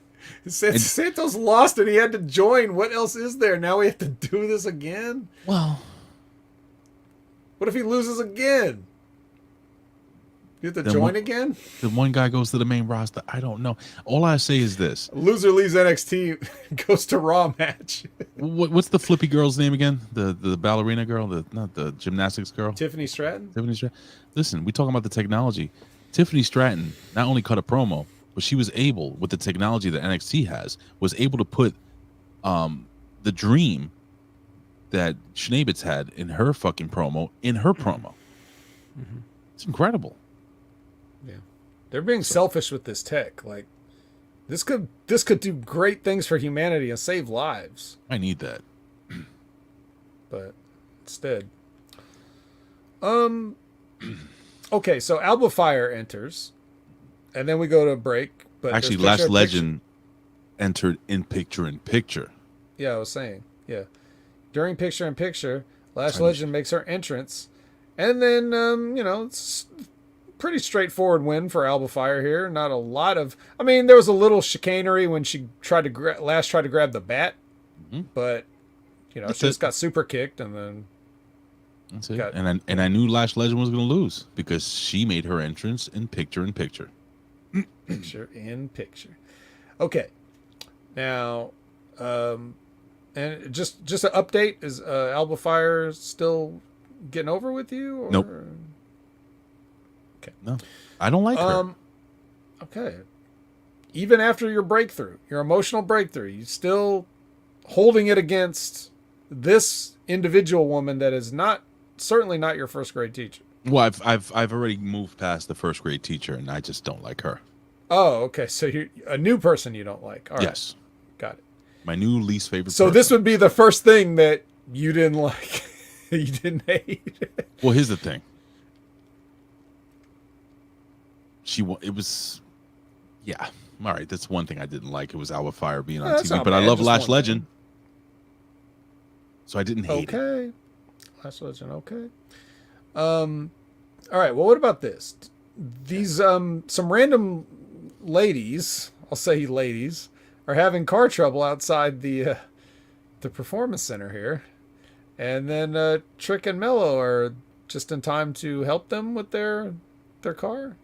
Santos lost and he had to join. What else is there? Now we have to do this again? Well, what if he loses again? You have to join again? The one guy goes to the main roster. I don't know. All I say is this. Loser leaves NXT, goes to Raw match. What's the flippy girl's name again? The ballerina girl? Not the gymnastics girl? Tiffany Stratton? Tiffany Stratton. Listen, we talking about the technology. Tiffany Stratton not only cut a promo, but she was able, with the technology that NXT has, was able to put the dream that Schneebitz had in her fucking promo in her promo. Mm-hmm. It's incredible. Yeah, they're being selfish with this tech. Like, this could do great things for humanity and save lives. I need that, but instead, okay. So Alba Fire enters, and then we go to a break. But actually, Lash Legend entered in picture. Yeah, I was saying. Yeah, during picture in picture, Lash Legend makes her entrance, and then it's pretty straightforward win for Alba Fire here. Not a lot of. I mean, there was a little chicanery when she tried to grab the bat, but she just got super kicked and then. That's it. And I knew Lash Legend was going to lose because she made her entrance in picture in picture. Picture in picture. Okay, now, and just an update: is Alba Fire still getting over with you? Or? Nope. Okay. No, I don't like her. Okay. Even after your breakthrough, your emotional breakthrough, you still holding it against this individual woman that is certainly not your first grade teacher. Well, I've already moved past the first grade teacher, and I just don't like her. Oh, okay. So you're a new person you don't like. All right. Yes. Got it. My new least favorite. So person. This would be the first thing that you didn't like. You didn't hate. Well, here's the thing. It was, yeah. All right, that's one thing I didn't like. It was Alba Fire being on TV, but I love Lash Legend, so I didn't hate it. Okay, Lash Legend. Okay. All right. Well, what about this? These some random ladies, I'll say ladies, are having car trouble outside the performance center here, and then Trick and Mello are just in time to help them with their car.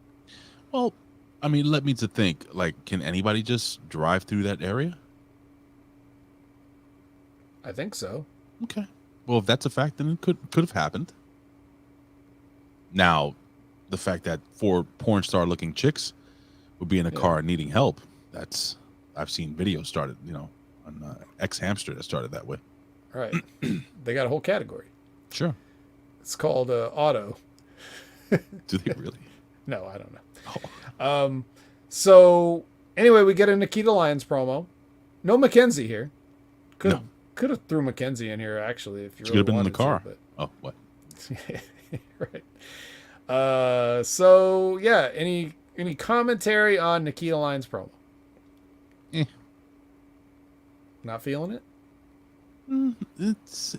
Well, I mean, let me to think. Like, can anybody just drive through that area? I think so. Okay. Well, if that's a fact, then it could have happened. Now, the fact that 4 porn star looking chicks would be in a car needing help, I've seen videos started, on X Hamster that started that way. All right. They got a whole category. Sure. It's called auto. Do they really? No, I don't know. Oh. So anyway, we get a Nikita Lyons promo. No Mackenzie here. Could have threw Mackenzie in here actually if you really could have been in the car. Oh, what? Right. So yeah, any commentary on Nikita Lyons promo? Not feeling it?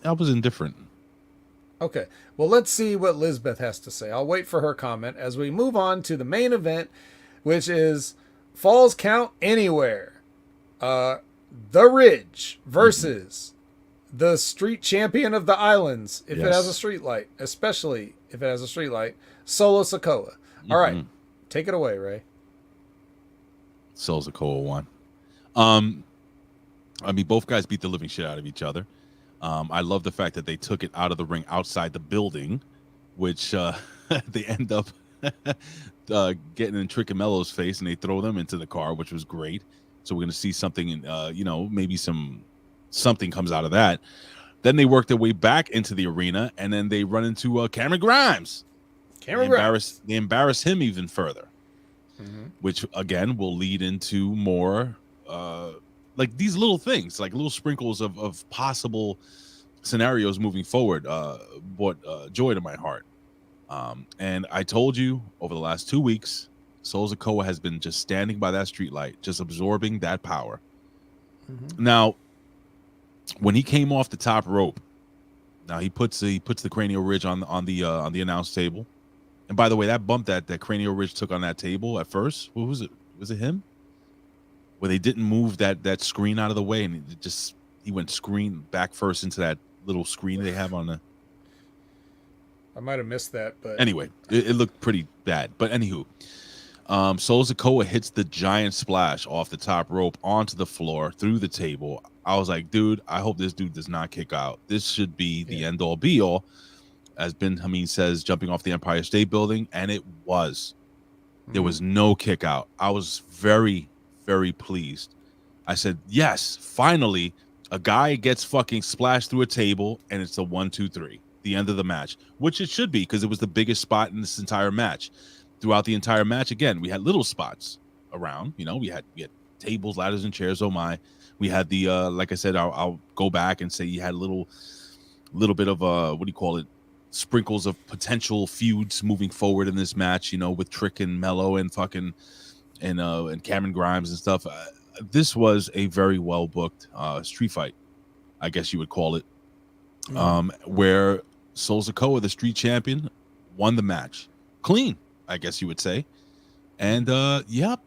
I was indifferent. Okay. Well, let's see what Lizbeth has to say. I'll wait for her comment as we move on to the main event, which is Falls Count Anywhere. The Ridge versus the street champion of the islands, if it Yes. has a street light, especially if it has a street light, Solo Sikoa. All right, take it away, Ray. Solo Sikoa won. I mean, both guys beat the living shit out of each other. I love the fact that they took it out of the ring outside the building, which they end up getting in Trick and Mello's face, and they throw them into the car, which was great. So we're going to see something, maybe something comes out of that. Then they work their way back into the arena, and then they run into Cameron Grimes. They embarrass him even further, which again will lead into more like these little things, like little sprinkles of possible scenarios moving forward. Brought joy to my heart. And I told you over the last 2 weeks, Solo Sikoa has been just standing by that street light, just absorbing that power. Now, when he came off the top rope, now he puts the cranial ridge on the announce table. And by the way, that bump that cranial ridge took on that table at first, what was it? Was it him? Where they didn't move that screen out of the way, and he went screen back first into that little screen they have on the. I might have missed that, but anyway, it looked pretty bad. But anywho, Solo Sikoa hits the giant splash off the top rope onto the floor through the table. I was like, dude, I hope this dude does not kick out. This should be the end all be all, as Ben Hameen says, jumping off the Empire State Building, and it was. There was no kick out. I was very, very pleased. I said, yes, finally, a guy gets fucking splashed through a table, and it's a 1, 2, 3. The end of the match, which it should be, because it was the biggest spot in this entire match. Throughout the entire match, again, we had little spots around. We had tables, ladders, and chairs. Oh my! We had the like I said, I'll go back and say you had a little bit of what do you call it? Sprinkles of potential feuds moving forward in this match. With Trick and Mello and fucking and Cameron Grimes and stuff. This was a very well booked street fight, I guess you would call it, where Solo Sikoa, the street champion, won the match clean, I guess you would say. And yep,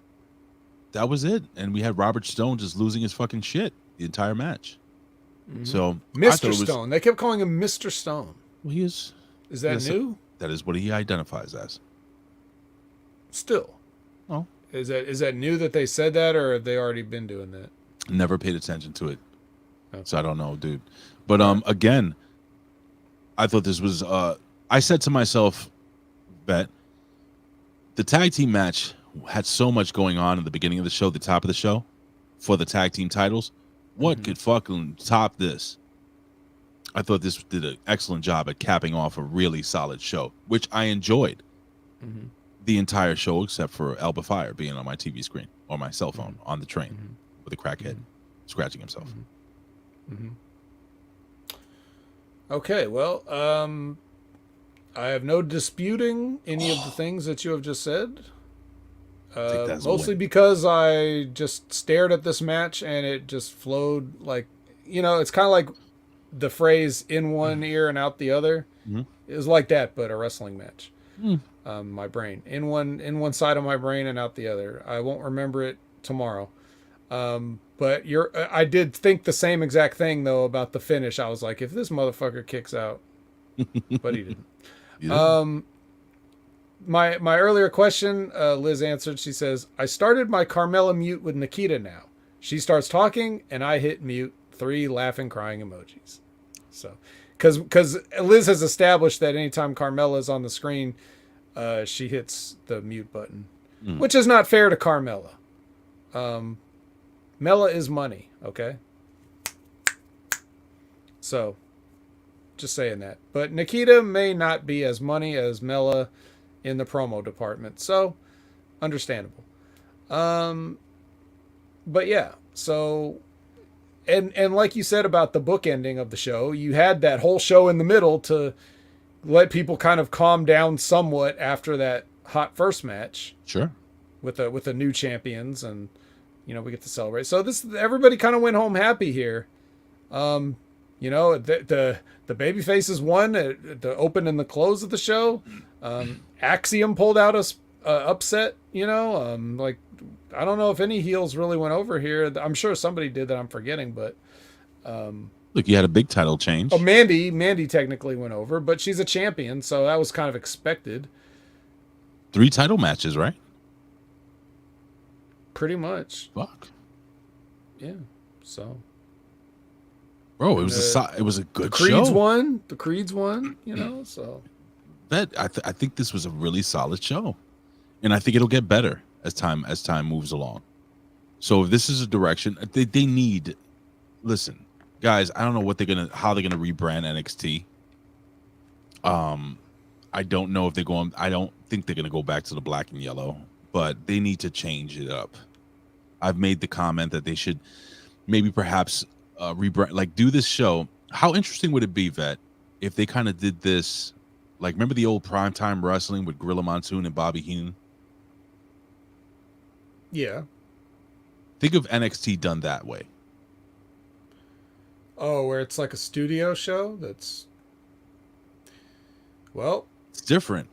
that was it. And we had Robert Stone just losing his fucking shit the entire match. So Mr. Stone, they kept calling him Mr. Stone. Well, he is. Is that new? That is what he identifies as. Still. Oh. Is that new that they said that, or have they already been doing that? Never paid attention to it. Okay. So I don't know, dude. But again, I thought this was I said to myself that the tag team match had so much going on in the beginning of the show, the top of the show, for the tag team titles. What could fucking top this? I thought this did an excellent job at capping off a really solid show, which I enjoyed the entire show, except for Alba Fire being on my TV screen or my cell phone on the train with a crackhead scratching himself. Okay, well, I have no disputing any of the things that you have just said. Mostly because I just stared at this match and it just flowed like, it's kind of like the phrase in one ear and out the other. It was like that, but a wrestling match. My brain in one side of my brain and out the other. I won't remember it tomorrow. But I did think the same exact thing though about the finish. I was like, if this motherfucker kicks out, but he didn't. My earlier question, Liz answered. She says, I started my Carmella mute with Nikita now. She starts talking and I hit mute. 3 laughing, crying emojis. So, because Liz has established that anytime Carmella is on the screen, she hits the mute button, which is not fair to Carmella. Mella is money, okay? So, just saying that. But Nikita may not be as money as Mella in the promo department, so understandable. But yeah, so and like you said about the book ending of the show, you had that whole show in the middle to let people kind of calm down somewhat after that hot first match. Sure. With the new champions, and we get to celebrate. So everybody kind of went home happy here. The baby faces won at the open and the close of the show. Axiom pulled out a upset, like, I don't know if any heels really went over here. I'm sure somebody did that I'm forgetting, but Look, you had a big title change. Oh, Mandy technically went over, but she's a champion, so that was kind of expected. 3 title matches, right? Pretty much. Fuck. Yeah. So. Bro, it was a good show. The Creeds won, you know, so. I think this was a really solid show. And I think it'll get better as time moves along. So if this is a direction, they need, listen, guys, I don't know how they're gonna rebrand NXT. I don't know if they're going. I don't think they're gonna go back to the black and yellow, but they need to change it up. I've made the comment that they should maybe perhaps rebrand, like do this show. How interesting would it be, Vet, if they kind of did this? Like, remember the old primetime wrestling with Gorilla Monsoon and Bobby Heenan? Yeah. Think of NXT done that way. Oh, where it's like a studio show? That's... Well... It's different.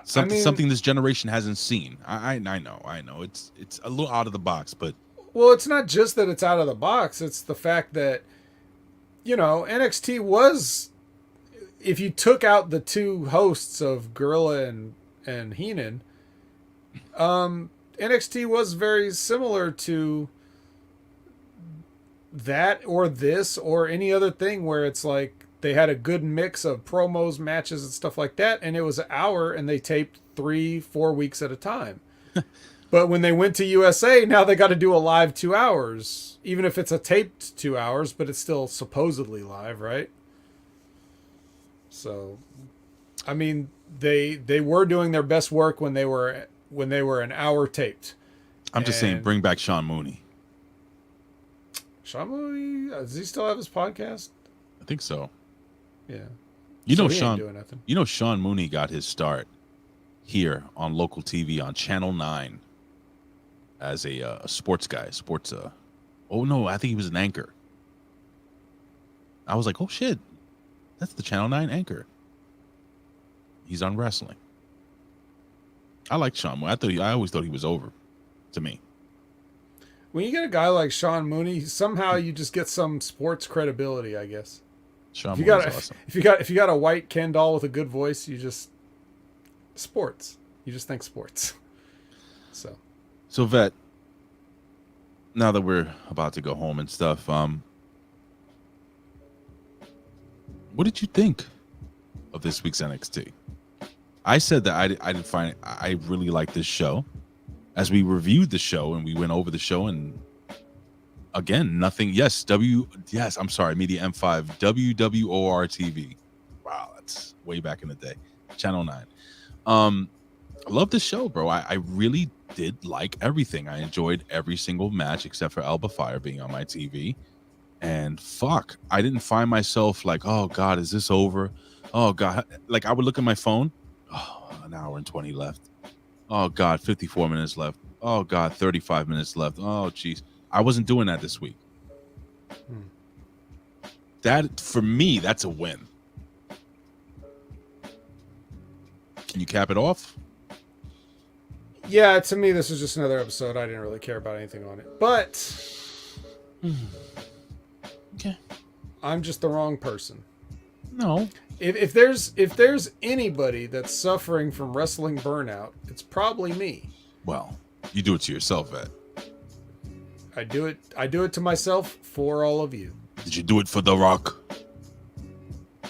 Something this generation hasn't seen. I know. It's a little out of the box, but... Well, it's not just that it's out of the box. It's the fact that, you know, NXT was... If you took out the 2 hosts of Gorilla and Heenan, NXT was very similar to that or this or any other thing where it's like they had a good mix of promos, matches, and stuff like that, and it was an hour and they taped 3-4 weeks at a time. But when they went to USA, now they got to do a live 2 hours, even if it's a taped 2 hours, but it's still supposedly live, right? So, I mean, they were doing their best work when they were an hour taped. I'm just saying, bring back Sean Mooney. Sean Mooney, does he still have his podcast? I think so. Yeah. You know, he Sean. ain't doing nothing. You know, Sean Mooney got his start here on local TV on Channel 9 as a sports guy. Oh no, I think he was an anchor. I was like, oh shit, that's the Channel 9 anchor. He's on wrestling. I like Sean Mooney. I always thought he was over, to me. When you get a guy like Sean Mooney, somehow you just get some sports credibility, I guess. Sean Mooney's awesome. If you got a white Ken doll with a good voice, you just sports. You just think sports. So Vet, now that we're about to go home and stuff, what did you think of this week's NXT? I said that I didn't find it, I really liked this show. As we reviewed the show and we went over the show, and again, nothing. Yes, I'm sorry, Media M5, WWOR TV. Wow, that's way back in the day. Channel 9. I love this show, bro. I really did like everything. I enjoyed every single match except for Alba Fire being on my TV. And fuck, I didn't find myself like, oh God, is this over? Oh God. Like I would look at my phone. Oh, an hour and 20 left. Oh God, 54 minutes left. Oh God, 35 minutes left. Oh jeez. I wasn't doing that this week. That, for me, that's a win. Can you cap it off? Yeah, to me, this was just another episode. I didn't really care about anything on it. But okay, I'm just the wrong person. No. If there's anybody that's suffering from wrestling burnout, it's probably me. Well, you do it to yourself, Ed. I do it to myself for all of you. Did you do it for The Rock?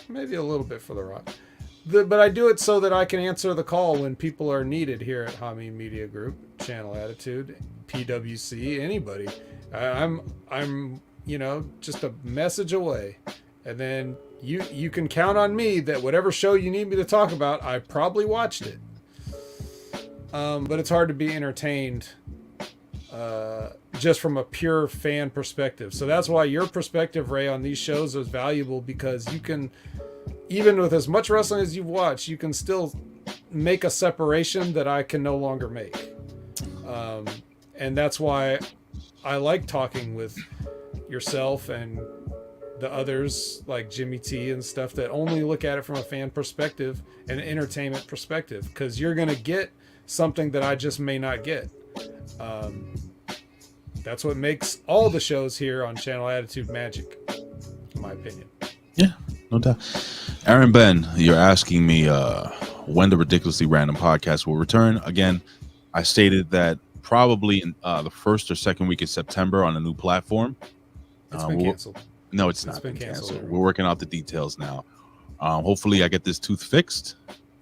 Maybe a little bit for The Rock. But I do it so that I can answer the call when people are needed here at Hami Media Group, Channel Attitude, PWC, anybody. I'm just a message away. And then you can count on me that whatever show you need me to talk about, I probably watched it. But it's hard to be entertained just from a pure fan perspective. So that's why your perspective, Ray, on these shows is valuable, because you can, even with as much wrestling as you've watched, you can still make a separation that I can no longer make. And that's why I like talking with yourself and the others like Jimmy T and stuff that only look at it from a fan perspective and an entertainment perspective, because you're going to get something that I just may not get. That's what makes all the shows here on Channel Attitude magic, in my opinion. Yeah, no doubt. Aaron Ben, you're asking me when the Ridiculously Random podcast will return. Again, I stated that probably in the first or second week of September on a new platform. It's been canceled. No, it's not been canceled. We're working out the details now. Hopefully, I get this tooth fixed.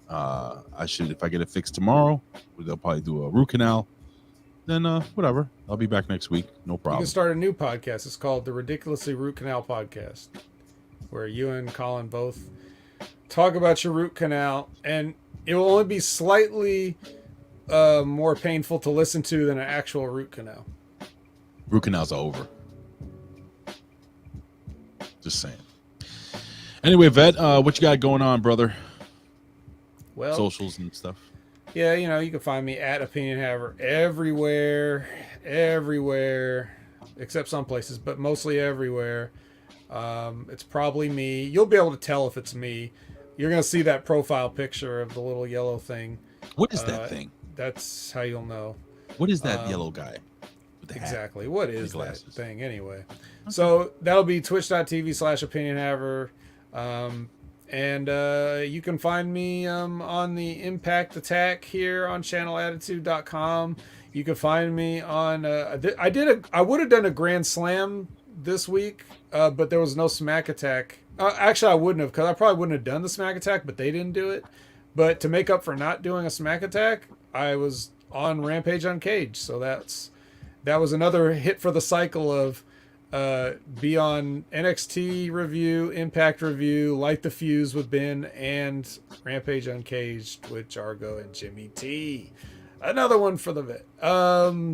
I should, if I get it fixed tomorrow, they'll probably do a root canal. Then whatever, I'll be back next week. No problem. You can start a new podcast. It's called the Ridiculously Root Canal Podcast, where you and Colin both talk about your root canal, and it will only be slightly more painful to listen to than an actual root canal. Root canals are over. Just saying. Anyway, Vet, what you got going on, brother? Well, socials and stuff. Yeah, you can find me at Opinion Haver everywhere, except some places, but mostly everywhere. It's probably me. You'll be able to tell if it's me. You're going to see that profile picture of the little yellow thing. What is that thing? That's how you'll know. What is that yellow guy? With the exactly. hat? What is that thing anyway? Okay. So that'll be twitch.tv/Opinion Haver. And you can find me on the Impact Attack here on channelattitude.com. You can find me on I would have done a Grand Slam this week, but there was no Smack Attack. Actually, I wouldn't have, because I probably wouldn't have done the Smack Attack, but they didn't do it. But to make up for not doing a Smack Attack, I was on Rampage Uncaged. So that was another hit for the cycle of be on NXT review, Impact review, Light the Fuse with Ben, and Rampage Uncaged with Jargo and Jimmy T. Another one for the Vet.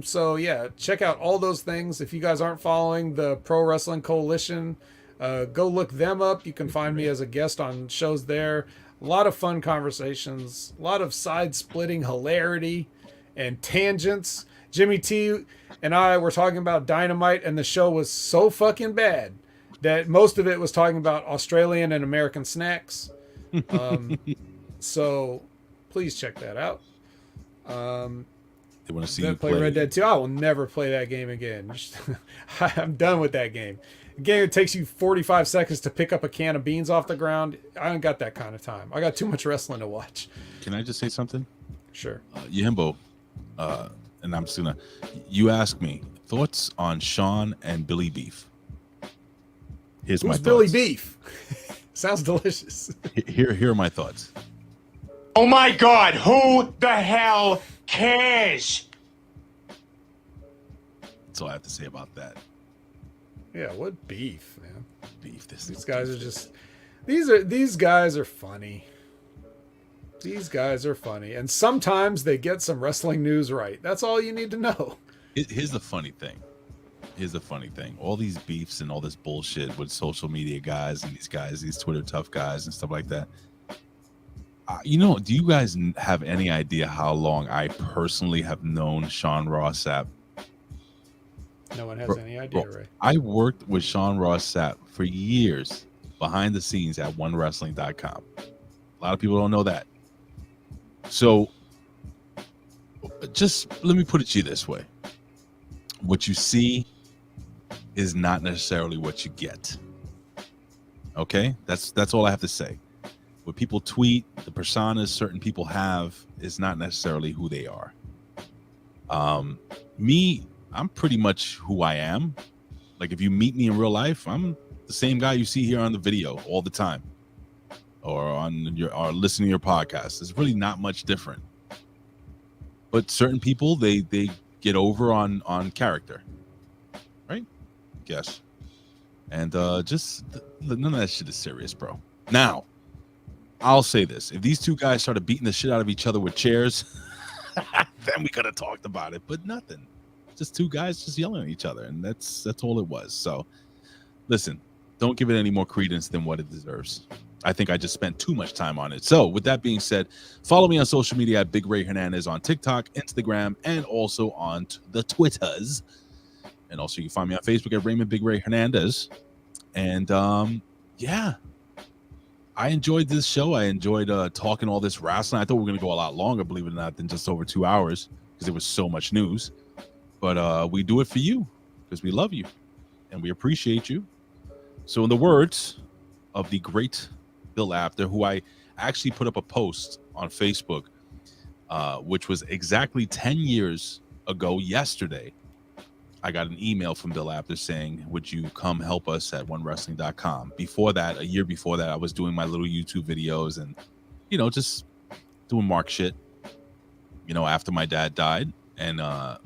So yeah, check out all those things. If you guys aren't following the Pro Wrestling Coalition, go look them up. You can find me as a guest on shows there. A lot of fun conversations, a lot of side-splitting hilarity and tangents. Jimmy T and I were talking about Dynamite, and the show was so fucking bad that most of it was talking about Australian and American snacks. So please check that out. They want to see you play Red Dead 2. I will never play that game again. I'm done with that game. A game that takes you 45 seconds to pick up a can of beans off the ground. I don't got that kind of time. I got too much wrestling to watch. Can I just say something? Sure. Yimbo, and I'm just gonna. You ask me thoughts on Sean and Billy Beef. Here's my thoughts. Billy Beef? Sounds delicious. Here are my thoughts. Oh my God! Who the hell cares? That's all I have to say about that. Yeah, what beef, man? Beef. These guys are just. These guys are funny. These guys are funny, and sometimes they get some wrestling news right. That's all you need to know. Here's the funny thing. All these beefs and all this bullshit with social media guys and these Twitter tough guys and stuff like that. Do you guys have any idea how long I personally have known Sean Ross Sapp? No one has any idea, right? I worked with Sean Ross Sapp for years behind the scenes at OneWrestling.com. A lot of people don't know that. So just let me put it to you this way. What you see is not necessarily what you get. Okay? That's all I have to say. What people tweet, the personas certain people have is not necessarily who they are. Me, I'm pretty much who I am. Like if you meet me in real life, I'm the same guy you see here on the video all the time. Or listening to your podcast. It's really not much different. But certain people, they get over on character, right? Guess. And just none of that shit is serious, bro. Now, I'll say this: if these two guys started beating the shit out of each other with chairs, then we could have talked about it. But nothing. Just two guys just yelling at each other, and that's all it was. So, listen, don't give it any more credence than what it deserves. I think I just spent too much time on it. So with that being said, follow me on social media at Big Ray Hernandez on TikTok, Instagram, and also on the Twitters. And also you can find me on Facebook at Raymond Big Ray Hernandez. And yeah, I enjoyed this show. I enjoyed talking all this wrestling. I thought we were going to go a lot longer, believe it or not, than just over 2 hours because there was so much news. But we do it for you because we love you and we appreciate you. So in the words of the great Bill Apter, who I actually put up a post on Facebook, which was exactly 10 years ago yesterday, I got an email from Bill Apter saying, would you come help us at onewrestling.com? Before that, a year before that, I was doing my little YouTube videos and, just doing Mark shit, after my dad died. And I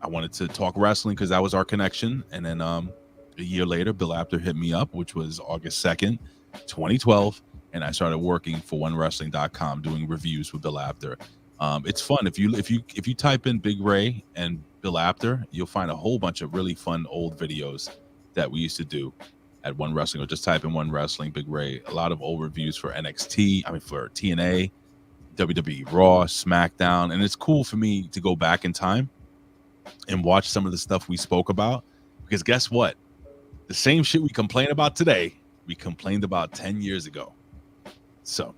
wanted to talk wrestling because that was our connection. And then a year later, Bill Apter hit me up, which was August 2nd, 2012. And I started working for onewrestling.com doing reviews with Bill Apter. It's fun. If you type in Big Ray and Bill Apter, you'll find a whole bunch of really fun old videos that we used to do at One Wrestling, or just type in One Wrestling Big Ray. A lot of old reviews for NXT, for TNA, WWE Raw, SmackDown. And it's cool for me to go back in time and watch some of the stuff we spoke about, because guess what? The same shit we complain about today, we complained about 10 years ago. So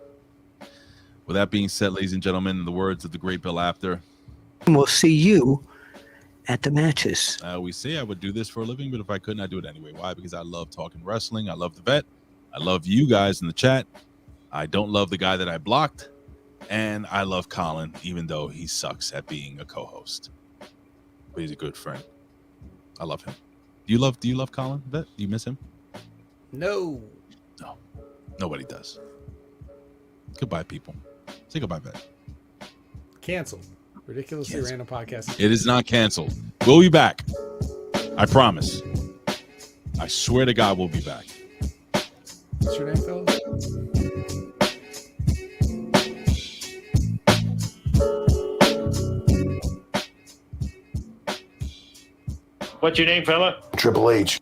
with that being said, ladies and gentlemen, in the words of the great Bill Apter, we'll see you at the matches. We say I would do this for a living, but if I couldn't, I'd do it anyway. Why? Because I love talking wrestling. I love the vet. I love you guys in the chat. I don't love the guy that I blocked. And I love Colin, even though he sucks at being a co-host. But he's a good friend. I love him. Do you love Colin, vet? Do you miss him? No. No. Nobody does. Goodbye, people. Say goodbye, vet. Canceled. Ridiculously Random Podcast. It is not canceled. We'll be back. I promise. I swear to God, we'll be back. What's your name, fellas? What's your name, fella? Triple H.